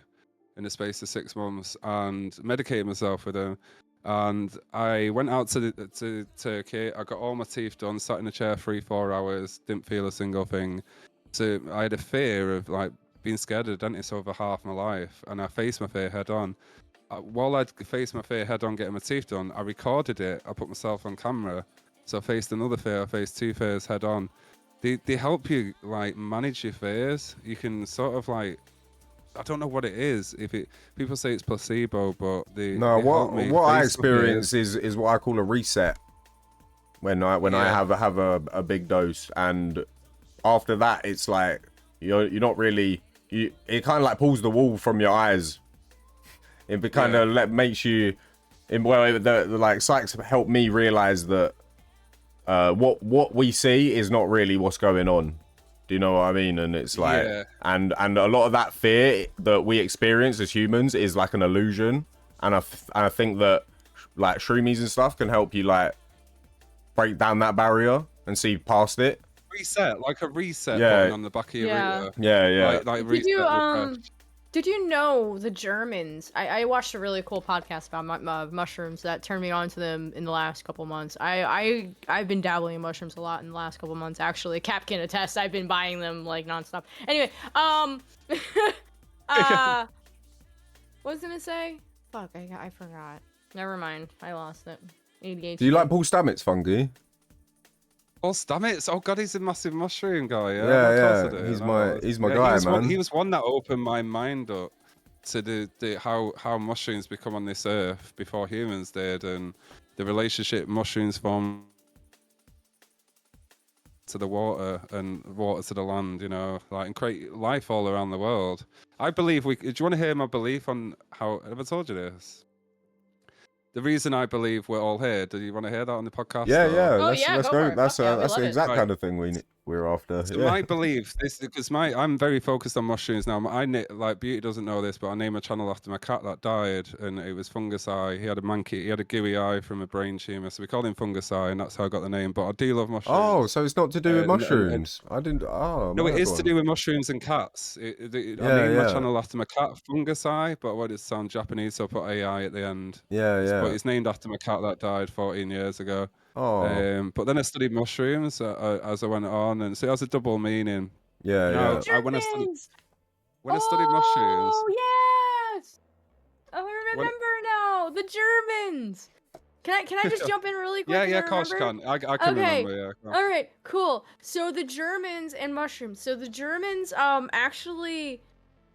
Speaker 3: in the space of 6 months, and medicated myself with them. And I went out to Turkey. I got all my teeth done, sat in a chair 3-4 hours, didn't feel a single thing. So I had a fear of like being scared of a dentist over half my life, and I faced my fear head on. While I'd faced my fear head on getting my teeth done, I recorded it. I put myself on camera. So I faced another fear. I faced 2 fears head on. They help you like manage your fears. You can sort of like, I don't know what it is. People say it's placebo, but
Speaker 1: what I experience is what I call a reset. When I have a big dose, and after that it's like you're not really it kind of like pulls the wool from your eyes. It kind of makes you. The like psychs help me realize that. What we see is not really what's going on. Do you know what I mean? And it's like, and a lot of that fear that we experience as humans is like an illusion. And I think that like shroomies and stuff can help you like break down that barrier and see past it.
Speaker 3: Reset, like a reset button on the back of your reader.
Speaker 1: Yeah.
Speaker 3: Like reset.
Speaker 2: Did you know the Germans? I watched a really cool podcast about mushrooms that turned me on to them in the last couple months. I've been dabbling in mushrooms a lot in the last couple months. Actually, Cap can attest. I've been buying them like nonstop. Anyway, what was I gonna say? Fuck, I forgot. Never mind. I lost it. ADHD.
Speaker 1: Do you like Paul Stamets, Fungi?
Speaker 3: Paul Stamets? Oh god, he's a massive mushroom guy.
Speaker 1: Yeah. He's my guy, man.
Speaker 3: He was one that opened my mind up to how mushrooms become on this earth before humans did, and the relationship mushrooms form to the water and water to the land, you know, like, and create life all around the world. I believe do you want to hear my belief on how, have I told you this? The reason I believe we're all here, do you want to hear that on the podcast?
Speaker 1: Yeah.
Speaker 2: Oh,
Speaker 1: Let's go. That's the exact
Speaker 3: Right.
Speaker 1: kind of thing we're after.
Speaker 3: So my belief is because I'm very focused on mushrooms now. Like Beauty doesn't know this, but I named my channel after my cat that died, and it was Fungusai. He had a gooey eye from a brain tumor, so we called him Fungusai, and that's how I got the name. But I do love mushrooms.
Speaker 1: Oh, so it's not to do with mushrooms? I didn't. Oh,
Speaker 3: no, it is to do with mushrooms and cats. I named my channel after my cat, Fungusai, but I wanted it to sound Japanese, so I put AI at the end.
Speaker 1: Yeah.
Speaker 3: But it's named after my cat that died 14 years ago.
Speaker 1: Oh.
Speaker 3: But then I studied mushrooms as I went on, and so it has a double meaning.
Speaker 1: Yeah.
Speaker 3: When I studied mushrooms.
Speaker 2: Oh yes! Oh, I remember now. The Germans. Can I just jump in really quick?
Speaker 3: Yeah, of course you can. I can remember. Yeah.
Speaker 2: All right, cool. So the Germans and mushrooms. So the Germans actually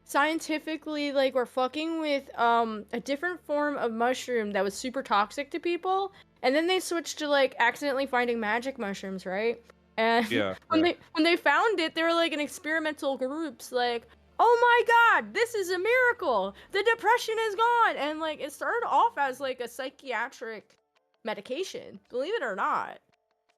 Speaker 2: scientifically like were fucking with a different form of mushroom that was super toxic to people, and then they switched to like accidentally finding magic mushrooms, right? And when they found it, they were like in experimental groups like, oh my god, this is a miracle, the depression is gone. And like it started off as like a psychiatric medication, believe it or not.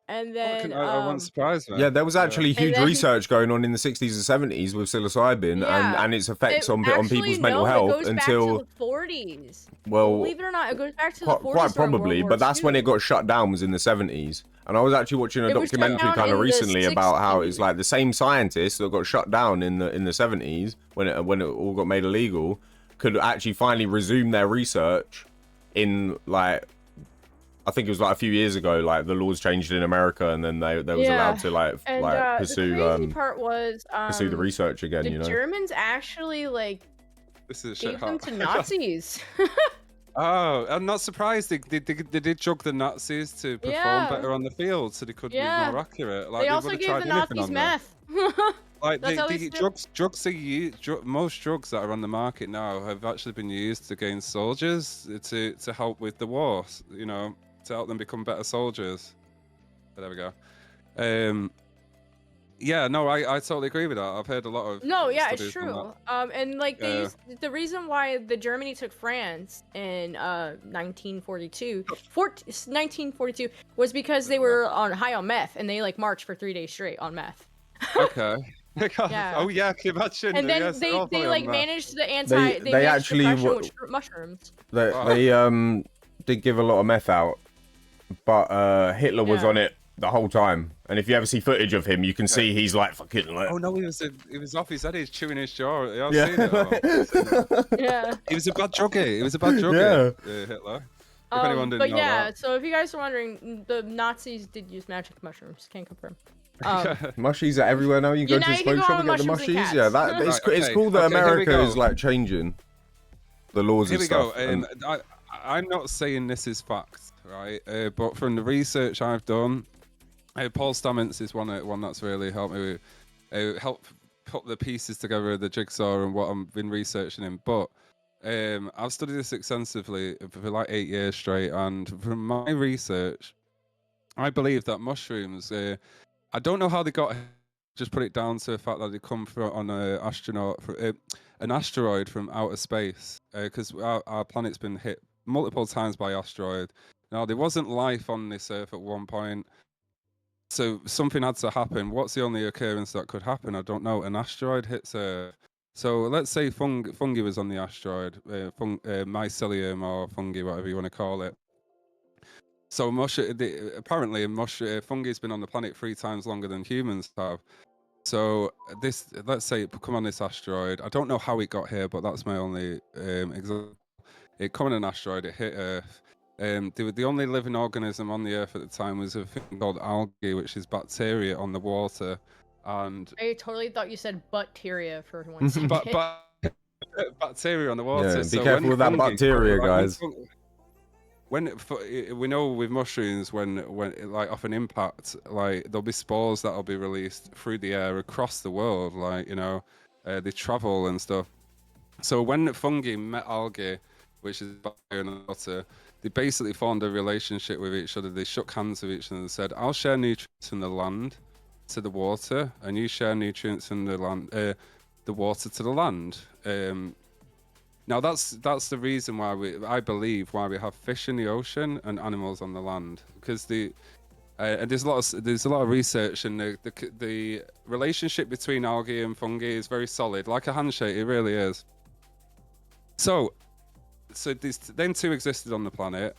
Speaker 2: And then
Speaker 3: I wasn't surprised, man.
Speaker 1: Yeah, there was actually huge research going on in the 60s and 70s with psilocybin and its effects on people's mental health
Speaker 2: it goes
Speaker 1: until
Speaker 2: back to the 40s.
Speaker 1: Well,
Speaker 2: believe it or not, it goes back to the 40s.
Speaker 1: Quite probably, but that's when it got shut down, was in the 70s. And I was actually watching a documentary kind of recently about how it's like the same scientists that got shut down in the 70s when it all got made illegal could actually finally resume their research in like, I think it was like a few years ago, like the laws changed in America, and then they was allowed to pursue
Speaker 2: the crazy part was
Speaker 1: pursue the research again.
Speaker 2: The Germans actually gave them to Nazis.
Speaker 3: Oh, I'm not surprised. They did drug the Nazis to perform better on the field, so they could be more accurate. Like,
Speaker 2: they also gave the Nazis meth.
Speaker 3: Like most drugs that are on the market now have actually been used against soldiers to help with the war. You know, to help them become better soldiers. But there we go. Yeah, no, I totally agree with that. I've heard a lot of
Speaker 2: it's true. And like the reason why the Germany took France in 1942 was because they were high on meth, and they like marched for 3 days straight on meth.
Speaker 3: Okay. Yeah. Oh yeah, can you imagine?
Speaker 2: And then they like managed the they actually with mushrooms.
Speaker 1: They did give a lot of meth out, but Hitler was on it the whole time. And if you ever see footage of him, you can see he's like fucking like.
Speaker 3: Oh no, he was off his head. He's chewing his jaw. I've seen it.
Speaker 2: Yeah.
Speaker 3: He was a bad druggie. Hitler. If anyone didn't know that.
Speaker 2: So if you guys are wondering, the Nazis did use magic mushrooms. Can't confirm.
Speaker 1: Mushies are everywhere now. You can go to the smoke shop and get the mushies. Yeah, it's cool that America is like changing the laws and stuff.
Speaker 3: Here we go. I'm not saying this is fact, right? But from the research I've done, Paul Stamets is one that's really helped me help put the pieces together of the jigsaw and what I've been researching in. But I've studied this extensively for like 8 years straight, and from my research, I believe that mushrooms. I don't know how they got here. Just put it down to the fact that they come from on an asteroid from outer space, because our planet's been hit multiple times by asteroid. Now there wasn't life on this Earth at one point, so something had to happen. What's the only occurrence that could happen? I don't know. An asteroid hits Earth. So let's say fungi was on the asteroid, mycelium or fungi, whatever you want to call it. So apparently fungi's been on the planet 3 times longer than humans have. So let's say it come on this asteroid. I don't know how it got here, but that's my only example. It come on an asteroid, it hit Earth. The only living organism on the Earth at the time was a thing called algae, which is bacteria on the water. And
Speaker 2: I totally thought you said bacteria for 1 second.
Speaker 3: Bacteria on the water.
Speaker 1: Yeah, be careful with that bacteria, guys.
Speaker 3: We know with mushrooms, when like off an impact, like there'll be spores that'll be released through the air across the world, like, you know, they travel and stuff. So when fungi met algae, which is bacteria in the water, they basically formed a relationship with each other. They shook hands with each other and said, "I'll share nutrients from the land to the water, and you share nutrients from the land, the water to the land." Now that's the reason why I believe we have fish in the ocean and animals on the land, because and there's a lot of research, and the relationship between algae and fungi is very solid, like a handshake. It really is. So these then two existed on the planet.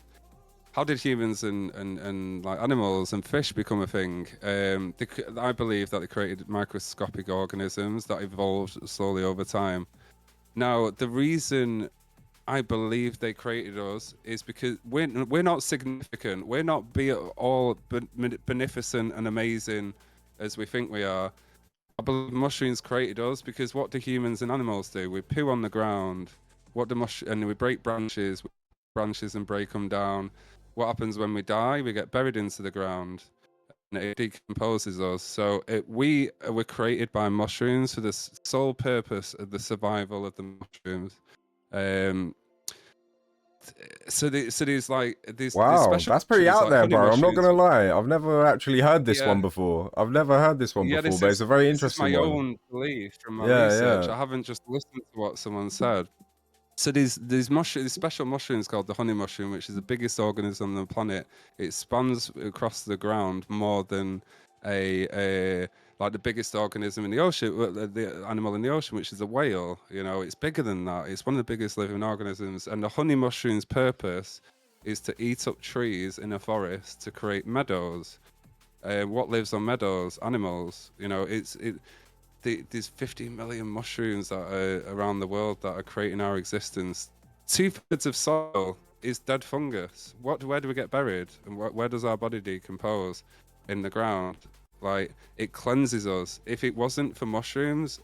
Speaker 3: How did humans and like animals and fish become a thing? I believe that they created microscopic organisms that evolved slowly over time. Now, the reason I believe they created us is because we're not significant. We're not all beneficent and amazing as we think we are. I believe mushrooms created us because what do humans and animals do? We poo on the ground. And we break branches and break them down. What happens when we die? We get buried into the ground, and it decomposes us. So we were created by mushrooms for the sole purpose of the survival of the mushrooms. So there's like these.
Speaker 1: Wow,
Speaker 3: these
Speaker 1: that's pretty out
Speaker 3: like
Speaker 1: there, bro.
Speaker 3: mushrooms.
Speaker 1: I'm not gonna lie. I've never actually heard this one before. But it's a very interesting one.
Speaker 3: This is my own belief from my research. I haven't just listened to what someone said. So these special mushrooms called the honey mushroom, which is the biggest organism on the planet. It spans across the ground more than like the biggest organism in the ocean, the animal in the ocean, which is a whale. You know, it's bigger than that. It's one of the biggest living organisms. And the honey mushroom's purpose is to eat up trees in a forest to create meadows. What lives on meadows? Animals. You know, there's 50 million mushrooms that are around the world that are creating our existence. 2/3 of soil is dead fungus. Where do we get buried? And where does our body decompose? In the ground. Like, it cleanses us. If it wasn't for mushrooms,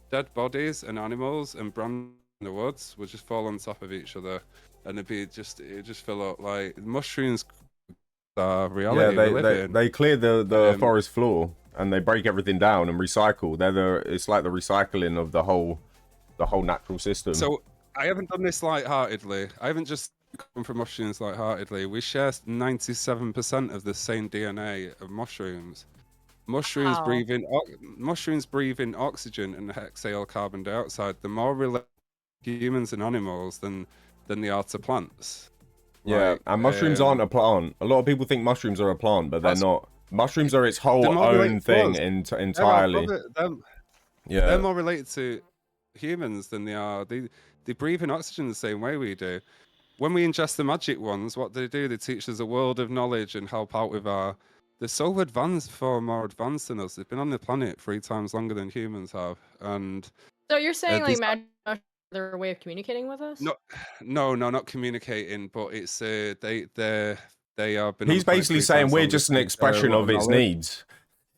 Speaker 3: dead bodies and animals and brands in the woods would just fall on top of each other, and it'd just fill up. Like, mushrooms are reality.
Speaker 1: Yeah, they clear the forest floor. And they break everything down and recycle. It's like the recycling of the whole natural system.
Speaker 3: So I haven't done this lightheartedly. I haven't just come from mushrooms lightheartedly. We share 97% of the same DNA of mushrooms. Mushrooms breathe in oxygen and exhale carbon dioxide. They're more related to humans and animals than they are to plants.
Speaker 1: Yeah, and mushrooms aren't a plant. A lot of people think mushrooms are a plant, but they're not. Mushrooms are its whole own thing entirely.
Speaker 3: They're more related to humans than they are. They breathe in oxygen the same way we do. When we ingest the magic ones, what they do, they teach us a world of knowledge and help out with they're so advanced, far more advanced than us. They've been on the planet 3 times longer than humans have. And
Speaker 2: so you're saying like magic are their way of communicating with us?
Speaker 3: No, not communicating, but it's they are.
Speaker 1: He's basically saying we're just an expression of its needs.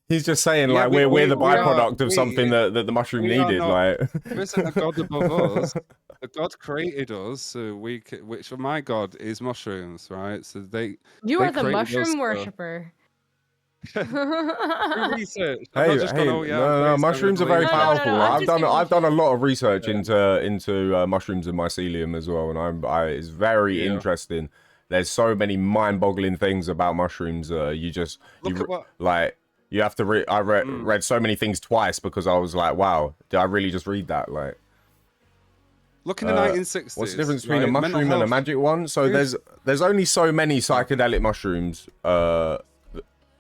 Speaker 1: He's just saying like we're the byproduct of something that the mushroom needed. Like,
Speaker 3: there isn't a god above us. The God created us, so which for my God is mushrooms, right? So
Speaker 2: you are the mushroom worshiper.
Speaker 3: Research.
Speaker 1: No, mushrooms are very powerful. I've done a lot of research into mushrooms and mycelium as well, and it's very interesting. There's so many mind-boggling things about mushrooms. You have to read. I read so many things twice because I was like, wow, did I really just read that? Like,
Speaker 3: look in the 1960s.
Speaker 1: What's the difference between a mushroom and a magic one? So there's only so many psychedelic mushrooms.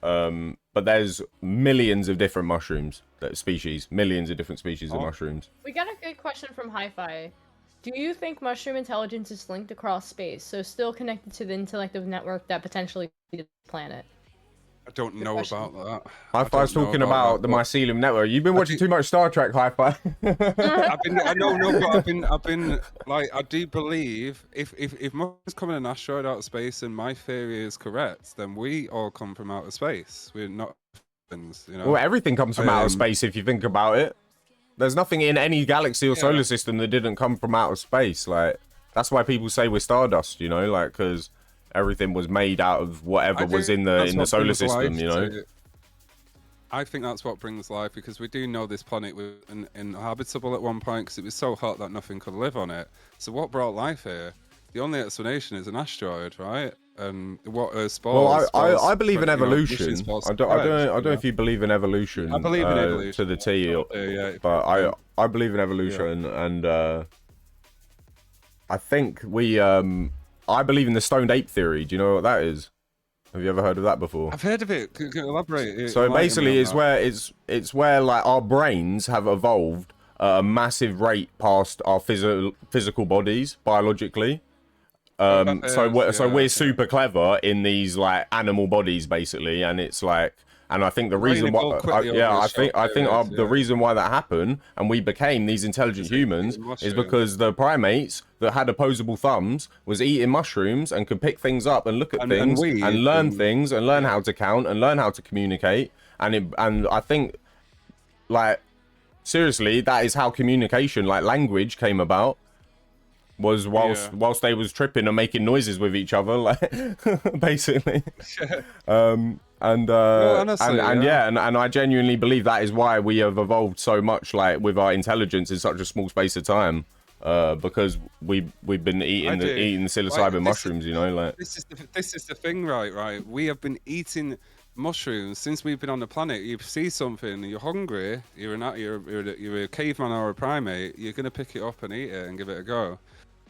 Speaker 1: But there's millions of different mushrooms, millions of different species of mushrooms.
Speaker 2: We got a good question from Hi-Fi. Do you think mushroom intelligence is linked across space, so still connected to the intellective network that potentially created the planet?
Speaker 3: I don't know about that.
Speaker 1: Hi-Fi's talking about the mycelium network. You've been watching too much Star Trek, Hi-Fi.
Speaker 3: I do believe if mushrooms come in an asteroid out of space and my theory is correct, then we all come from outer space. We're not things, you know.
Speaker 1: Well, everything comes from outer space if you think about it. There's nothing in any galaxy or solar system that didn't come from outer space. Like, that's why people say we're stardust, you know, like, because everything was made out of whatever was in the solar system, you know.
Speaker 3: I think that's what brings life, because we do know this planet was inhabitable at one point because it was so hot that nothing could live on it. So what brought life here? The only explanation is an asteroid, right? And what spores?
Speaker 1: Well, I believe in evolution. I don't know if you believe in evolution.
Speaker 3: I believe in evolution
Speaker 1: to the T, but I believe in evolution, and I think I believe in the stoned ape theory. Do you know what that is? Have you ever heard of that before?
Speaker 3: I've heard of it. Can you elaborate?
Speaker 1: So basically, it's where like our brains have evolved at a massive rate past our physical bodies biologically. So we're super clever in these like animal bodies basically, and it's like, and I think the reason why the reason why that happened and we became these intelligent humans is because the primates that had opposable thumbs was eating mushrooms and could pick things up and look at things and learn things and learn how to count and learn how to communicate, and I think, like, seriously, that is how communication, like language, came about. Was whilst they was tripping and making noises with each other, like basically. And I genuinely believe that is why we have evolved so much, like with our intelligence in such a small space of time, because we've been eating psilocybin mushrooms, you know, like.
Speaker 3: This is the thing, right? We have been eating mushrooms since we've been on the planet. You see something, you're hungry, you're a caveman or a primate, you're gonna pick it up and eat it and give it a go.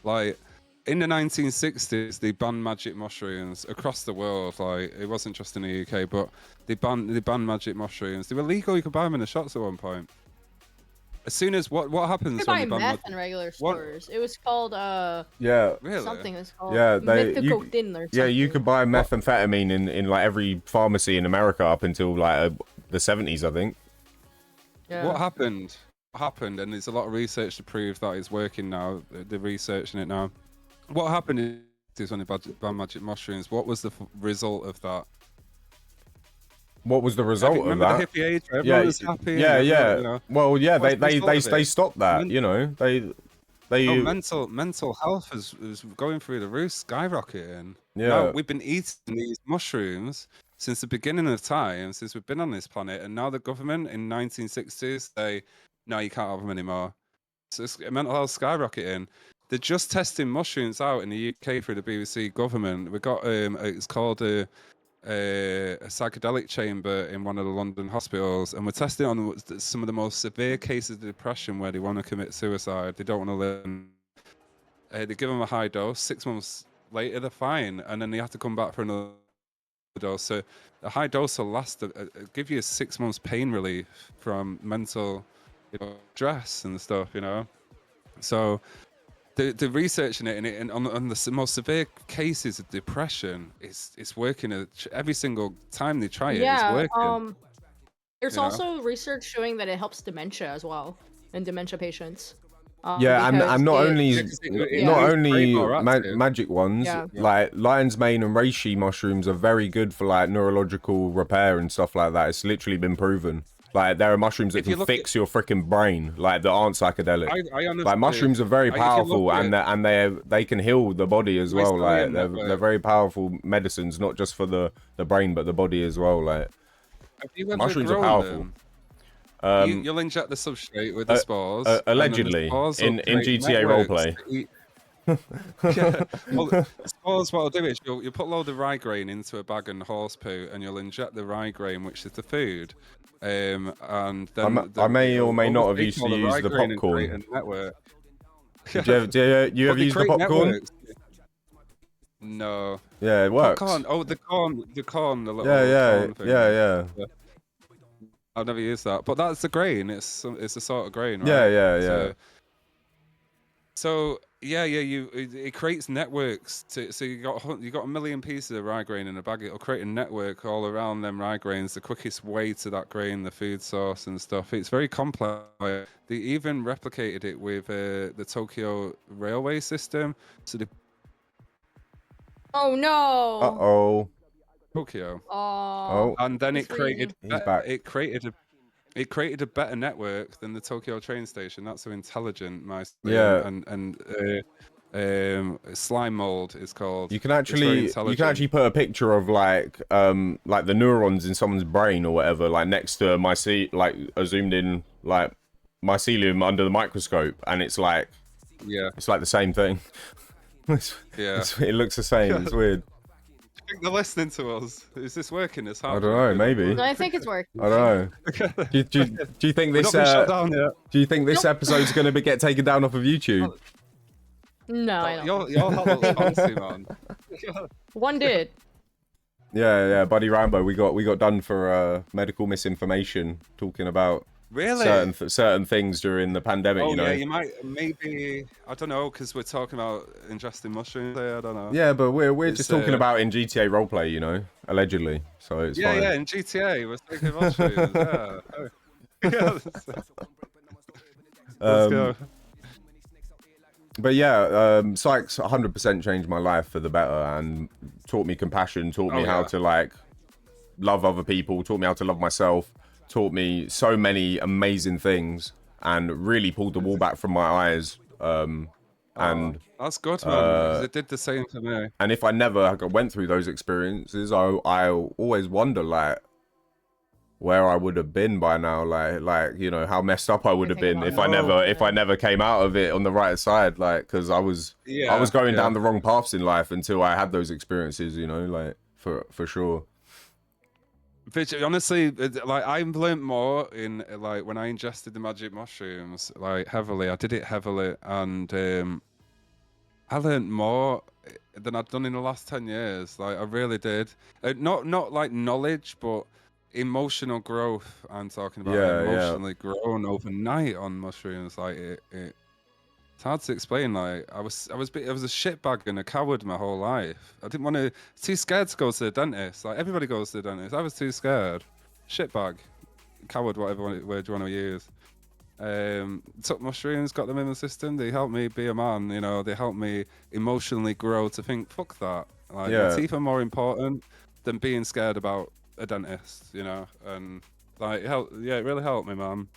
Speaker 3: Like in the 1960s, they banned magic mushrooms across the world. Like it wasn't just in the UK, but they banned magic mushrooms. They were legal. You could buy them in the shops at one point. As soon as what happens
Speaker 2: You
Speaker 3: when
Speaker 2: buy
Speaker 3: you ban
Speaker 2: meth in regular stores. It was called
Speaker 3: Really?
Speaker 2: something was called
Speaker 1: Yeah,
Speaker 2: methacotin or something.
Speaker 1: Yeah, you could buy methamphetamine in like every pharmacy in America up until like the 70s, I think.
Speaker 2: Yeah.
Speaker 3: What happened? And there's a lot of research to prove that it's working now. They're researching it now. What happened is when they banned magic mushrooms. What was the result of that?
Speaker 1: What was the result of that?
Speaker 3: Remember the hippie age? Everyone was happy.
Speaker 1: Yeah.
Speaker 3: You know?
Speaker 1: Well, yeah,
Speaker 3: What's the result of
Speaker 1: they
Speaker 3: it?
Speaker 1: stopped that. You know, they.
Speaker 3: Mental health is going through the roof, skyrocketing.
Speaker 1: Yeah.
Speaker 3: Now, we've been eating these mushrooms since the beginning of time, since we've been on this planet, and now the government in 1960s say, no, you can't have them anymore. So it's mental health skyrocketing. They're just testing mushrooms out in the UK through the BBC government. We got it's called a psychedelic chamber in one of the London hospitals, and we're testing on some of the most severe cases of depression where they want to commit suicide. They don't want to live. They give them a high dose. 6 months later, they're fine, and then they have to come back for another dose. So a high dose will last, give you 6 months pain relief from mental stress and stuff. So. The researching it and on the most severe cases of depression, it's working. Every single time they try it, it's working.
Speaker 2: There's also research showing that it helps dementia as well in dementia patients.
Speaker 1: Yeah, and not only magic ones, like lion's mane and reishi mushrooms are very good for like neurological repair and stuff like that. It's literally been proven. Like there are mushrooms that can fix your freaking brain, like that aren't psychedelic.
Speaker 3: I honestly,
Speaker 1: like mushrooms are very powerful, and they can heal the body as well. Like they're very powerful medicines, not just for the brain but the body as well. Like mushrooms are powerful.
Speaker 3: You'll inject the substrate with the spores.
Speaker 1: Allegedly, in GTA roleplay.
Speaker 3: Well, spores, what I'll do is you'll put a load of rye grain into a bag and horse poo, and you'll inject the rye grain, which is the food. And then
Speaker 1: I may or may not have used to use the popcorn. Do you ever use the popcorn?
Speaker 3: No.
Speaker 1: Yeah, it works.
Speaker 3: Popcorn. Oh, the corn, the corn thing.
Speaker 1: Yeah.
Speaker 3: I've never used that, but that's the grain. It's a sort of grain, right?
Speaker 1: Yeah.
Speaker 3: So it creates networks. So you got a million pieces of rye grain in a bag. It'll create a network all around them rye grains. The quickest way to that grain, the food source and stuff. It's very complex. They even replicated it with the Tokyo railway system. So they.
Speaker 2: Oh no.
Speaker 1: Uh-oh.
Speaker 3: Tokyo.
Speaker 2: Oh.
Speaker 3: And then it created a better network than the Tokyo train station. That's how intelligent my slime mold is called.
Speaker 1: You can actually put a picture of like the neurons in someone's brain or whatever, like next to a zoomed in like mycelium under the microscope, and it's like it's like the same thing. It looks the same. It's weird.
Speaker 3: I think they're listening to us. Is this working? I
Speaker 1: don't know. Maybe.
Speaker 2: No, I think it's working.
Speaker 1: I don't know. Do you think this? Do you think this episode's going to get taken down off of YouTube?
Speaker 2: No, I don't.
Speaker 3: You're hot little fancy, man.
Speaker 2: One did.
Speaker 1: Yeah, Buddy Rambo. We got done for medical misinformation, talking about certain things during the pandemic.
Speaker 3: Yeah, you might maybe I don't know, because we're talking about ingesting mushrooms. I don't know.
Speaker 1: Yeah, but we're just talking about in GTA roleplay, allegedly. So it's fine.
Speaker 3: Yeah, in GTA we're taking mushrooms. Let's go.
Speaker 1: But yeah, Sykes 100% changed my life for the better and taught me compassion, taught me how to like love other people, taught me how to love myself, taught me so many amazing things, and really pulled the wool back from my eyes. And
Speaker 3: that's good, man. It did the same to me.
Speaker 1: And if I never went through those experiences, I always wonder like where I would have been by now, like how messed up I would have been if I never came out of it on the right side, like because I was going down the wrong paths in life until I had those experiences, like for sure.
Speaker 3: Honestly, like I've learned more in like when I ingested the magic mushrooms, like heavily. I did it heavily, and I learned more than I'd done in the last 10 years. Like I really did. Not like knowledge, but emotional growth. I'm talking about. I
Speaker 1: Yeah.
Speaker 3: emotionally grown overnight on mushrooms. Like it's hard to explain. Like I was a shitbag and a coward my whole life. I didn't want to. Too scared to go to the dentist. Like everybody goes to the dentist. I was too scared. Shitbag, coward, whatever word you want to use. Took mushrooms, got them in the system. They helped me be a man. You know, they helped me emotionally grow to think, fuck that. Like my teeth are more important than being scared about a dentist. You know, and like it helped. Yeah, it really helped me, man.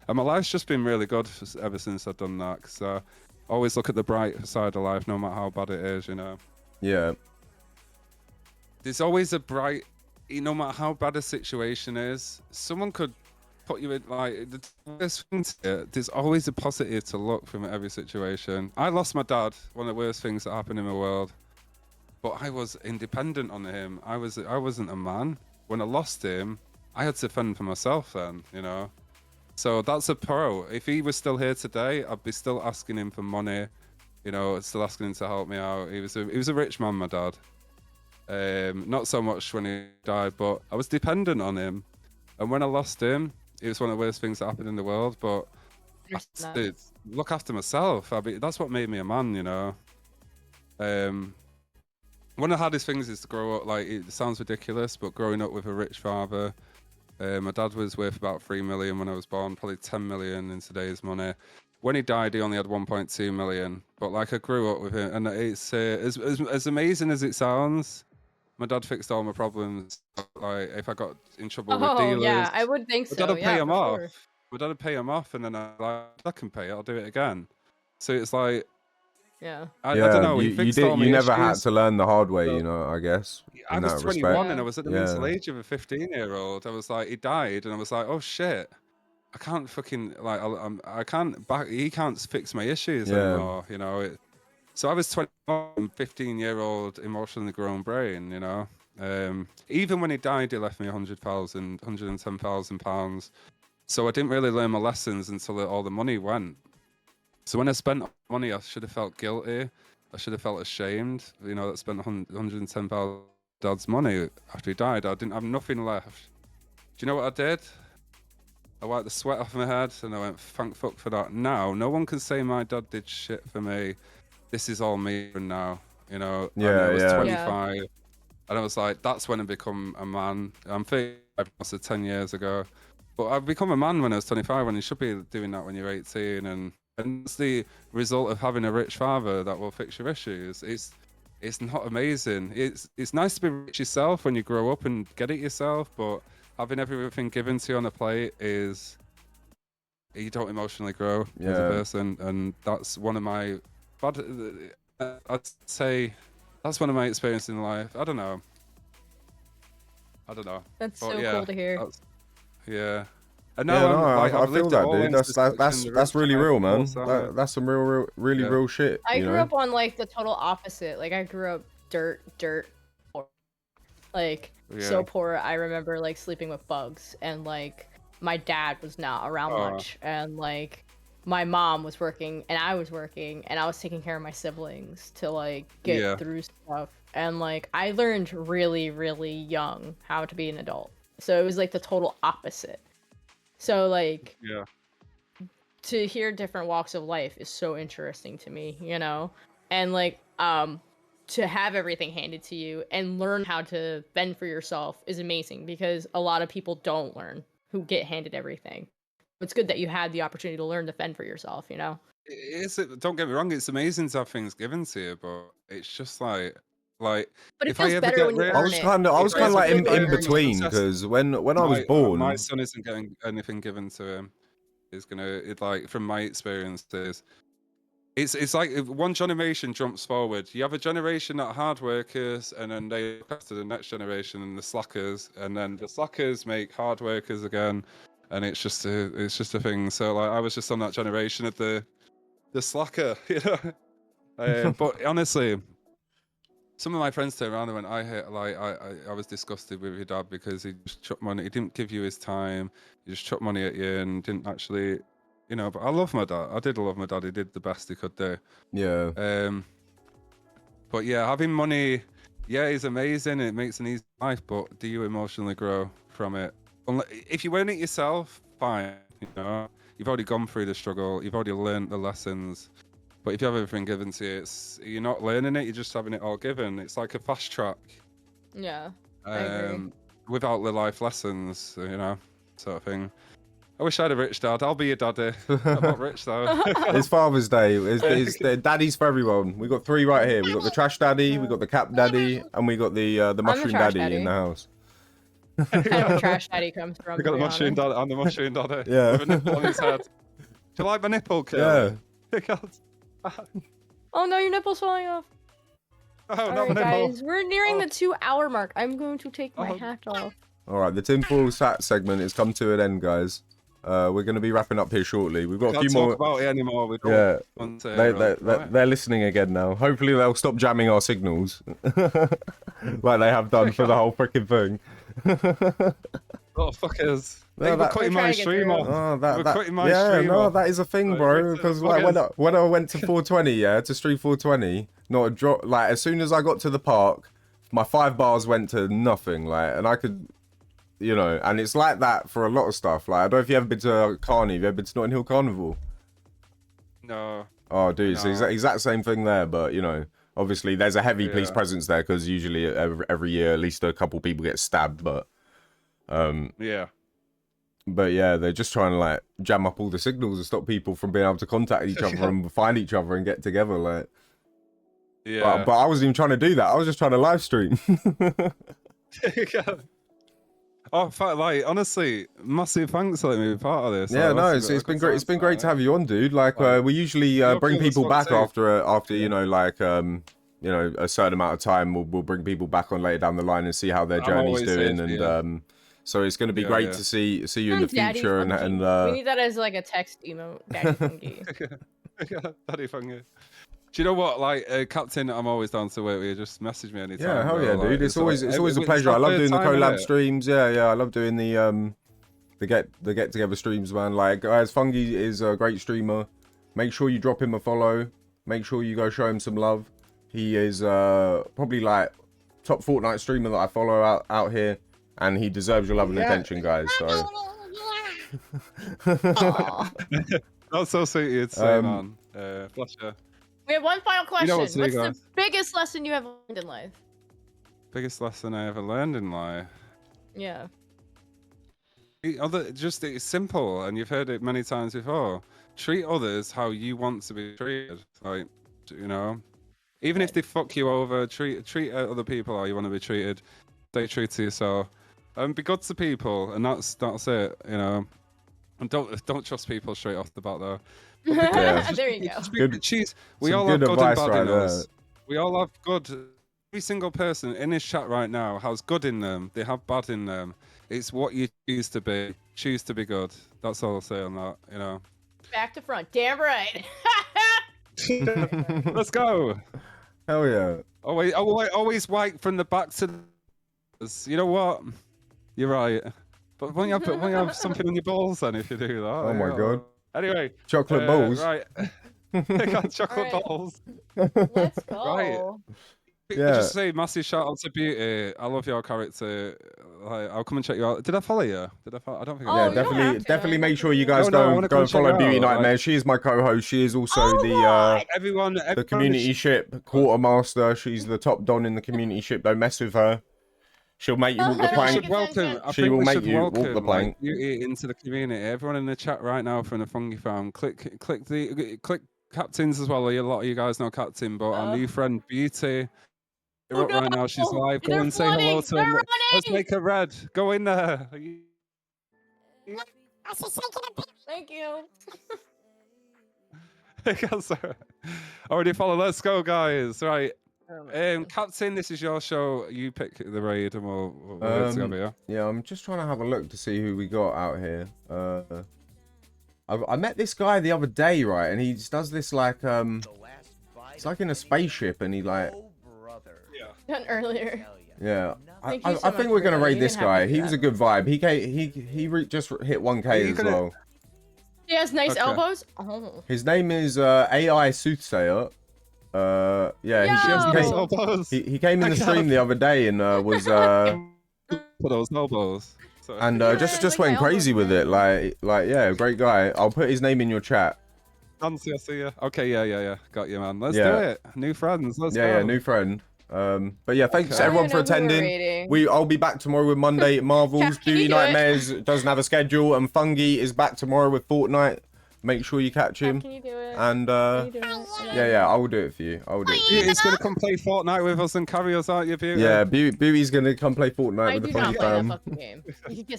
Speaker 3: And my life's just been really good ever since I've done that. Cause I always look at the bright side of life, no matter how bad it is. You know.
Speaker 1: Yeah.
Speaker 3: There's always a bright. No matter how bad a situation is, someone could put you in like the worst thing there's always a positive to look from every situation. I lost my dad, one of the worst things that happened in the world, but I was independent on him. I wasn't a man. When I lost him, I had to fend for myself then, you know. So that's a pro. If he was still here today, I'd be still asking him for money, you know, still asking him to help me out. He was a rich man, my dad. Not so much when he died, but I was dependent on him. And when I lost him, it was one of the worst things that happened in the world, but I had to look after myself. That's what made me a man, you know. One of the hardest things is to grow up, like, it sounds ridiculous, but growing up with a rich father. My dad was worth about 3 million when I was born, probably 10 million in today's money. When he died, he only had 1.2 million. But like I grew up with him, and it's as amazing as it sounds. My dad fixed all my problems. Like if I got in trouble with dealers,
Speaker 2: yeah, I would think so.
Speaker 3: My dad would pay
Speaker 2: yeah,
Speaker 3: him off.
Speaker 2: sure.
Speaker 3: My dad would pay him off, and then I can pay it. I'll do it again. So it's like,
Speaker 2: yeah,
Speaker 3: I don't know.
Speaker 1: You never had to learn the hard way, you know. I guess.
Speaker 3: I was 21 and I was at the mental age of a 15-year-old. I was like, he died, and I was like, oh shit. I can't fucking like I can't back. He can't fix my issues anymore. You know. So I was 21, 15-year-old emotionally grown brain. You know. Even when he died, he left me 110,000 pounds. So I didn't really learn my lessons until all the money went. So when I spent money, I should have felt guilty. I should have felt ashamed. You know, that spent 110,000 dad's money after he died. I didn't have nothing left. Do you know what I did? I wiped the sweat off my head and I went, thank fuck for that. Now, no one can say my dad did shit for me. This is all me now. You know, I was 25. And I was like, that's when I become a man. I'm 35, so 10 years ago. But I've become a man when I was 25, and you should be doing that when you're 18. And it's the result of having a rich father that will fix your issues. It's not amazing. It's nice to be rich yourself when you grow up and get it yourself, but having everything given to you on a plate is, you don't emotionally grow as a person. And that's one of my, I'd say, that's one of my experiences in life. I don't know.
Speaker 2: That's so cool to hear.
Speaker 3: Yeah. And now
Speaker 1: I feel that, dude. That's really real, man. That's some really real shit.
Speaker 2: I grew up on like the total opposite. Like I grew up dirt, poor. Like so poor. I remember like sleeping with bugs, and like my dad was not around much, and like my mom was working and I was working, and I was taking care of my siblings to like get through stuff. And like I learned really, really young how to be an adult. So it was like the total opposite. So like to hear different walks of life is so interesting to me, you know? And like to have everything handed to you and learn how to fend for yourself is amazing, because a lot of people don't learn, who get handed everything. It's good that you had the opportunity to learn to fend for yourself, you know?
Speaker 3: Don't get me wrong, it's amazing to have things given to you, but it's just like
Speaker 2: but it feels better when you earn it.
Speaker 1: I was kind of like in between, because when I was born,
Speaker 3: my son isn't getting anything given to him. He's gonna, like from my experiences, it's like if one generation jumps forward. You have a generation that are hard workers, and then they look after the next generation and the slackers, and then the slackers make hard workers again, and it's just a thing. So like I was just on that generation of the slacker, you know. But honestly, some of my friends turned around and went, I was disgusted with your dad because he just chucked money. He didn't give you his time. He just chucked money at you and didn't actually, you know. But I love my dad. I did love my dad. He did the best he could do.
Speaker 1: Yeah.
Speaker 3: But yeah, having money, yeah, is amazing. It makes an easy life, but do you emotionally grow from it? If you earn it yourself, fine. You know, you've already gone through the struggle. You've already learned the lessons. But if you have everything given to you, you're not learning it. You're just having it all given. It's like a fast track.
Speaker 2: Yeah, I agree.
Speaker 3: Without the life lessons, you know, sort of thing. I wish I had a rich dad. I'll be your daddy. I'm not rich though.
Speaker 1: It's Father's Day. It's daddies for everyone. We got 3 right here. We got the trash daddy, we got the cap daddy, and we the mushroom daddy in the house.
Speaker 2: Kind of trash daddy comes from.
Speaker 3: We got the mushroom daddy. I'm the mushroom daddy.
Speaker 1: Yeah.
Speaker 3: With a nipple on his head. Do you like my nipple, Kurt?
Speaker 1: Yeah.
Speaker 2: Oh no, your nipple's falling off.
Speaker 3: Oh,
Speaker 2: All
Speaker 3: not
Speaker 2: right,
Speaker 3: my nipple.
Speaker 2: guys, we're nearing the 2-hour mark. I'm going to take my hat off.
Speaker 1: All right, the tinfoil sat segment has come to an end, guys. We're going to be wrapping up here shortly. We've got a few more.
Speaker 3: About it anymore. We don't
Speaker 1: Yeah,
Speaker 3: want to,
Speaker 1: they're listening again now. Hopefully they'll stop jamming our signals, like they have done for the whole freaking thing.
Speaker 3: Oh fuckers!
Speaker 1: No,
Speaker 3: We're cutting my stream off.
Speaker 1: Oh,
Speaker 3: We're cutting my stream off.
Speaker 1: that is a thing, bro. Because like when I went to 420, to stream 420, not a drop. Like as soon as I got to the park, my 5 bars went to nothing. Like, and I could, you know, and it's like that for a lot of stuff. Like I don't know if you ever been to Carney. Have you ever been to Notting Hill Carnival?
Speaker 3: No.
Speaker 1: Oh, dude, it's the exact same thing there, but you know, obviously there's a heavy police
Speaker 3: Yeah.
Speaker 1: presence there because usually every year at least a couple people get stabbed, but
Speaker 3: Yeah.
Speaker 1: But yeah, they're just trying to like jam up all the signals and stop people from being able to contact each other and find each other and get together. Like,
Speaker 3: Yeah.
Speaker 1: but I wasn't even trying to do that. I was just trying to live stream.
Speaker 3: Oh, in fact, like honestly, massive thanks for letting me be part of this.
Speaker 1: Yeah,
Speaker 3: Like,
Speaker 1: no,
Speaker 3: that's
Speaker 1: it's
Speaker 3: a
Speaker 1: been
Speaker 3: good
Speaker 1: great. It's been great to have you on, dude. Like,
Speaker 3: Like,
Speaker 1: we usually
Speaker 3: you're
Speaker 1: bring
Speaker 3: cool as
Speaker 1: people
Speaker 3: fuck
Speaker 1: back
Speaker 3: too.
Speaker 1: after you know, like you know, a certain amount of time. We'll bring people back on later down the line and see how their
Speaker 3: I'm
Speaker 1: journey's
Speaker 3: always
Speaker 1: doing.
Speaker 3: here for
Speaker 1: And so it's going to be
Speaker 3: Yeah,
Speaker 1: great
Speaker 3: yeah.
Speaker 1: to see you in the
Speaker 2: Daddy
Speaker 1: future. And
Speaker 2: Funky. We need that as like a text emote. Daddy Funky.
Speaker 3: Daddy Fungi. Do you know what? Like, Captain, I'm always down to work with you. Just message me anytime.
Speaker 1: yeah, hell
Speaker 3: bro.
Speaker 1: yeah,
Speaker 3: Like,
Speaker 1: dude. It's always a
Speaker 3: it's
Speaker 1: pleasure. I
Speaker 3: our
Speaker 1: love
Speaker 3: third
Speaker 1: doing the
Speaker 3: time,
Speaker 1: collab
Speaker 3: innit?
Speaker 1: streams. Yeah, I love doing the get together streams, man. Like, guys, Fungi is a great streamer. Make sure you drop him a follow. Make sure you go show him some love. He is probably like top Fortnite streamer that I follow out here, and he deserves your love and attention, guys. So.
Speaker 3: That's so sweet of you to say, man. Bless you.
Speaker 2: We have one final question.
Speaker 3: You know what to do,
Speaker 2: What's the
Speaker 3: guys.
Speaker 2: biggest lesson you have learned in life?
Speaker 3: Biggest lesson I ever learned in life.
Speaker 2: Yeah.
Speaker 3: It's simple, and you've heard it many times before. Treat others how you want to be treated. Like, you know, even if they fuck you over, treat other people how you want to be treated. Stay true to yourself, and be good to people, and that's it. You know, and don't trust people straight off the bat though.
Speaker 1: Yeah.
Speaker 2: There you go.
Speaker 3: We
Speaker 1: Some
Speaker 3: all have
Speaker 1: good
Speaker 3: good and
Speaker 1: advice
Speaker 3: bad
Speaker 1: right
Speaker 3: in us.
Speaker 1: there.
Speaker 3: We all have good. Every single person in this chat right now has good in them. They have bad in them. It's what you choose to be. Choose to be good. That's all I'll say on that. You know.
Speaker 2: Back to front. Damn right.
Speaker 3: Let's go.
Speaker 1: Hell yeah.
Speaker 3: Always white from the back to. You know what? You're right. But when you have something on your balls, then if you do that.
Speaker 1: Oh my god.
Speaker 3: Anyway.
Speaker 1: Chocolate balls.
Speaker 3: Right. I got chocolate
Speaker 2: Alright.
Speaker 3: balls.
Speaker 2: Let's go.
Speaker 3: Right.
Speaker 1: Yeah.
Speaker 3: Just say massive shout out to Beauty. I love your character. Like, I'll come and check you out. Did I follow you? I don't think
Speaker 2: Oh,
Speaker 3: I
Speaker 1: Yeah,
Speaker 2: you
Speaker 3: did.
Speaker 2: don't have to.
Speaker 1: definitely make sure you guys
Speaker 3: No, I
Speaker 1: go
Speaker 3: wanna
Speaker 1: go
Speaker 3: come
Speaker 1: and follow
Speaker 3: check it
Speaker 1: Beauty
Speaker 3: out,
Speaker 1: Nightmare.
Speaker 3: like-
Speaker 1: She is my co-host. She is also
Speaker 2: Oh,
Speaker 1: the
Speaker 2: what?
Speaker 3: Everyone
Speaker 1: community ship quartermaster. She's the top don in the community ship. Don't mess with her. She'll make you walk the
Speaker 2: I
Speaker 3: I
Speaker 2: think
Speaker 3: should
Speaker 1: plank.
Speaker 2: it's
Speaker 3: welcome.
Speaker 1: She will make you walk the
Speaker 3: welcome,
Speaker 1: plank.
Speaker 3: like, Beauty into the community. Everyone in the chat right now from the Fungi Farm. Click Captains as well. A lot of you guys know Captain, but our new friend Beauty.
Speaker 2: Oh,
Speaker 3: Right now she's
Speaker 2: no.
Speaker 3: live. Go
Speaker 2: They're
Speaker 3: and say hello
Speaker 2: flooding.
Speaker 3: to her.
Speaker 2: They're
Speaker 3: Let's
Speaker 2: running.
Speaker 3: make her red. Go in there.
Speaker 2: Thank you.
Speaker 3: Already follow. Let's go, guys. Right.
Speaker 2: Oh my God.
Speaker 3: Captain, this is your show. You pick the raid, and we'll work together. Yeah.
Speaker 1: Yeah, I'm just trying to have a look to see who we got out here. I met this guy the other day, right? And he just does this like it's like in a spaceship, and he like
Speaker 2: Done earlier.
Speaker 1: yeah.
Speaker 2: Thank you so
Speaker 1: I
Speaker 2: much
Speaker 1: think we're
Speaker 2: for
Speaker 1: gonna
Speaker 2: that.
Speaker 1: raid
Speaker 2: You
Speaker 1: this
Speaker 2: didn't have
Speaker 1: guy.
Speaker 2: to do
Speaker 1: He was
Speaker 2: that.
Speaker 1: a good vibe. He just hit 1K
Speaker 3: you
Speaker 1: as
Speaker 3: gonna-
Speaker 1: well.
Speaker 2: He has nice
Speaker 3: Okay.
Speaker 2: elbows. Oh.
Speaker 1: His name is AI Soothsayer. Yeah, he came in the stream the other day and was
Speaker 3: for those elbows.
Speaker 1: And just went crazy with it. Like yeah, great guy. I'll put his name in your chat.
Speaker 3: Nancy, I see you. Okay, yeah. Got you, man. Let's do it. New friends. Let's go.
Speaker 1: Yeah, new friend. But yeah, thanks everyone for attending. I'll be back tomorrow with Monday Marvels. Beauty Nightmares doesn't have a schedule, and Fungi is back tomorrow with Fortnite. Make sure you catch him.
Speaker 2: Can you do it?
Speaker 1: And yeah, I will do it for you. I will do it for you.
Speaker 3: Beauty's gonna come play Fortnite with us and carry us out, you Beauty.
Speaker 1: Yeah, Beauty's gonna come play Fortnite with the Fungi fam.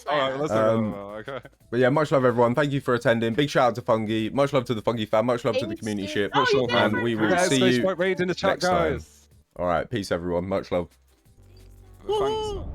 Speaker 3: Alright, let's go. Okay.
Speaker 1: But yeah, much love everyone. Thank you for attending. Big shout out to Fungi. Much love to the Fungi fam. Much love to the community ship. And we will see you
Speaker 3: in the chat,
Speaker 1: next time. Alright, peace everyone. Much love.
Speaker 3: Thanks.